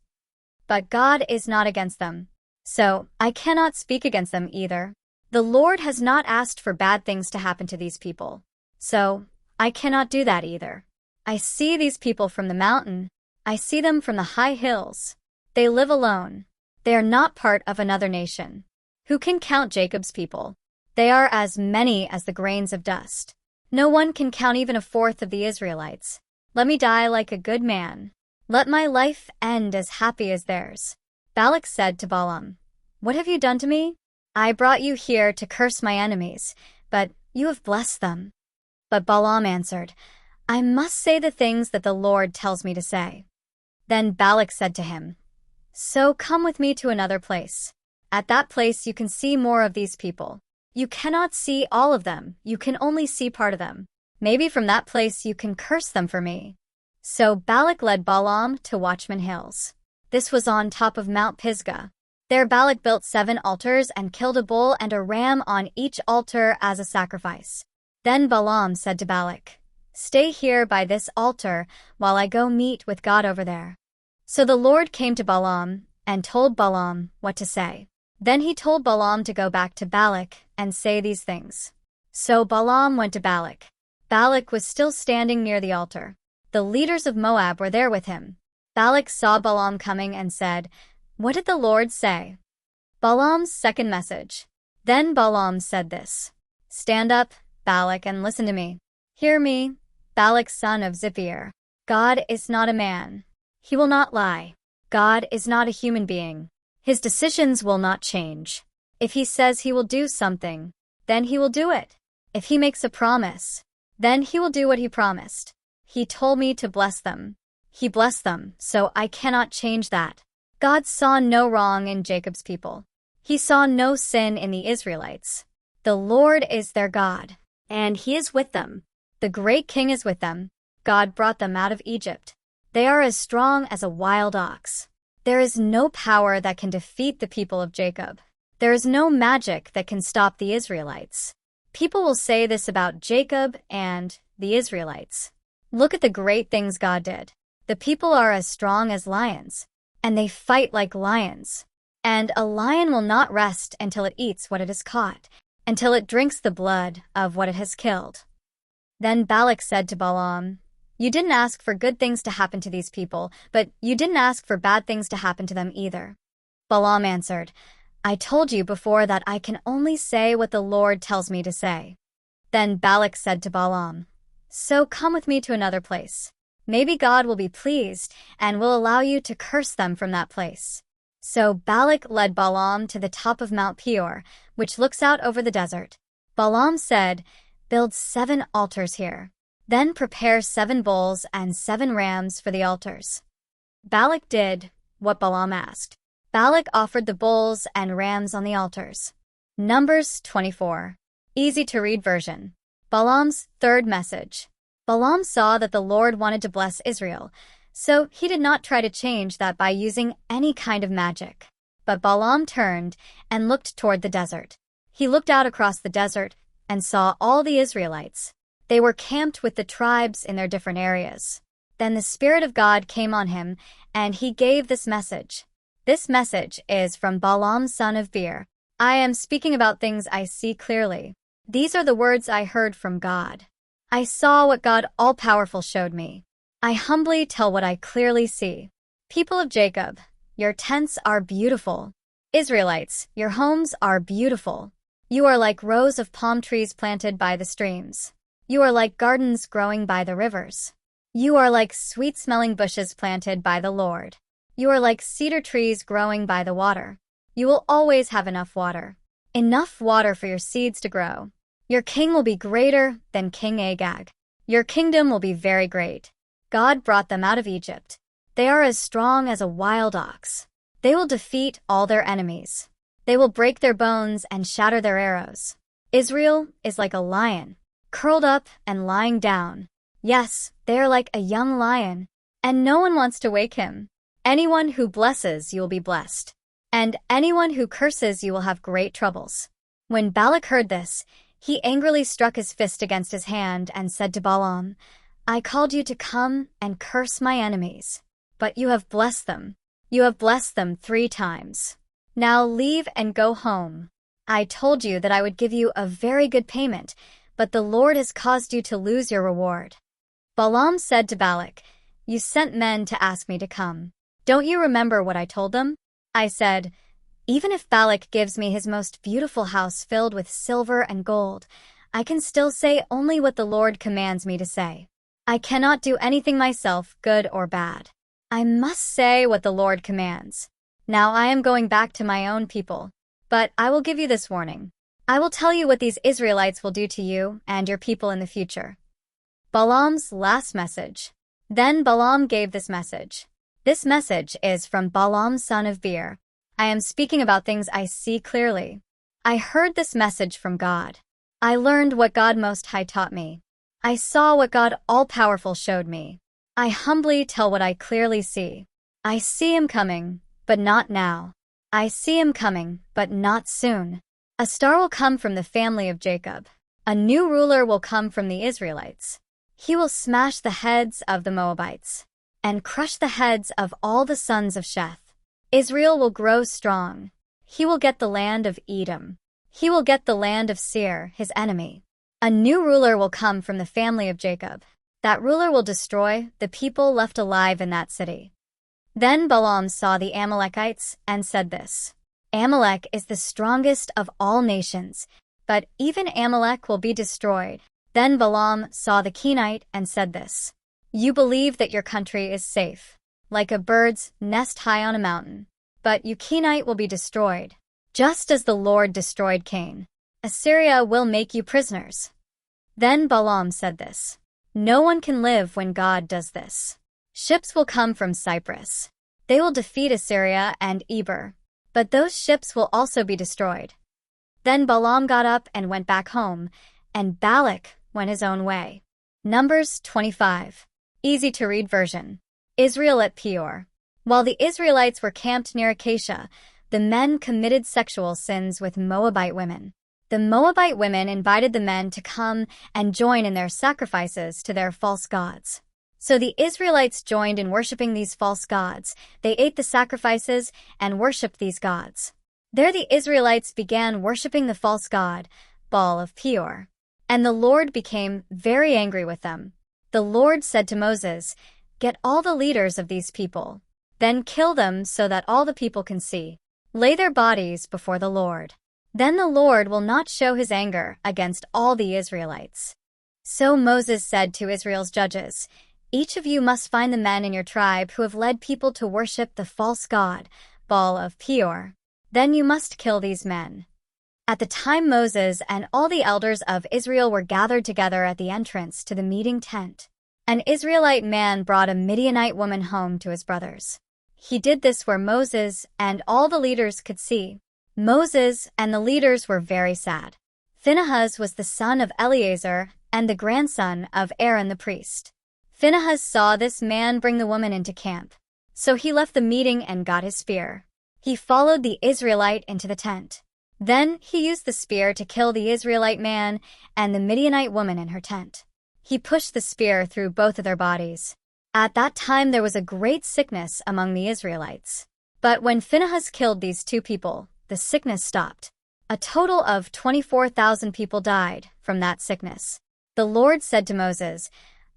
But God is not against them, so I cannot speak against them either. The Lord has not asked for bad things to happen to these people, so I cannot do that either. I see these people from the mountain. I see them from the high hills. They live alone. They are not part of another nation. Who can count Jacob's people? They are as many as the grains of dust. No one can count even a fourth of the Israelites. Let me die like a good man. Let my life end as happy as theirs. Balak said to Balaam, "What have you done to me? I brought you here to curse my enemies, but you have blessed them." But Balaam answered, "I must say the things that the Lord tells me to say." Then Balak said to him, "So come with me to another place. At that place you can see more of these people. You cannot see all of them, you can only see part of them. Maybe from that place you can curse them for me." So Balak led Balaam to Watchman Hills. This was on top of Mount Pisgah. There Balak built 7 altars and killed a bull and a ram on each altar as a sacrifice. Then Balaam said to Balak, "Stay here by this altar while I go meet with God over there." So the Lord came to Balaam and told Balaam what to say. Then he told Balaam to go back to Balak and say these things. So Balaam went to Balak. Balak was still standing near the altar. The leaders of Moab were there with him. Balak saw Balaam coming and said, "What did the Lord say?" Balaam's second message. Then Balaam said this, "Stand up, Balak, and listen to me. Hear me, Balak son of Zippor. God is not a man. He will not lie. God is not a human being. His decisions will not change. If he says he will do something, then he will do it. If he makes a promise, then he will do what he promised. He told me to bless them. He blessed them, so I cannot change that." God saw no wrong in Jacob's people. He saw no sin in the Israelites. The Lord is their God, and he is with them. The great king is with them. God brought them out of Egypt. They are as strong as a wild ox. There is no power that can defeat the people of Jacob. There is no magic that can stop the Israelites. People will say this about Jacob and the Israelites. Look at the great things God did. The people are as strong as lions, and they fight like lions. And a lion will not rest until it eats what it has caught, until it drinks the blood of what it has killed. Then Balak said to Balaam, "You didn't ask for good things to happen to these people, but you didn't ask for bad things to happen to them either." Balaam answered, "I told you before that I can only say what the Lord tells me to say." Then Balak said to Balaam, "So come with me to another place. Maybe God will be pleased and will allow you to curse them from that place." So Balak led Balaam to the top of Mount Peor, which looks out over the desert. Balaam said, "Build 7 altars here. Then prepare 7 bulls and 7 rams for the altars." Balak did what Balaam asked. Balak offered the bulls and rams on the altars. Numbers 24. Easy to read version. Balaam's third message. Balaam saw that the Lord wanted to bless Israel, so he did not try to change that by using any kind of magic. But Balaam turned and looked toward the desert. He looked out across the desert and saw all the Israelites. They were camped with the tribes in their different areas. Then the Spirit of God came on him, and he gave this message. This message is from Balaam son of Beor. "I am speaking about things I see clearly. These are the words I heard from God. I saw what God all-powerful showed me. I humbly tell what I clearly see. People of Jacob, your tents are beautiful. Israelites, your homes are beautiful. You are like rows of palm trees planted by the streams. You are like gardens growing by the rivers. You are like sweet-smelling bushes planted by the Lord. You are like cedar trees growing by the water. You will always have enough water for your seeds to grow. Your king will be greater than King Agag. Your kingdom will be very great. God brought them out of Egypt. They are as strong as a wild ox. They will defeat all their enemies. They will break their bones and shatter their arrows. Israel is like a lion, curled up and lying down. Yes, they are like a young lion, and no one wants to wake him. Anyone who blesses you will be blessed, and anyone who curses you will have great troubles." When Balak heard this, he angrily struck his fist against his hand and said to Balaam, "I called you to come and curse my enemies. but you have blessed them. You have blessed them 3 times. Now leave and go home. I told you that I would give you a very good payment, but the Lord has caused you to lose your reward." Balaam said to Balak, "You sent men to ask me to come. Don't you remember what I told them? I said, 'Even if Balak gives me his most beautiful house filled with silver and gold, I can still say only what the Lord commands me to say. I cannot do anything myself, good or bad. I must say what the Lord commands.' Now I am going back to my own people, but I will give you this warning. I will tell you what these Israelites will do to you and your people in the future." Balaam's last message. Then Balaam gave this message. This message is from Balaam son of Beor. I am speaking about things I see clearly. I heard this message from God. I learned what God Most High taught me. I saw what God All-Powerful showed me. I humbly tell what I clearly see. I see him coming, but not now. I see him coming, but not soon. A star will come from the family of Jacob. A new ruler will come from the Israelites. He will smash the heads of the Moabites and crush the heads of all the sons of Sheth. Israel will grow strong. He will get the land of Edom. He will get the land of Seir, his enemy. A new ruler will come from the family of Jacob. That ruler will destroy the people left alive in that city." Then Balaam saw the Amalekites and said this, "Amalek is the strongest of all nations, but even Amalek will be destroyed." Then Balaam saw the Kenite and said this, "You believe that your country is safe, like a bird's nest high on a mountain, but you Kenite will be destroyed. Just as the Lord destroyed Cain, Assyria will make you prisoners." Then Balaam said this, "No one can live when God does this. Ships will come from Cyprus. They will defeat Assyria and Eber, but those ships will also be destroyed." Then Balaam got up and went back home, and Balak went his own way. Numbers 25. Easy to read version. Israel at Peor. While the Israelites were camped near Acacia, the men committed sexual sins with Moabite women. The Moabite women invited the men to come and join in their sacrifices to their false gods. So the Israelites joined in worshiping these false gods. They ate the sacrifices and worshipped these gods. There the Israelites began worshiping the false god, Baal of Peor. And the Lord became very angry with them. The Lord said to Moses, "Get all the leaders of these people. Then kill them so that all the people can see. Lay their bodies before the Lord. Then the Lord will not show his anger against all the Israelites." So Moses said to Israel's judges, "Each of you must find the men in your tribe who have led people to worship the false god, Baal of Peor. Then you must kill these men." At the time Moses and all the elders of Israel were gathered together at the entrance to the meeting tent, an Israelite man brought a Midianite woman home to his brothers. He did this where Moses and all the leaders could see. Moses and the leaders were very sad. Phinehas was the son of Eleazar and the grandson of Aaron the priest. Phinehas saw this man bring the woman into camp, so he left the meeting and got his spear. He followed the Israelite into the tent. Then he used the spear to kill the Israelite man and the Midianite woman in her tent. He pushed the spear through both of their bodies. At that time there was a great sickness among the Israelites. But when Phinehas killed these 2 people, the sickness stopped. A total of 24,000 people died from that sickness. The Lord said to Moses,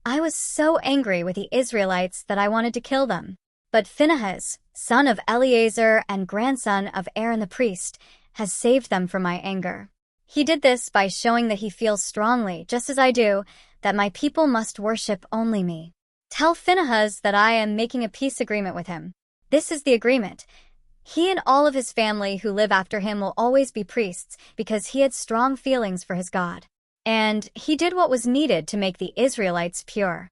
"I was so angry with the Israelites that I wanted to kill them. But Phinehas, son of Eleazar and grandson of Aaron the priest, has saved them from my anger. He did this by showing that he feels strongly, just as I do, that my people must worship only me. Tell Phinehas that I am making a peace agreement with him. This is the agreement. He and all of his family who live after him will always be priests because he had strong feelings for his God. And he did what was needed to make the Israelites pure."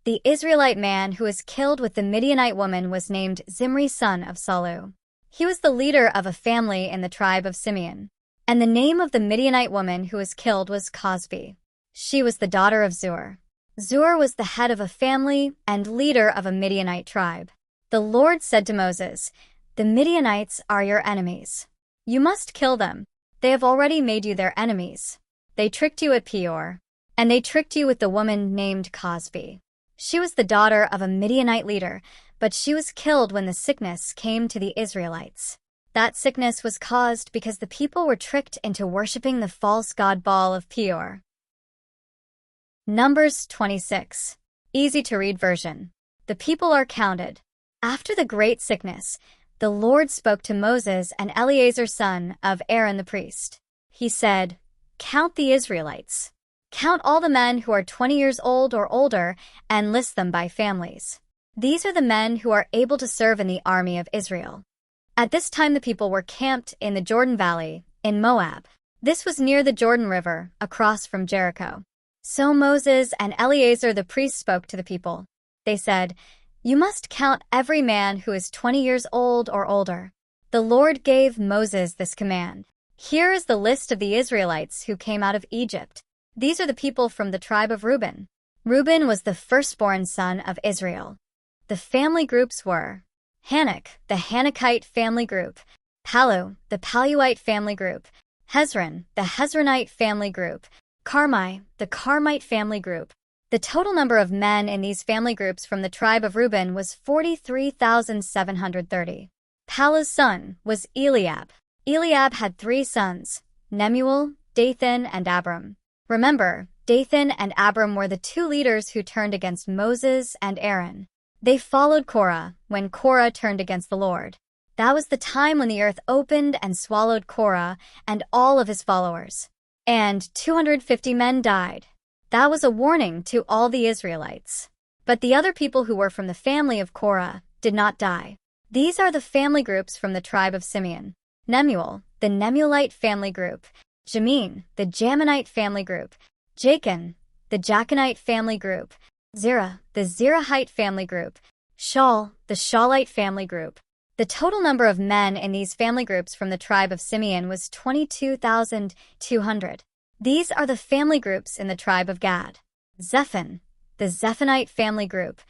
The Israelite man who was killed with the Midianite woman was named Zimri, son of Salu. He was the leader of a family in the tribe of Simeon. And the name of the Midianite woman who was killed was Cosbi. She was the daughter of Zur. Zur was the head of a family and leader of a Midianite tribe. The Lord said to Moses, "The Midianites are your enemies. You must kill them. They have already made you their enemies. They tricked you at Peor, and they tricked you with the woman named Cosbi. She was the daughter of a Midianite leader, but she was killed when the sickness came to the Israelites. That sickness was caused because the people were tricked into worshipping the false god Baal of Peor. Numbers 26. Easy to read version. The people are counted. After the great sickness, the Lord spoke to Moses and Eleazar son of Aaron the priest. He said, "Count the Israelites. Count all the men who are 20 years old or older and list them by families. These are the men who are able to serve in the army of Israel." At this time the people were camped in the Jordan Valley, in Moab. This was near the Jordan River, across from Jericho. So Moses and Eleazar the priest spoke to the people. They said, "You must count every man who is 20 years old or older." The Lord gave Moses this command. Here is the list of the Israelites who came out of Egypt. These are the people from the tribe of Reuben. Reuben was the firstborn son of Israel. The family groups were Hanok, the Hanokite family group; Palu, the Paluite family group; Hezron, the Hezronite family group; Carmi, the Carmite family group. The total number of men in these family groups from the tribe of Reuben was 43,730. Palu's son was Eliab. Eliab had 3 sons, Nemuel, Dathan, and Abram. Remember, Dathan and Abram were the 2 leaders who turned against Moses and Aaron. They followed Korah when Korah turned against the Lord. That was the time when the earth opened and swallowed Korah and all of his followers. And 250 men died. That was a warning to all the Israelites. But the other people who were from the family of Korah did not die. These are the family groups from the tribe of Simeon. Nemuel, the Nemuelite family group; Jamin, the Jaminite family group; Jachin, the Jachinite family group; Zerah, the Zerahite family group; Shaul, the Shaulite family group. The total number of men in these family groups from the tribe of Simeon was 22,200. These are the family groups in the tribe of Gad. Zephon, the Zephonite family group;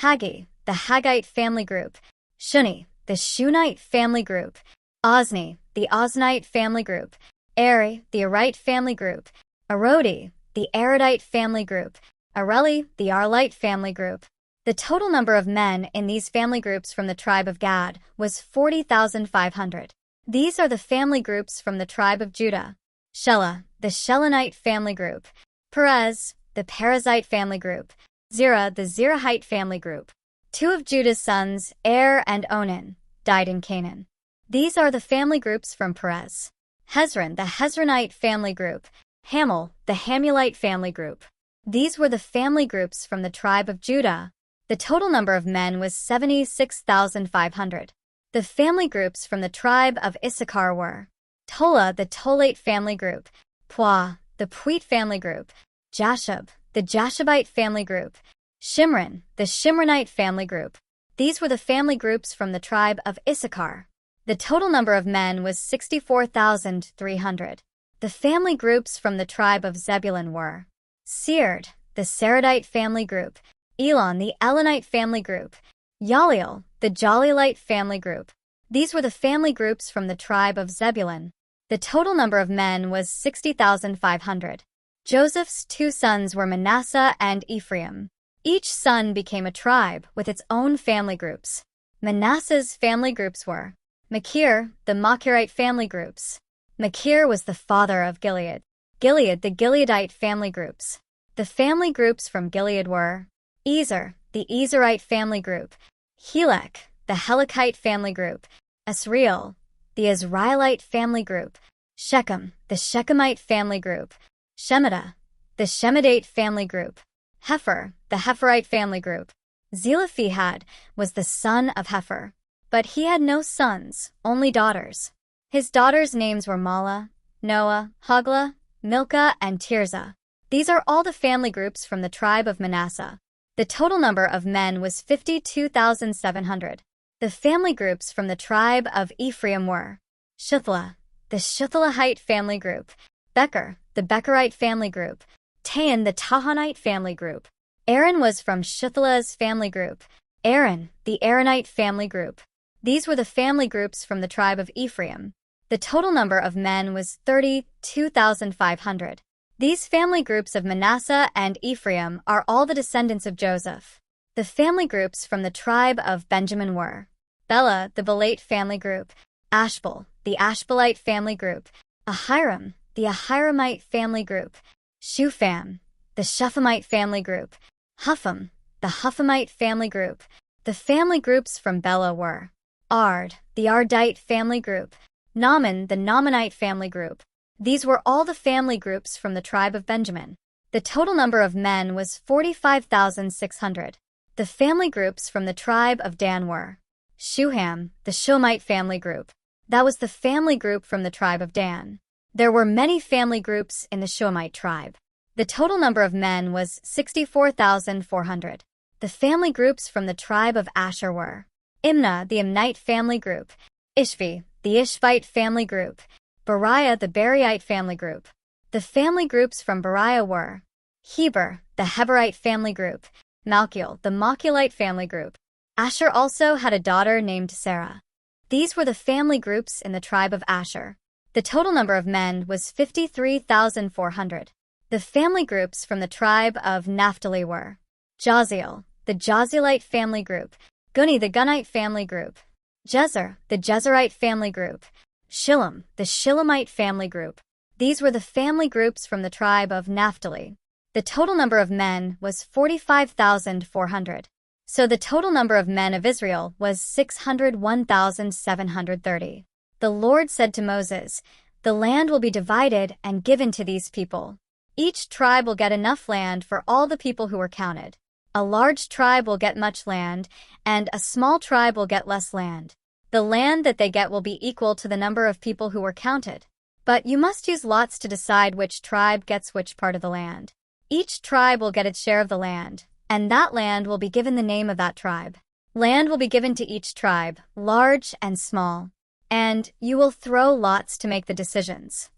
Haggi, the Haggite family group; Shuni, the Shunite family group; Ozni, the Oznite family group; Eri, the Arite family group; Arodi, the Arodite family group; Areli, the Arlite family group. The total number of men in these family groups from the tribe of Gad was 40,500. These are the family groups from the tribe of Judah. Shelah, the Shelonite family group; Perez, the Perizzite family group; Zerah, the Zerahite family group. 2 of Judah's sons, Er and Onan, died in Canaan. These are the family groups from Perez. Hezron, the Hezronite family group; Hamul, the Hamulite family group. These were the family groups from the tribe of Judah. The total number of men was 76,500. The family groups from the tribe of Issachar were Tola, the Tolate family group; Puah, the Puite family group; Jashub, the Jashabite family group; Shimron, the Shimronite family group. These were the family groups from the tribe of Issachar. The total number of men was 64,300. The family groups from the tribe of Zebulun were Sered, the Seredite family group; Elon, the Elonite family group; Yaliel, the Jalielite family group. These were the family groups from the tribe of Zebulun. The total number of men was 60,500. Joseph's 2 sons were Manasseh and Ephraim. Each son became a tribe with its own family groups. Manasseh's family groups were Machir, the Machirite family groups. Machir was the father of Gilead. Gilead, the Gileadite family groups. The family groups from Gilead were Ezer, the Ezerite family group; Helek, the Helekite family group; Asriel, the Israelite family group; Shechem, the Shechemite family group; Shemida, the Shemidate family group; Hefer, the Heferite family group. Zelophehad was the son of Hefer, but he had no sons, only daughters. His daughters' names were Mala, Noah, Hoglah, Milcah, and Tirzah. These are all the family groups from the tribe of Manasseh. The total number of men was 52,700. The family groups from the tribe of Ephraim were Shuthelah, the Shuthelahite family group; Becher, the Becherite family group; Tahan, the Tahanite family group. Aaron was from Shuthelah's family group; Aaron, the Aaronite family group. These were the family groups from the tribe of Ephraim. The total number of men was 32,500. These family groups of Manasseh and Ephraim are all the descendants of Joseph. The family groups from the tribe of Benjamin were Bela, the Belite family group; Ashbel, the Ashbelite family group; Ahiram, the Ahiramite family group; Shupham, the Shuphamite family group; Hupham, the Huphamite family group. The family groups from Bela were Ard, the Ardite family group; Naaman, the Naamanite family group. These were all the family groups from the tribe of Benjamin. The total number of men was 45,600. The family groups from the tribe of Dan were Shuham, the Shuhamite family group. That was the family group from the tribe of Dan. There were many family groups in the Shuhamite tribe. The total number of men was 64,400. The family groups from the tribe of Asher were Imnah, the Imnite family group; Ishvi, the Ishvite family group; Beriah, the Beriite family group. The family groups from Beriah were Heber, the Heberite family group; Malchiel, the Malchielite family group. Asher also had a daughter named Sarah. These were the family groups in the tribe of Asher. The total number of men was 53,400. The family groups from the tribe of Naphtali were Jaziel, the Jazielite family group; Guni, the Gunite family group; Jezer, the Jezerite family group; Shillem, the Shillemite family group. These were the family groups from the tribe of Naphtali. The total number of men was 45,400. So the total number of men of Israel was 601,730. The Lord said to Moses, "The land will be divided and given to these people. Each tribe will get enough land for all the people who were counted. A large tribe will get much land, and a small tribe will get less land. The land that they get will be equal to the number of people who were counted. But you must use lots to decide which tribe gets which part of the land. Each tribe will get its share of the land, and that land will be given the name of that tribe. Land will be given to each tribe, large and small, and you will throw lots to make the decisions."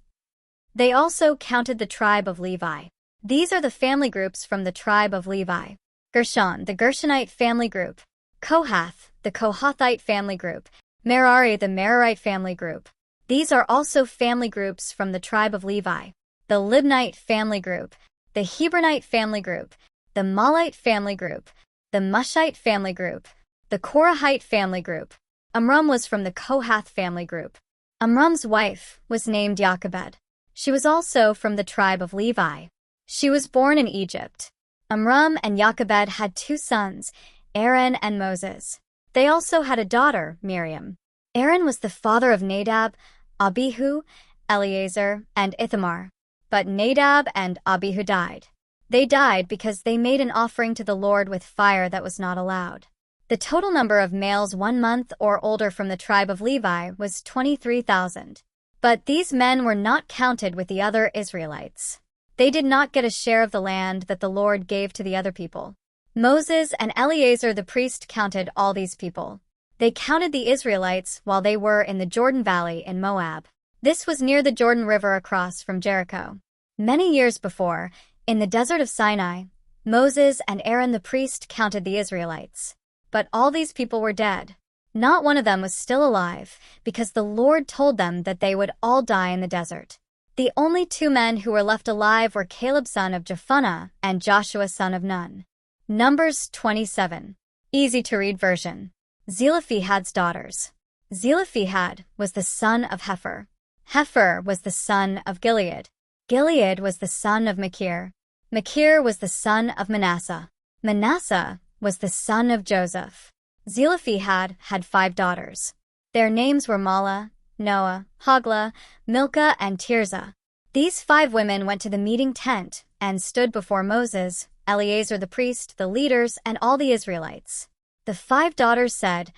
They also counted the tribe of Levi. These are the family groups from the tribe of Levi: Gershon, the Gershonite family group; Kohath, the Kohathite family group; Merari, the Merarite family group. These are also family groups from the tribe of Levi: the Libnite family group, the Hebronite family group, the Malite family group, the Mushite family group, the Korahite family group. Amram was from the Kohath family group. Amram's wife was named Jochebed. She was also from the tribe of Levi. She was born in Egypt. Amram and Jochebed had two sons, Aaron and Moses. They also had a daughter, Miriam. Aaron was the father of Nadab, Abihu, Eleazar, and Ithamar. But Nadab and Abihu died. They died because they made an offering to the Lord with fire that was not allowed. The total number of males 1 month or older from the tribe of Levi was 23,000. But these men were not counted with the other Israelites. They did not get a share of the land that the Lord gave to the other people. Moses and Eleazar the priest counted all these people. They counted the Israelites while they were in the Jordan Valley in Moab. This was near the Jordan River across from Jericho. Many years before, in the desert of Sinai, Moses and Aaron the priest counted the Israelites. But all these people were dead. Not one of them was still alive, because the Lord told them that they would all die in the desert. The only 2 men who were left alive were Caleb son of Jephunneh and Joshua son of Nun. Numbers 27. Easy to read version. Zelophehad's daughters. Zelophehad was the son of Hepher. Hepher was the son of Gilead. Gilead was the son of Machir. Machir was the son of Manasseh. Manasseh was the son of Joseph. Zelophehad had 5 daughters. Their names were Mahlah, Noah, Hoglah, Milcah, and Tirzah. These 5 women went to the meeting tent and stood before Moses, Eleazar the priest, the leaders, and all the Israelites. The 5 daughters said,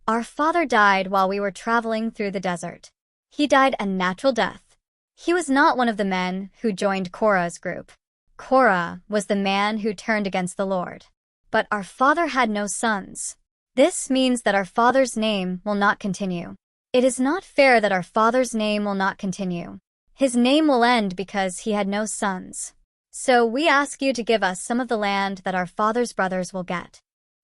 "Our father died while we were traveling through the desert. He died a natural death. He was not one of the men who joined Korah's group. Korah was the man who turned against the Lord. But our father had no sons. This means that our father's name will not continue. It is not fair that our father's name will not continue. His name will end because he had no sons. So we ask you to give us some of the land that our father's brothers will get."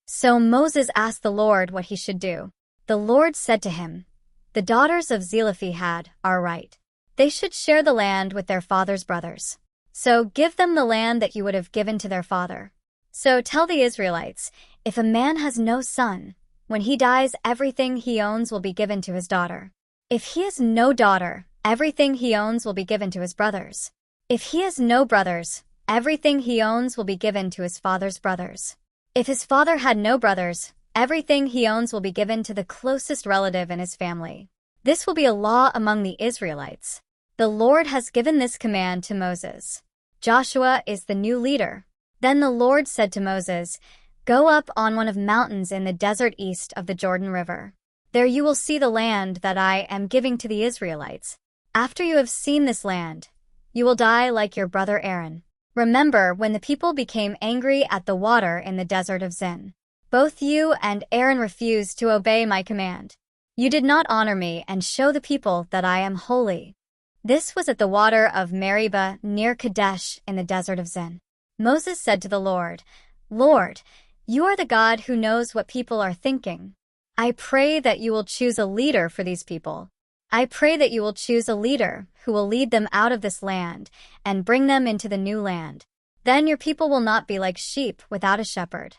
So Moses asked the Lord what he should do. The Lord said to him, "The daughters of Zelophehad are right. They should share the land with their father's brothers. So give them the land that you would have given to their father. So tell the Israelites, If a man has no son, when he dies, everything he owns will be given to his daughter. If he has no daughter, everything he owns will be given to his brothers. If he has no brothers, everything he owns will be given to his father's brothers. If his father had no brothers, everything he owns will be given to the closest relative in his family. This will be a law among the Israelites. The Lord has given this command to Moses. Joshua is the new leader. Then the Lord said to Moses, "Go up on one of the mountains in the desert east of the Jordan River. There you will see the land that I am giving to the Israelites. After you have seen this land, you will die like your brother Aaron." Remember when the people became angry at the water in the desert of Zin. Both you and Aaron refused to obey my command. You did not honor me and show the people that I am holy. This was at the water of Meribah near Kadesh in the desert of Zin. Moses said to the Lord, "Lord, you are the God who knows what people are thinking. I pray that you will choose a leader for these people. I pray that you will choose a leader who will lead them out of this land and bring them into the new land. Then your people will not be like sheep without a shepherd."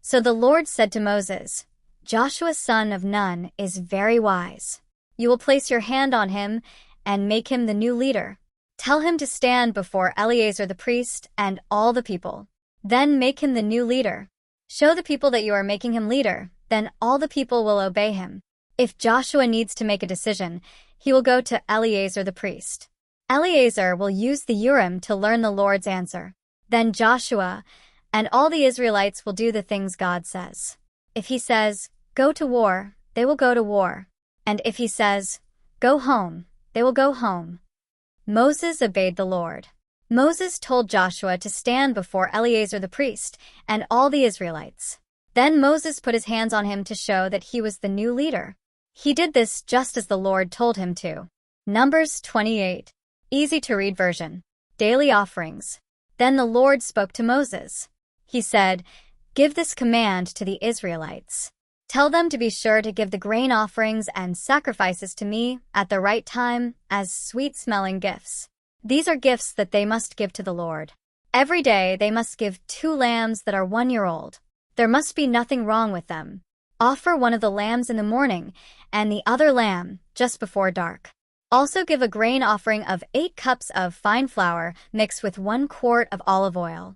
So the Lord said to Moses, "Joshua son of Nun is very wise. You will place your hand on him and make him the new leader. Tell him to stand before Eleazar the priest and all the people. Then make him the new leader. Show the people that you are making him leader, then all the people will obey him. If Joshua needs to make a decision, he will go to Eleazar the priest. Eleazar will use the Urim to learn the Lord's answer. Then Joshua and all the Israelites will do the things God says. If he says, 'Go to war,' they will go to war. And if he says, 'Go home,' they will go home." Moses obeyed the Lord. Moses told Joshua to stand before Eleazar the priest and all the Israelites. Then Moses put his hands on him to show that he was the new leader. He did this just as the Lord told him to. Numbers 28. Easy to read version. Daily offerings. Then the Lord spoke to Moses. He said, "Give this command to the Israelites. Tell them to be sure to give the grain offerings and sacrifices to me at the right time as sweet-smelling gifts. These are gifts that they must give to the Lord. Every day they must give 2 lambs that are 1 year old. There must be nothing wrong with them. Offer one of the lambs in the morning and the other lamb just before dark. Also give a grain offering of 8 cups of fine flour mixed with 1 quart of olive oil."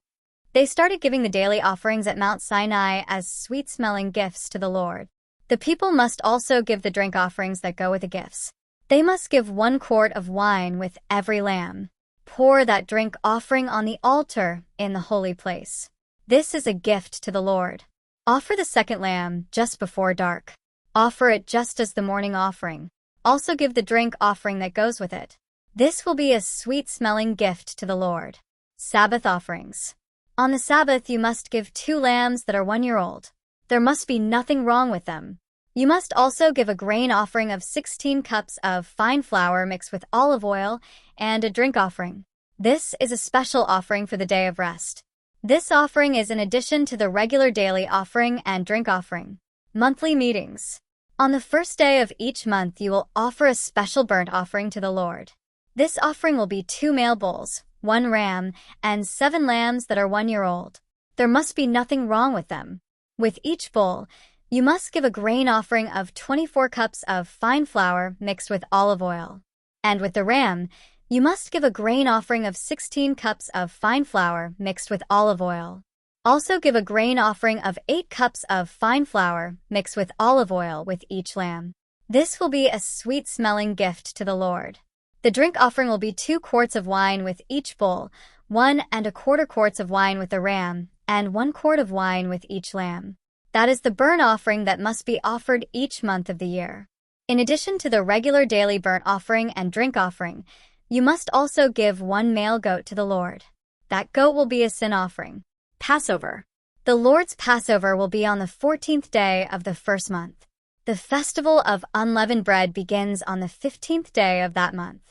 They started giving the daily offerings at Mount Sinai as sweet-smelling gifts to the Lord. The people must also give the drink offerings that go with the gifts. They must give 1 quart of wine with every lamb. Pour that drink offering on the altar in the holy place. This is a gift to the Lord. Offer the second lamb just before dark. Offer it just as the morning offering. Also give the drink offering that goes with it. This will be a sweet-smelling gift to the Lord. Sabbath offerings. On the Sabbath you must give 2 lambs that are 1 year old. There must be nothing wrong with them. You must also give a grain offering of 16 cups of fine flour mixed with olive oil and a drink offering. This is a special offering for the day of rest. This offering is in addition to the regular daily offering and drink offering. Monthly meetings. On the first day of each month you will offer a special burnt offering to the Lord. This offering will be 2 male bulls, 1 ram, and 7 lambs that are 1 year old. There must be nothing wrong with them. With each bull, you must give a grain offering of 24 cups of fine flour mixed with olive oil. And with the ram, you must give a grain offering of 16 cups of fine flour mixed with olive oil. Also give a grain offering of 8 cups of fine flour mixed with olive oil with each lamb. This will be a sweet-smelling gift to the Lord. The drink offering will be 2 quarts of wine with each bull, 1 1/4 quarts of wine with the ram, and 1 quart of wine with each lamb. That is the burnt offering that must be offered each month of the year. In addition to the regular daily burnt offering and drink offering, you must also give 1 male goat to the Lord. That goat will be a sin offering. Passover. The Lord's Passover will be on the 14th day of the first month. The festival of unleavened bread begins on the 15th day of that month.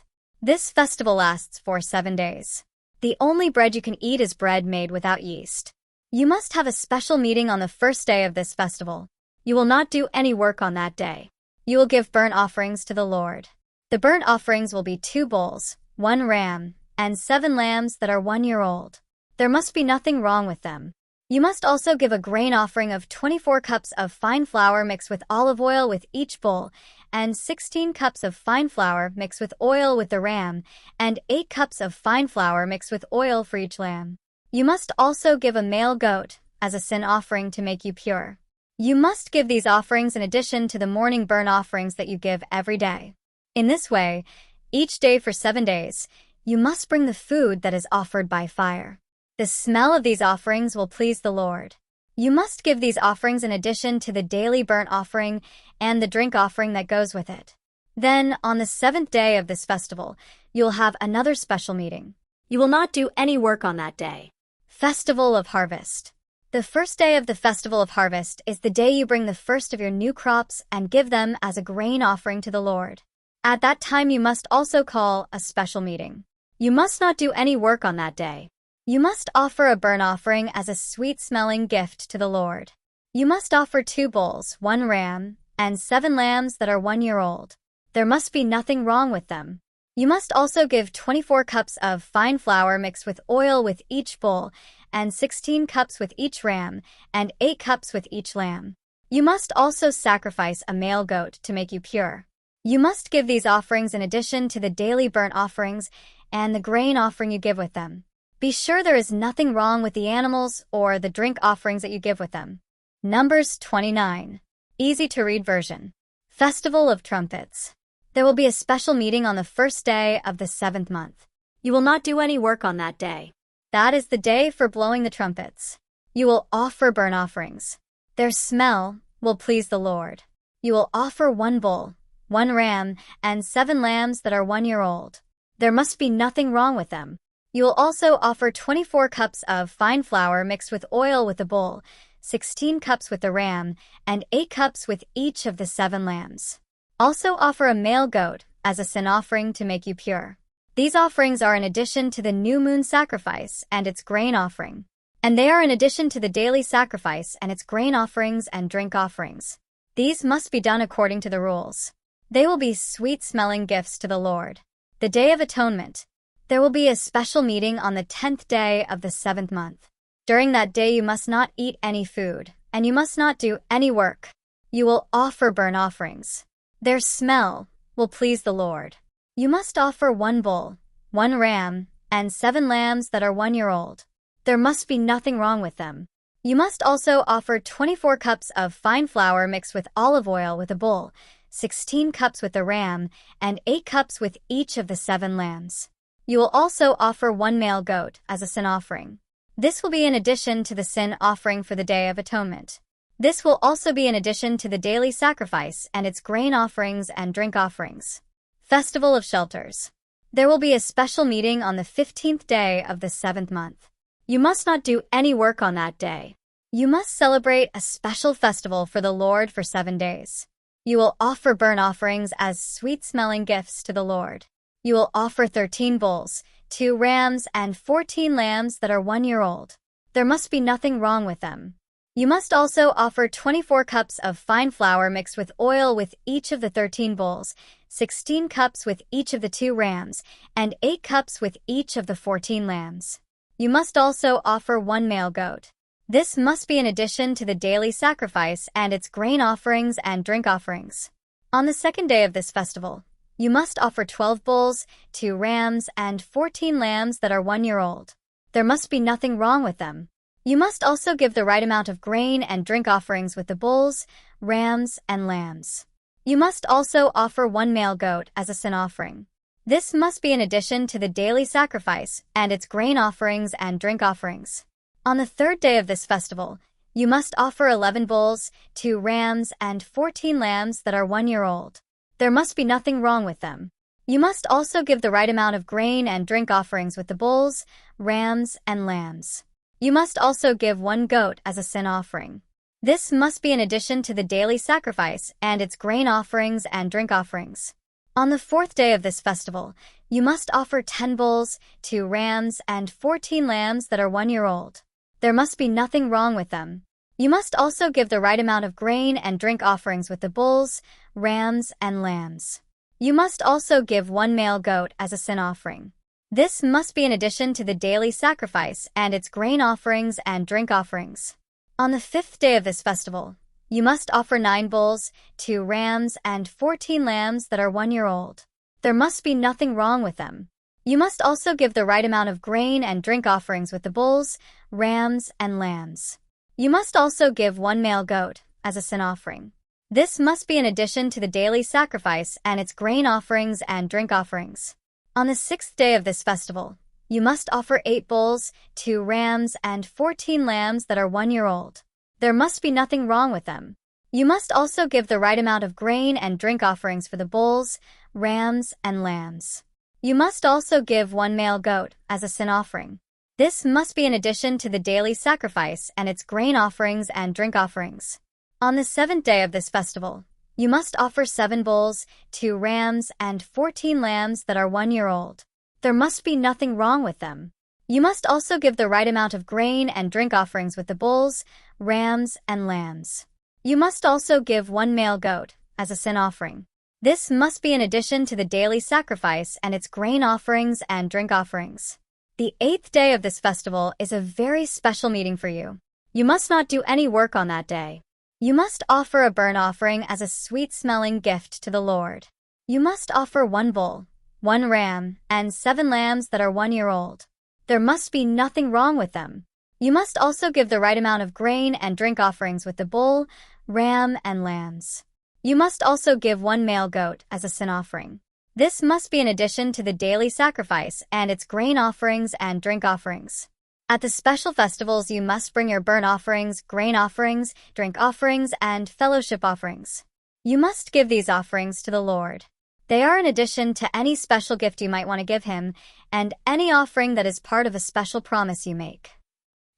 This festival lasts for 7 days. The only bread you can eat is bread made without yeast. You must have a special meeting on the first day of this festival. You will not do any work on that day. You will give burnt offerings to the Lord. The burnt offerings will be 2 bulls, 1 ram, and 7 lambs that are 1 year old. There must be nothing wrong with them. You must also give a grain offering of 24 cups of fine flour mixed with olive oil with each bull, and 16 cups of fine flour mixed with oil with the ram, and 8 cups of fine flour mixed with oil for each lamb. You must also give a male goat as a sin offering to make you pure. You must give these offerings in addition to the morning burnt offerings that you give every day. In this way, each day for 7 days, you must bring the food that is offered by fire. The smell of these offerings will please the Lord. You must give these offerings in addition to the daily burnt offering and the drink offering that goes with it. Then, on the 7th day of this festival, you will have another special meeting. You will not do any work on that day. Festival of Harvest. The first day of the Festival of Harvest is the day you bring the first of your new crops and give them as a grain offering to the Lord. At that time you must also call a special meeting. You must not do any work on that day. You must offer a burnt offering as a sweet-smelling gift to the Lord. You must offer 2 bulls, 1 ram, and 7 lambs that are 1 year old. There must be nothing wrong with them. You must also give 24 cups of fine flour mixed with oil with each bull, and 16 cups with each ram, and 8 cups with each lamb. You must also sacrifice a male goat to make you pure. You must give these offerings in addition to the daily burnt offerings and the grain offering you give with them. Be sure there is nothing wrong with the animals or the drink offerings that you give with them. Numbers 29. Easy to read version. Festival of Trumpets. There will be a special meeting on the first day of the 7th month. You will not do any work on that day. That is the day for blowing the trumpets. You will offer burnt offerings. Their smell will please the Lord. You will offer 1 bull, 1 ram, and 7 lambs that are 1 year old. There must be nothing wrong with them. You will also offer 24 cups of fine flour mixed with oil with the bull, 16 cups with the ram, and 8 cups with each of the 7 lambs. Also offer a male goat as a sin offering to make you pure. These offerings are in addition to the new moon sacrifice and its grain offering. And they are in addition to the daily sacrifice and its grain offerings and drink offerings. These must be done according to the rules. They will be sweet-smelling gifts to the Lord. The Day of Atonement. There will be a special meeting on the 10th day of the 7th month. During that day you must not eat any food, and you must not do any work. You will offer burnt offerings. Their smell will please the Lord. You must offer 1 bull, 1 ram, and 7 lambs that are 1 year old. There must be nothing wrong with them. You must also offer 24 cups of fine flour mixed with olive oil with a bull, 16 cups with the ram, and 8 cups with each of the 7 lambs. You will also offer 1 male goat as a sin offering. This will be in addition to the sin offering for the Day of Atonement. This will also be in addition to the daily sacrifice and its grain offerings and drink offerings. Festival of Shelters. There will be a special meeting on the 15th day of the 7th month. You must not do any work on that day. You must celebrate a special festival for the Lord for 7 days. You will offer burnt offerings as sweet-smelling gifts to the Lord. You will offer 13 bulls, 2 rams, and 14 lambs that are 1 year old. There must be nothing wrong with them. You must also offer 24 cups of fine flour mixed with oil with each of the 13 bulls, 16 cups with each of the 2 rams, and 8 cups with each of the 14 lambs. You must also offer 1 male goat. This must be in addition to the daily sacrifice and its grain offerings and drink offerings. On the 2nd day of this festival, you must offer 12 bulls, 2 rams, and 14 lambs that are 1 year old. There must be nothing wrong with them. You must also give the right amount of grain and drink offerings with the bulls, rams, and lambs. You must also offer 1 male goat as a sin offering. This must be in addition to the daily sacrifice and its grain offerings and drink offerings. On the 3rd day of this festival, you must offer 11 bulls, 2 rams, and 14 lambs that are 1 year old. There must be nothing wrong with them. You must also give the right amount of grain and drink offerings with the bulls, rams, and lambs. You must also give 1 goat as a sin offering. This must be in addition to the daily sacrifice and its grain offerings and drink offerings. On the 4th day of this festival, you must offer 10 bulls, 2 rams, and 14 lambs that are 1 year old. There must be nothing wrong with them. You must also give the right amount of grain and drink offerings with the bulls, rams, and lambs. You must also give 1 male goat as a sin offering. This must be in addition to the daily sacrifice and its grain offerings and drink offerings. On the 5th day of this festival, you must offer 9 bulls, 2 rams, and 14 lambs that are 1 year old. There must be nothing wrong with them. You must also give the right amount of grain and drink offerings with the bulls, rams, and lambs. You must also give 1 male goat as a sin offering. This must be in addition to the daily sacrifice and its grain offerings and drink offerings. On the 6th day of this festival, you must offer 8 bulls, 2 rams, and 14 lambs that are 1 year old. There must be nothing wrong with them. You must also give the right amount of grain and drink offerings for the bulls, rams, and lambs. You must also give 1 male goat as a sin offering. This must be in addition to the daily sacrifice and its grain offerings and drink offerings. On the 7th day of this festival, you must offer 7 bulls, 2 rams, and 14 lambs that are 1 year old. There must be nothing wrong with them. You must also give the right amount of grain and drink offerings with the bulls, rams, and lambs. You must also give 1 male goat as a sin offering. This must be in addition to the daily sacrifice and its grain offerings and drink offerings. The 8th day of this festival is a very special meeting for you. You must not do any work on that day. You must offer a burnt offering as a sweet-smelling gift to the Lord. You must offer 1 bull, 1 ram, and 7 lambs that are 1 year old. There must be nothing wrong with them. You must also give the right amount of grain and drink offerings with the bull, ram, and lambs. You must also give 1 male goat as a sin offering. This must be in addition to the daily sacrifice and its grain offerings and drink offerings. At the special festivals, you must bring your burnt offerings, grain offerings, drink offerings, and fellowship offerings. You must give these offerings to the Lord. They are in addition to any special gift you might want to give him, and any offering that is part of a special promise you make.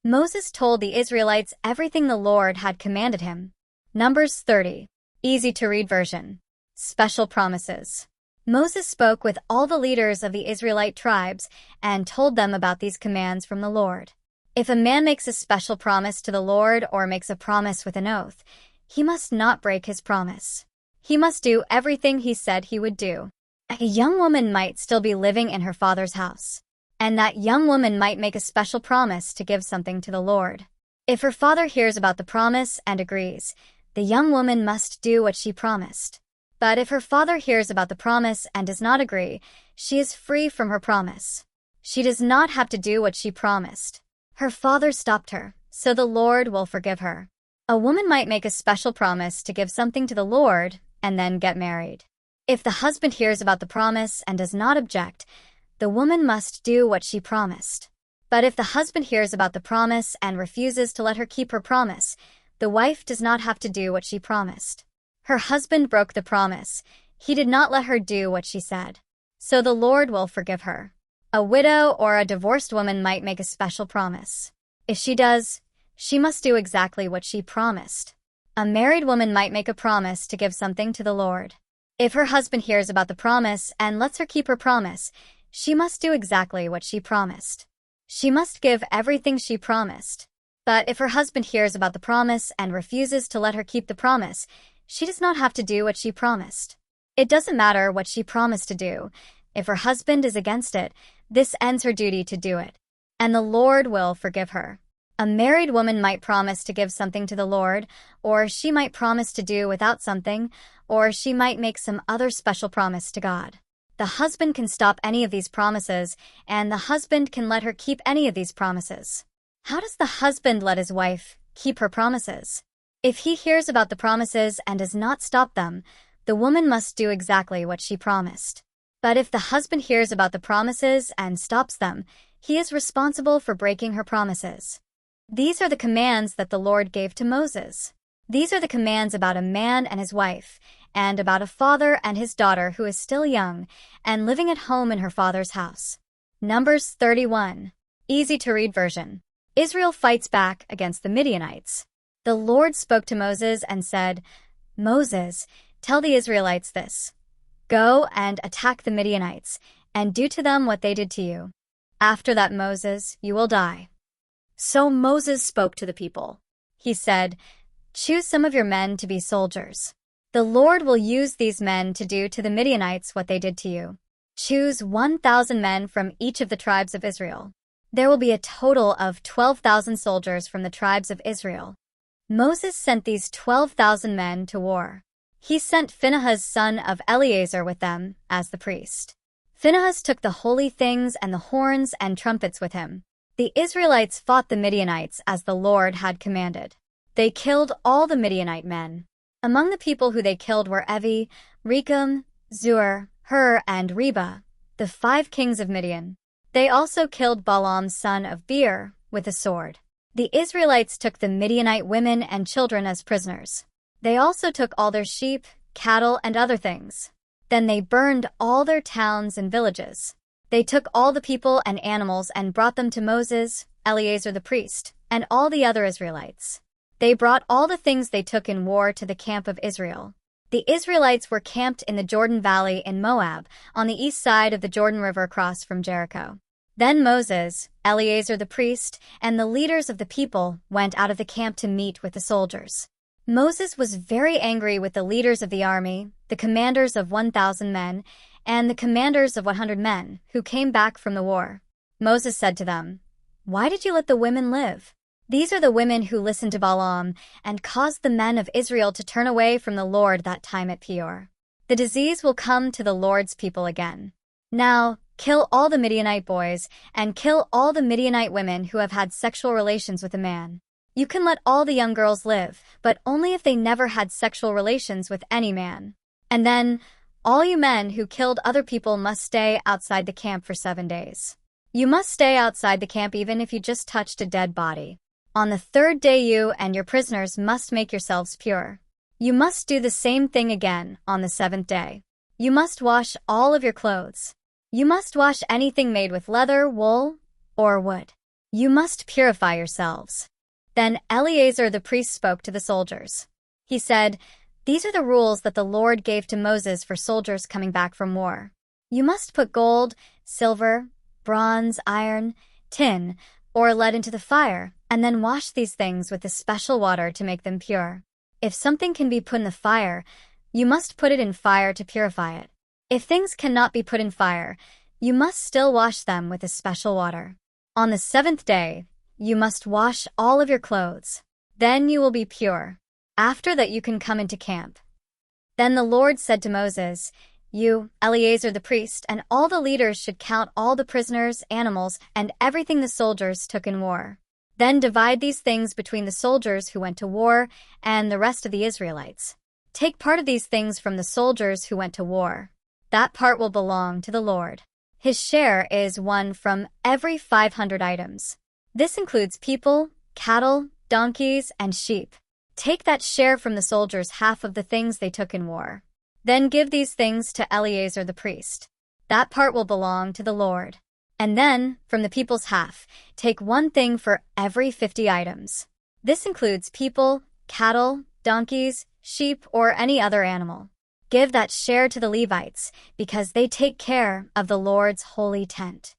Moses told the Israelites everything the Lord had commanded him. Numbers 30. Easy-to-read version. Special promises. Moses spoke with all the leaders of the Israelite tribes and told them about these commands from the Lord. If a man makes a special promise to the Lord or makes a promise with an oath, he must not break his promise. He must do everything he said he would do. A young woman might still be living in her father's house, and that young woman might make a special promise to give something to the Lord. If her father hears about the promise and agrees, the young woman must do what she promised. But if her father hears about the promise and does not agree, she is free from her promise. She does not have to do what she promised. Her father stopped her, so the Lord will forgive her. A woman might make a special promise to give something to the Lord and then get married. If the husband hears about the promise and does not object, the woman must do what she promised. But if the husband hears about the promise and refuses to let her keep her promise, the wife does not have to do what she promised. Her husband broke the promise. He did not let her do what she said. So the Lord will forgive her. A widow or a divorced woman might make a special promise. If she does, she must do exactly what she promised. A married woman might make a promise to give something to the Lord. If her husband hears about the promise and lets her keep her promise, she must do exactly what she promised. She must give everything she promised. But if her husband hears about the promise and refuses to let her keep the promise, she does not have to do what she promised. It doesn't matter what she promised to do. If her husband is against it, this ends her duty to do it, and the Lord will forgive her. A married woman might promise to give something to the Lord, or she might promise to do without something, or she might make some other special promise to God. The husband can stop any of these promises, and the husband can let her keep any of these promises. How does the husband let his wife keep her promises? If he hears about the promises and does not stop them, the woman must do exactly what she promised. But if the husband hears about the promises and stops them, he is responsible for breaking her promises. These are the commands that the Lord gave to Moses. These are the commands about a man and his wife, and about a father and his daughter who is still young and living at home in her father's house. Numbers 31. Easy-to-read version. Israel fights back against the Midianites. The Lord spoke to Moses and said, "Moses, tell the Israelites this. Go and attack the Midianites, and do to them what they did to you. After that, Moses, you will die." So Moses spoke to the people. He said, "Choose some of your men to be soldiers. The Lord will use these men to do to the Midianites what they did to you. Choose 1,000 men from each of the tribes of Israel. There will be a total of 12,000 soldiers from the tribes of Israel. Moses sent these 12,000 men to war. He sent Phinehas son of Eleazar with them as the priest. Phinehas took the holy things and the horns and trumpets with him. The Israelites fought the Midianites as the Lord had commanded. They killed all the Midianite men. Among the people who they killed were Evi, Rechem, Zur, Hur, and Reba, the 5 kings of Midian. They also killed Balaam son of Beer with a sword. The Israelites took the Midianite women and children as prisoners. They also took all their sheep, cattle, and other things. Then they burned all their towns and villages. They took all the people and animals and brought them to Moses, Eleazar the priest, and all the other Israelites. They brought all the things they took in war to the camp of Israel. The Israelites were camped in the Jordan Valley in Moab, on the east side of the Jordan River across from Jericho. Then Moses, Eleazar the priest, and the leaders of the people went out of the camp to meet with the soldiers. Moses was very angry with the leaders of the army, the commanders of 1,000 men, and the commanders of 100 men, who came back from the war. Moses said to them, "Why did you let the women live? These are the women who listened to Balaam and caused the men of Israel to turn away from the Lord that time at Peor. The disease will come to the Lord's people again. Now, kill all the Midianite boys and kill all the Midianite women who have had sexual relations with a man. You can let all the young girls live, but only if they never had sexual relations with any man. And then, all you men who killed other people must stay outside the camp for 7 days. You must stay outside the camp even if you just touched a dead body. On the 3rd day you and your prisoners must make yourselves pure. You must do the same thing again on the 7th day. You must wash all of your clothes. You must wash anything made with leather, wool, or wood. You must purify yourselves." Then Eleazar the priest spoke to the soldiers. He said, "These are the rules that the Lord gave to Moses for soldiers coming back from war. You must put gold, silver, bronze, iron, tin, or lead into the fire, and then wash these things with a special water to make them pure. If something can be put in the fire, you must put it in fire to purify it. If things cannot be put in fire, you must still wash them with a special water. On the 7th day, you must wash all of your clothes. Then you will be pure. After that you can come into camp." Then the Lord said to Moses, "You, Eleazar the priest, and all the leaders should count all the prisoners, animals, and everything the soldiers took in war. Then divide these things between the soldiers who went to war and the rest of the Israelites. Take part of these things from the soldiers who went to war. That part will belong to the Lord. His share is one from every 500 items. This includes people, cattle, donkeys, and sheep. Take that share from the soldiers, half of the things they took in war. Then give these things to Eleazar the priest. That part will belong to the Lord. And then, from the people's half, take 1 thing for every 50 items. This includes people, cattle, donkeys, sheep, or any other animal. Give that share to the Levites, because they take care of the Lord's holy tent."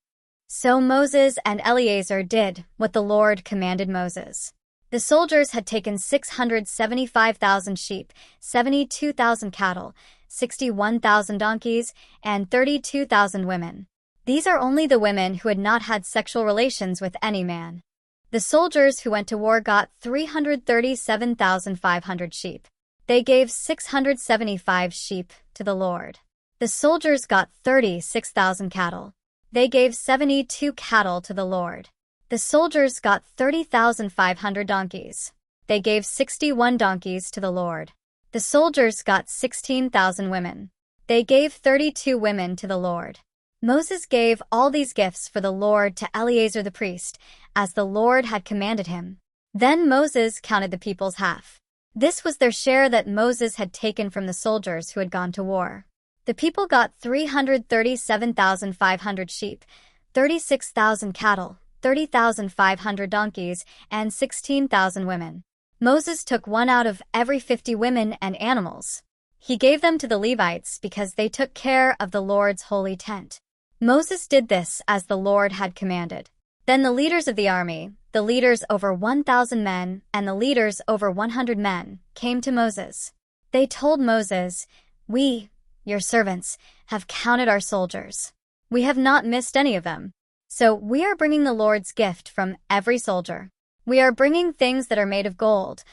So Moses and Eleazar did what the Lord commanded Moses. The soldiers had taken 675,000 sheep, 72,000 cattle, 61,000 donkeys, and 32,000 women. These are only the women who had not had sexual relations with any man. The soldiers who went to war got 337,500 sheep. They gave 675 sheep to the Lord. The soldiers got 36,000 cattle. They gave 72 cattle to the Lord. The soldiers got 30,500 donkeys. They gave 61 donkeys to the Lord. The soldiers got 16,000 women. They gave 32 women to the Lord. Moses gave all these gifts for the Lord to Eleazar the priest, as the Lord had commanded him. Then Moses counted the people's half. This was their share that Moses had taken from the soldiers who had gone to war. The people got 337,500 sheep, 36,000 cattle, 30,500 donkeys, and 16,000 women. Moses took 1 out of every 50 women and animals. He gave them to the Levites because they took care of the Lord's holy tent. Moses did this as the Lord had commanded. Then the leaders of the army, the leaders over 1,000 men and the leaders over 100 men, came to Moses. They told Moses, "We, your servants, have counted our soldiers. We have not missed any of them. So we are bringing the Lord's gift from every soldier. We are bringing things that are made of gold,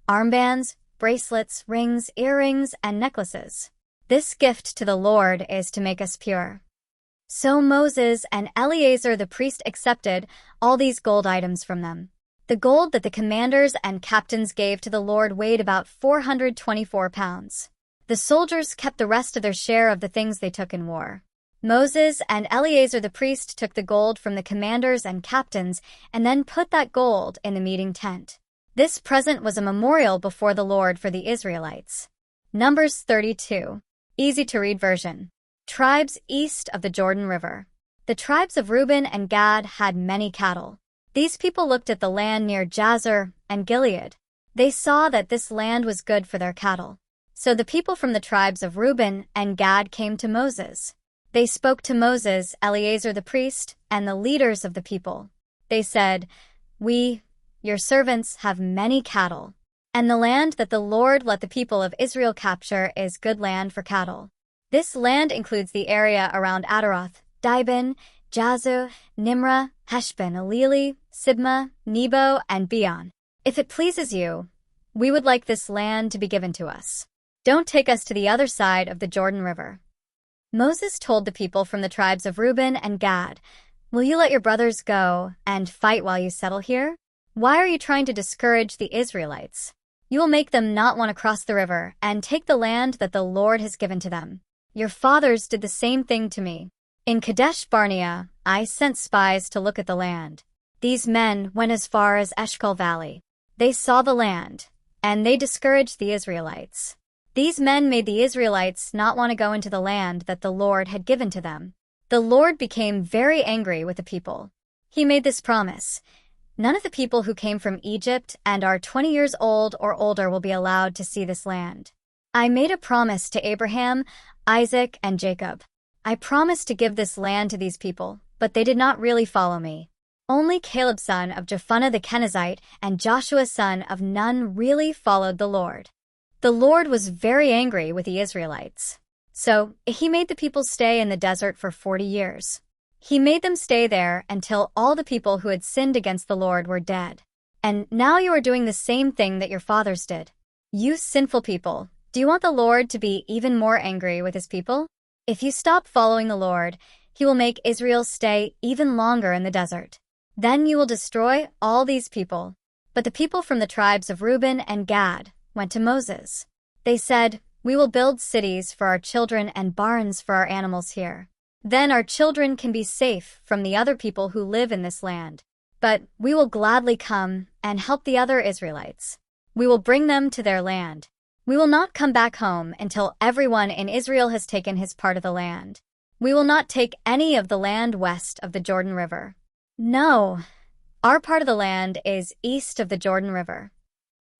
armbands, bracelets, rings, earrings, and necklaces. This gift to the Lord is to make us pure." So Moses and Eleazar the priest accepted all these gold items from them. The gold that the commanders and captains gave to the Lord weighed about 424 pounds. The soldiers kept the rest of their share of the things they took in war. Moses and Eleazar the priest took the gold from the commanders and captains and then put that gold in the meeting tent. This present was a memorial before the Lord for the Israelites. Numbers 32. Easy-to-read version. Tribes east of the Jordan River. The tribes of Reuben and Gad had many cattle. These people looked at the land near Jazer and Gilead. They saw that this land was good for their cattle. So the people from the tribes of Reuben and Gad came to Moses. They spoke to Moses, Eleazar the priest, and the leaders of the people. They said, "We, your servants, have many cattle, and the land that the Lord let the people of Israel capture is good land for cattle. This land includes the area around Ataroth, Dibon, Jazer, Nimrah, Heshbon, Elili, Sibmah, Nebo, and Beon. If it pleases you, we would like this land to be given to us. Don't take us to the other side of the Jordan River." Moses told the people from the tribes of Reuben and Gad, "Will you let your brothers go and fight while you settle here? Why are you trying to discourage the Israelites? You will make them not want to cross the river and take the land that the Lord has given to them. Your fathers did the same thing to me. In Kadesh Barnea, I sent spies to look at the land. These men went as far as Eshcol Valley. They saw the land, and they discouraged the Israelites. These men made the Israelites not want to go into the land that the Lord had given to them. The Lord became very angry with the people. He made this promise: none of the people who came from Egypt and are 20 years old or older will be allowed to see this land. I made a promise to Abraham, Isaac, and Jacob. I promised to give this land to these people, but they did not really follow me. Only Caleb son of Jephunneh the Kenizzite and Joshua son of Nun really followed the Lord. The Lord was very angry with the Israelites. So he made the people stay in the desert for 40 years. He made them stay there until all the people who had sinned against the Lord were dead. And now you are doing the same thing that your fathers did. You sinful people, do you want the Lord to be even more angry with his people? If you stop following the Lord, he will make Israel stay even longer in the desert. Then you will destroy all these people. But the people from the tribes of Reuben and Gad went to Moses. They said, "We will build cities for our children and barns for our animals here. Then our children can be safe from the other people who live in this land. But we will gladly come and help the other Israelites. We will bring them to their land. We will not come back home until everyone in Israel has taken his part of the land. We will not take any of the land west of the Jordan River. No, our part of the land is east of the Jordan River."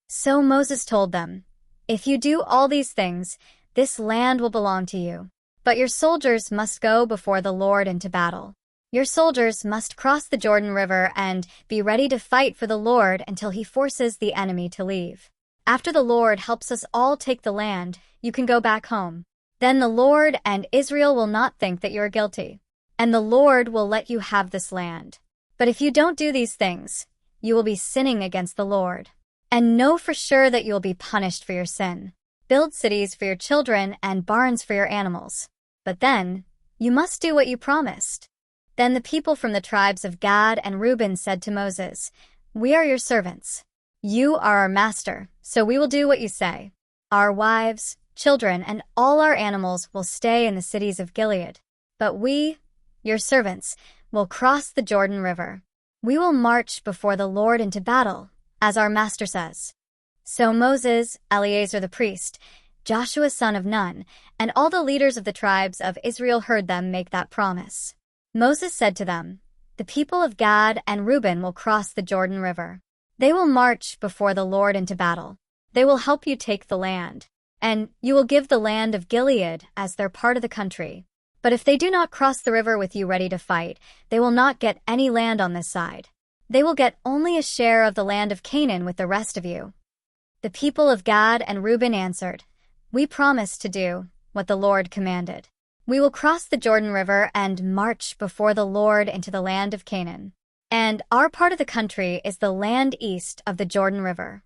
So Moses told them, "If you do all these things, this land will belong to you. But your soldiers must go before the Lord into battle. Your soldiers must cross the Jordan River and be ready to fight for the Lord until he forces the enemy to leave. After the Lord helps us all take the land, you can go back home. Then the Lord and Israel will not think that you are guilty, and the Lord will let you have this land. But if you don't do these things, you will be sinning against the Lord. And know for sure that you will be punished for your sin. Build cities for your children and barns for your animals. But then, you must do what you promised." Then the people from the tribes of Gad and Reuben said to Moses, "We are your servants. You are our master, so we will do what you say. Our wives, children, and all our animals will stay in the cities of Gilead. But we, your servants, will cross the Jordan River. We will march before the Lord into battle, as our master says." So Moses, Eleazar the priest, Joshua son of Nun, and all the leaders of the tribes of Israel heard them make that promise. Moses said to them, "The people of Gad and Reuben will cross the Jordan River. They will march before the Lord into battle. They will help you take the land, and you will give the land of Gilead as their part of the country. But if they do not cross the river with you ready to fight, they will not get any land on this side. They will get only a share of the land of Canaan with the rest of you." The people of Gad and Reuben answered, "We promise to do what the Lord commanded." "We will cross the Jordan River and march before the Lord into the land of Canaan. And our part of the country is the land east of the Jordan River."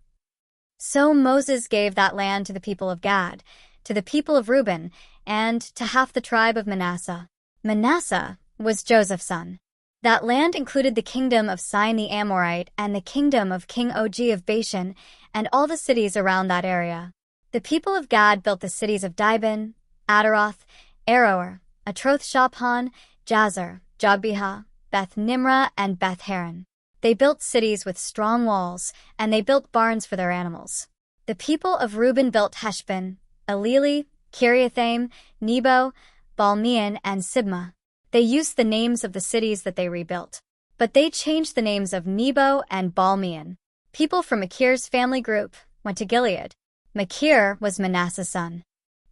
So Moses gave that land to the people of Gad, to the people of Reuben, and to half the tribe of Manasseh. Manasseh was Joseph's son. That land included the kingdom of Sihon the Amorite and the kingdom of King Og of Bashan and all the cities around that area. The people of Gad built the cities of Dibon, Ataroth, Aroer, Atroth-Shaphan, Jazer, Jogbehah, Beth Nimrah, and Beth Haran. They built cities with strong walls, and they built barns for their animals. The people of Reuben built Heshbon, Eleli, Kiriathaim, Nebo, Balmeon, and Sibmah. They used the names of the cities that they rebuilt, but they changed the names of Nebo and Balmeon. People from Machir's family group went to Gilead. Machir was Manasseh's son.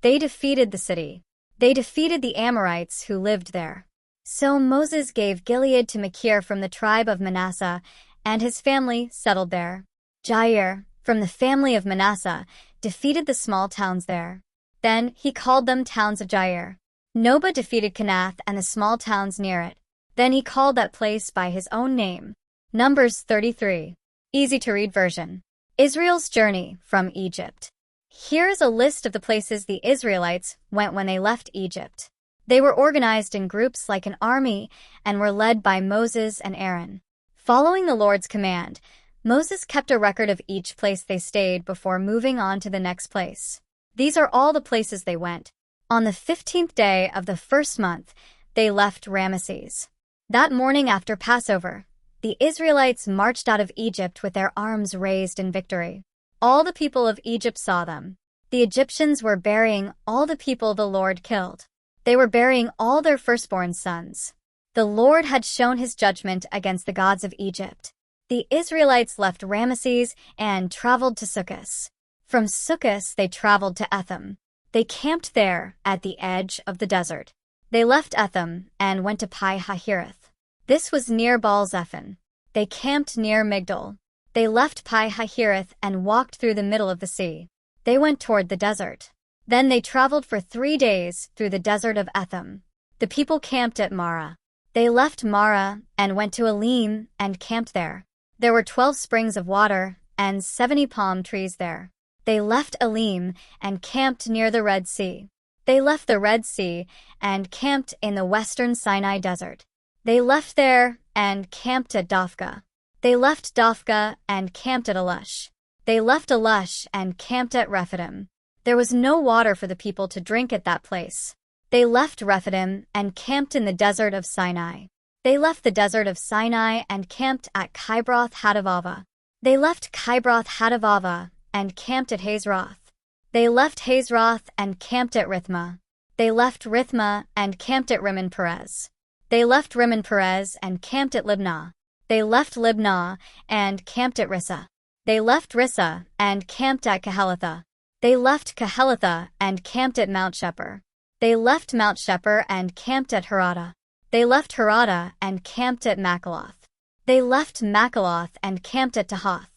They defeated the city. They defeated the Amorites who lived there. So Moses gave Gilead to Machir from the tribe of Manasseh, and his family settled there. Jair, from the family of Manasseh, defeated the small towns there. Then he called them towns of Jair. Noba defeated Kenath and the small towns near it. Then he called that place by his own name. Numbers 33. Easy to read version. Israel's journey from Egypt. Here is a list of the places the Israelites went when they left Egypt. They were organized in groups like an army and were led by Moses and Aaron. Following the Lord's command, Moses kept a record of each place they stayed before moving on to the next place. These are all the places they went. On the 15th day of the first month, they left Ramesses. That morning after Passover, the Israelites marched out of Egypt with their arms raised in victory. All the people of Egypt saw them. The Egyptians were burying all the people the Lord killed. They were burying all their firstborn sons. The Lord had shown his judgment against the gods of Egypt. The Israelites left Ramesses and traveled to Sukkot. From Sukkot they traveled to Etham. They camped there at the edge of the desert. They left Etham and went to Pi-Hahireth. This was near Baal-Zephon. They camped near Migdol. They left Pi-Hahireth and walked through the middle of the sea. They went toward the desert. Then they traveled for 3 days through the desert of Etham. The people camped at Marah. They left Marah and went to Elim and camped there. There were 12 springs of water and 70 palm trees there. They left Elim and camped near the Red Sea. They left the Red Sea and camped in the western Sinai desert. They left there and camped at Dophkah. They left Dophkah and camped at Alush. They left Alush and camped at Rephidim. There was no water for the people to drink at that place. They left Rephidim and camped in the desert of Sinai. They left the desert of Sinai and camped at Kibroth Hattaavah. They left Kibroth Hattaavah and camped at Hazeroth. They left Hazeroth and camped at Rithmah. They left Rithmah and camped at Rimmon Perez. They left Rimmon Perez and camped at Libnah. They left Libnah and camped at Rissah. They left Rissah and camped at Kehelatha. They left Kehelatha and camped at Mount Shepher. They left Mount Shepher and camped at Harada. They left Harada and camped at Makaloth. They left Makaloth and camped at Tahath.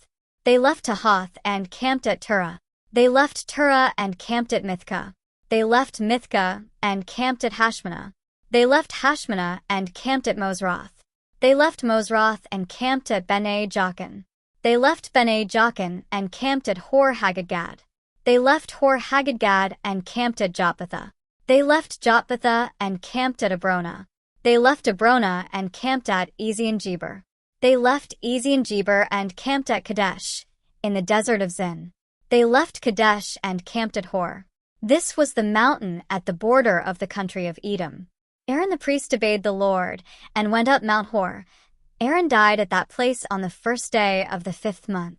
They left Tahath and camped at Turah. They left Turah and camped at Mithkah. They left Mithkah and camped at Hashmanah. They left Hashmanah and camped at Mosroth. They left Mosroth and camped at Bene Jaakan. They left Bene Jaakan and camped at Hor Haggidgad. They left Hor Haggidgad and camped at Jotbathah. They left Jotbathah and camped at Abrona. They left Abrona and camped at Ezion-Geber. They left Ezion-Geber and camped at Kadesh, in the desert of Zin. They left Kadesh and camped at Hor. This was the mountain at the border of the country of Edom. Aaron the priest obeyed the Lord and went up Mount Hor. Aaron died at that place on the first day of the 5th month.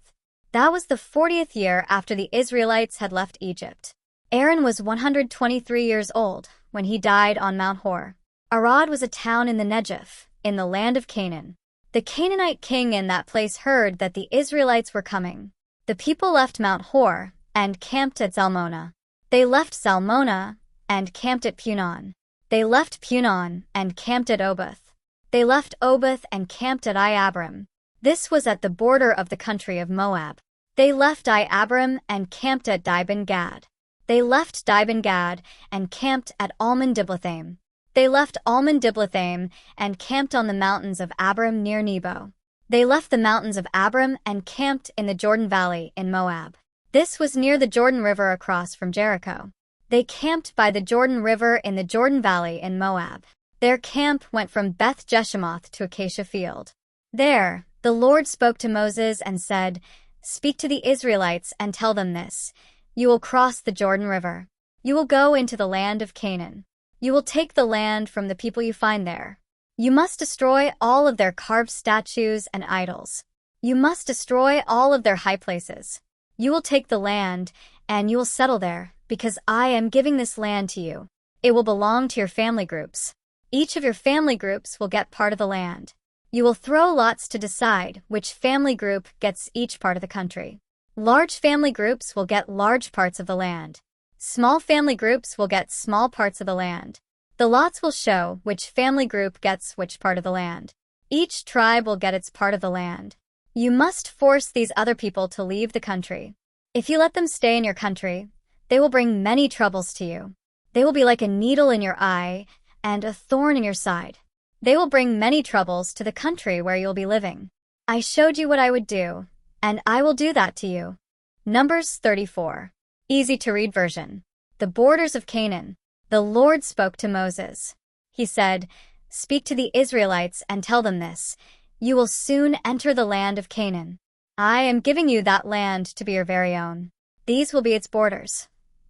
That was the 40th year after the Israelites had left Egypt. Aaron was 123 years old when he died on Mount Hor. Arad was a town in the Negev, in the land of Canaan. The Canaanite king in that place heard that the Israelites were coming. The people left Mount Hor and camped at Zalmonah. They left Zalmonah and camped at Punon. They left Punon and camped at Oboth. They left Oboth and camped at Iabrim. This was at the border of the country of Moab. They left Iabrim and camped at Dibon Gad. They left Dibon Gad and camped at Almon Diblathaim. They left Almon Diblathaim and camped on the mountains of Abiram near Nebo. They left the mountains of Abiram and camped in the Jordan Valley in Moab. This was near the Jordan River across from Jericho. They camped by the Jordan River in the Jordan Valley in Moab. Their camp went from Beth Jeshimoth to Acacia Field. There, the Lord spoke to Moses and said, "Speak to the Israelites and tell them this. You will cross the Jordan River. You will go into the land of Canaan. You will take the land from the people you find there. You must destroy all of their carved statues and idols. You must destroy all of their high places. You will take the land, and you will settle there, because I am giving this land to you. It will belong to your family groups. Each of your family groups will get part of the land. You will throw lots to decide which family group gets each part of the country. Large family groups will get large parts of the land. Small family groups will get small parts of the land. The lots will show which family group gets which part of the land. Each tribe will get its part of the land. You must force these other people to leave the country. If you let them stay in your country, they will bring many troubles to you. They will be like a needle in your eye and a thorn in your side. They will bring many troubles to the country where you'll be living. I showed you what I would do, and I will do that to you." Numbers 34. Easy to read version. The borders of Canaan. The Lord spoke to Moses. He said, "Speak to the Israelites and tell them this. You will soon enter the land of Canaan. I am giving you that land to be your very own. These will be its borders.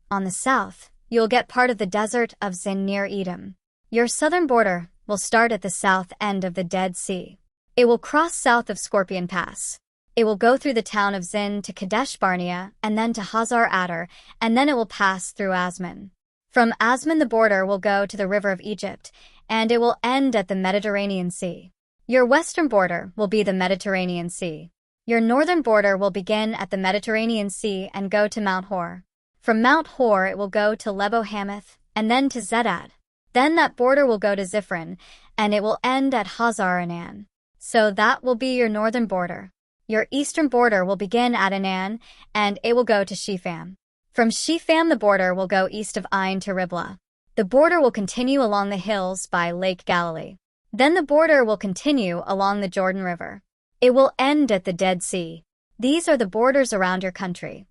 On the south, you will get part of the desert of Zin near Edom. Your southern border will start at the south end of the Dead Sea. It will cross south of Scorpion Pass. It will go through the town of Zin to Kadesh Barnea and then to Hazar Adar, and then it will pass through Asman. From Asman the border will go to the river of Egypt, and it will end at the Mediterranean Sea. Your western border will be the Mediterranean Sea. Your northern border will begin at the Mediterranean Sea and go to Mount Hor. From Mount Hor it will go to Lebo Hamath, and then to Zedad. Then that border will go to Ziphren, and it will end at Hazar Enan. So that will be your northern border. Your eastern border will begin at Enan, and it will go to Shepham. From Shepham the border will go east of Ain to Riblah. The border will continue along the hills by Lake Galilee. Then the border will continue along the Jordan River. It will end at the Dead Sea. These are the borders around your country.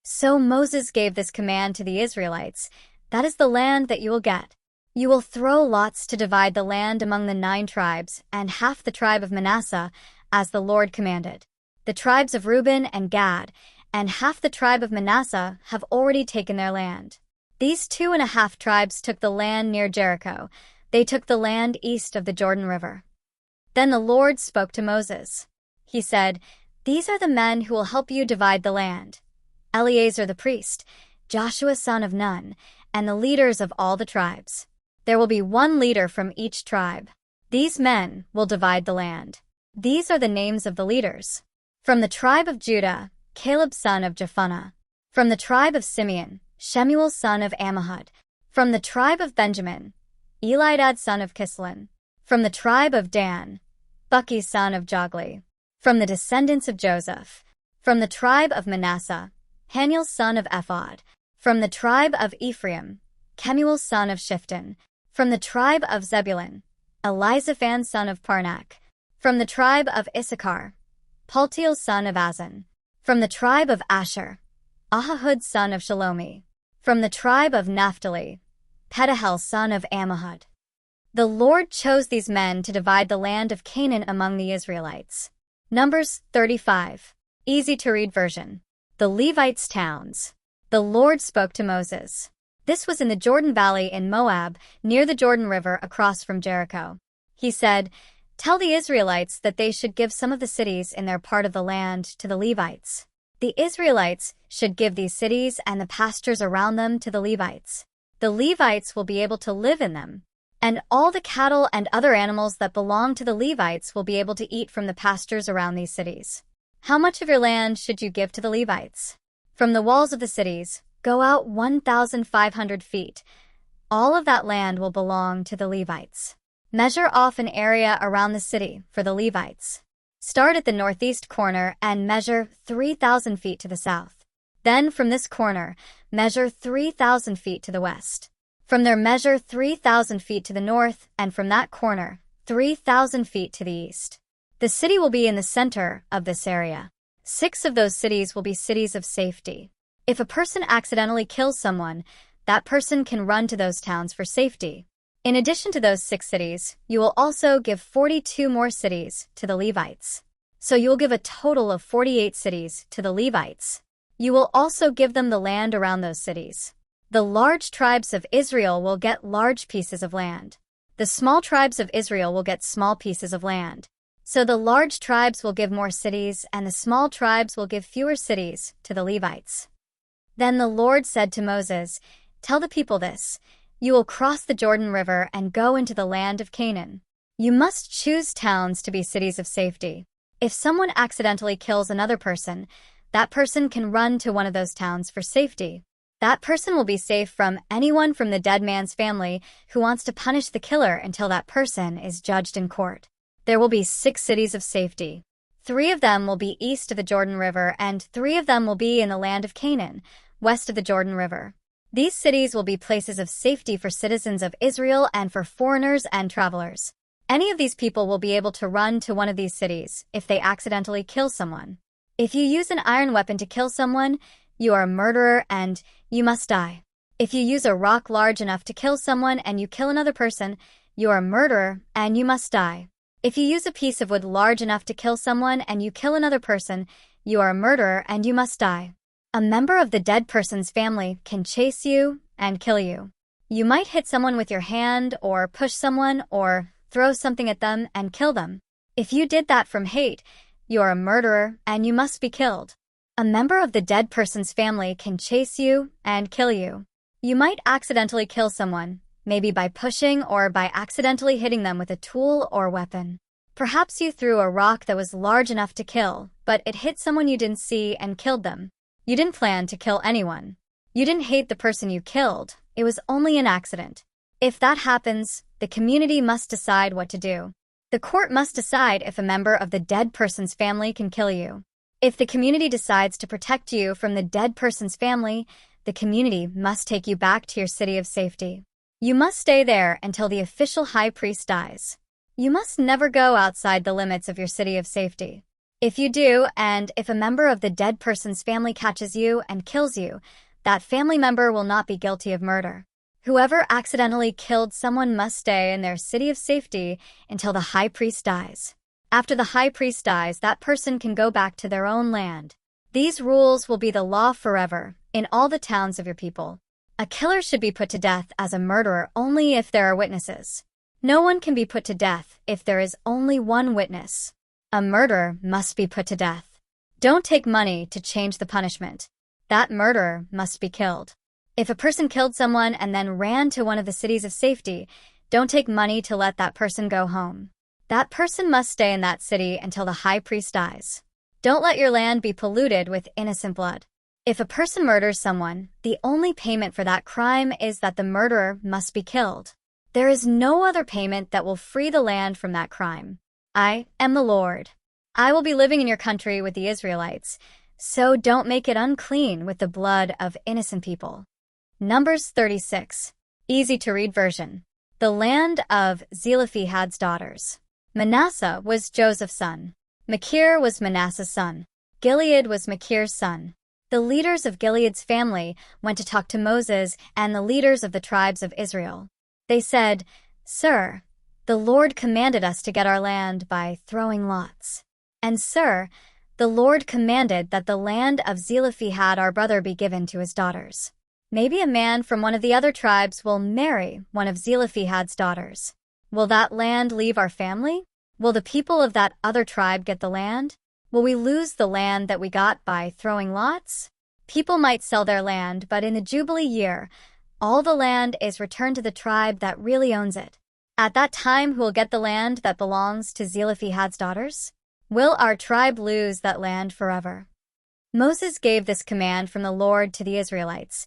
So Moses gave this command to the Israelites. That is the land that you will get. You will throw lots to divide the land among the 9 tribes and half the tribe of Manasseh, as the Lord commanded. The tribes of Reuben and Gad and half the tribe of Manasseh have already taken their land. These 2.5 tribes took the land near Jericho. They took the land east of the Jordan River. Then the Lord spoke to Moses. He said, "These are the men who will help you divide the land: Eleazar the priest, Joshua son of Nun, and the leaders of all the tribes. There will be 1 leader from each tribe. These men will divide the land. These are the names of the leaders. From the tribe of Judah, Caleb son of Jephunneh. From the tribe of Simeon, Shemuel son of Ammihud. From the tribe of Benjamin, Elidad son of Kislon. From the tribe of Dan, Bucky son of Jogli. From the descendants of Joseph. From the tribe of Manasseh, Haniel son of Ephod. From the tribe of Ephraim, Kemuel son of Shifton. From the tribe of Zebulun, Elizaphan son of Parnak. From the tribe of Issachar, Paltiel son of Azan. From the tribe of Asher, Ahihud son of Shalomi. From the tribe of Naphtali, Pedahel son of Ammihud. The Lord chose these men to divide the land of Canaan among the Israelites. Numbers 35. Easy to read version. The Levites' towns. The Lord spoke to Moses. This was in the Jordan Valley in Moab, near the Jordan River across from Jericho. He said, "Tell the Israelites that they should give some of the cities in their part of the land to the Levites. The Israelites should give these cities and the pastures around them to the Levites. The Levites will be able to live in them, and all the cattle and other animals that belong to the Levites will be able to eat from the pastures around these cities. How much of your land should you give to the Levites? From the walls of the cities, go out 1,500 feet. All of that land will belong to the Levites. Measure off an area around the city for the Levites. Start at the northeast corner and measure 3,000 feet to the south. Then from this corner, measure 3,000 feet to the west. From there measure 3,000 feet to the north, and from that corner, 3,000 feet to the east. The city will be in the center of this area. 6 of those cities will be cities of safety. If a person accidentally kills someone, that person can run to those towns for safety. In addition to those 6 cities, you will also give 42 more cities to the Levites. So you'll give a total of 48 cities to the Levites. You will also give them the land around those cities. The large tribes of Israel will get large pieces of land. The small tribes of Israel will get small pieces of land. So the large tribes will give more cities, and the small tribes will give fewer cities to the Levites. Then the Lord said to Moses, "Tell the people this: you will cross the Jordan River and go into the land of Canaan. You must choose towns to be cities of safety. If someone accidentally kills another person, that person can run to one of those towns for safety. That person will be safe from anyone from the dead man's family who wants to punish the killer until that person is judged in court. There will be 6 cities of safety. 3 of them will be east of the Jordan River, and 3 of them will be in the land of Canaan, west of the Jordan River. These cities will be places of safety for citizens of Israel and for foreigners and travelers. Any of these people will be able to run to one of these cities if they accidentally kill someone. If you use an iron weapon to kill someone, you are a murderer and you must die. If you use a rock large enough to kill someone and you kill another person, you are a murderer and you must die. If you use a piece of wood large enough to kill someone and you kill another person, you are a murderer and you must die. A member of the dead person's family can chase you and kill you. You might hit someone with your hand or push someone or throw something at them and kill them. If you did that from hate, you are a murderer and you must be killed. A member of the dead person's family can chase you and kill you. You might accidentally kill someone, maybe by pushing or by accidentally hitting them with a tool or weapon. Perhaps you threw a rock that was large enough to kill, but it hit someone you didn't see and killed them. You didn't plan to kill anyone. You didn't hate the person you killed. It was only an accident. If that happens, the community must decide what to do. The court must decide if a member of the dead person's family can kill you. If the community decides to protect you from the dead person's family, the community must take you back to your city of safety. You must stay there until the official high priest dies. You must never go outside the limits of your city of safety. If you do, and if a member of the dead person's family catches you and kills you, that family member will not be guilty of murder. Whoever accidentally killed someone must stay in their city of safety until the high priest dies. After the high priest dies, that person can go back to their own land. These rules will be the law forever in all the towns of your people. A killer should be put to death as a murderer only if there are witnesses. No one can be put to death if there is only one witness. A murderer must be put to death. Don't take money to change the punishment. That murderer must be killed. If a person killed someone and then ran to one of the cities of safety, don't take money to let that person go home. That person must stay in that city until the high priest dies. Don't let your land be polluted with innocent blood. If a person murders someone, the only payment for that crime is that the murderer must be killed. There is no other payment that will free the land from that crime. I am the Lord. I will be living in your country with the Israelites, so don't make it unclean with the blood of innocent people. Numbers 36. Easy to read version. The land of Zelophehad's daughters. Manasseh was Joseph's son. Machir was Manasseh's son. Gilead was Machir's son. The leaders of Gilead's family went to talk to Moses and the leaders of the tribes of Israel. They said, "Sir, the Lord commanded us to get our land by throwing lots. And sir, the Lord commanded that the land of Zelophehad our brother be given to his daughters. Maybe a man from one of the other tribes will marry one of Zelophehad's daughters. Will that land leave our family? Will the people of that other tribe get the land? Will we lose the land that we got by throwing lots? People might sell their land, but in the Jubilee year, all the land is returned to the tribe that really owns it. At that time, who will get the land that belongs to Zelophehad's daughters? Will our tribe lose that land forever?" Moses gave this command from the Lord to the Israelites.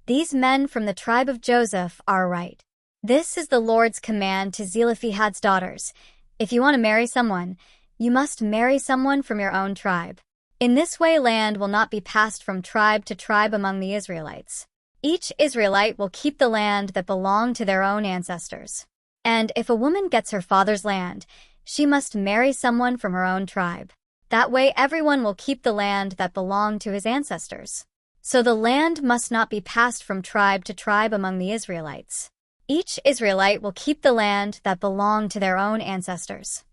These men from the tribe of Joseph are right. This is the Lord's command to Zelophehad's daughters. If you want to marry someone, you must marry someone from your own tribe. In this way, land will not be passed from tribe to tribe among the Israelites. Each Israelite will keep the land that belonged to their own ancestors. And if a woman gets her father's land, she must marry someone from her own tribe. That way, everyone will keep the land that belonged to his ancestors. So the land must not be passed from tribe to tribe among the Israelites. Each Israelite will keep the land that belonged to their own ancestors.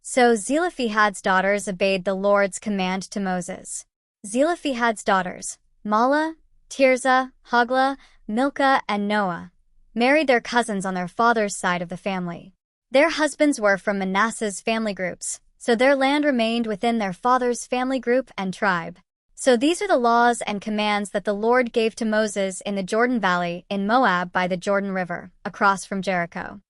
So Zelophehad's daughters obeyed the Lord's command to Moses. Zelophehad's daughters, Mahlah, Tirzah, Hoglah, Milcah, and Noah, married their cousins on their father's side of the family. Their husbands were from Manasseh's family groups, so their land remained within their father's family group and tribe. So these are the laws and commands that the Lord gave to Moses in the Jordan Valley in Moab by the Jordan River, across from Jericho.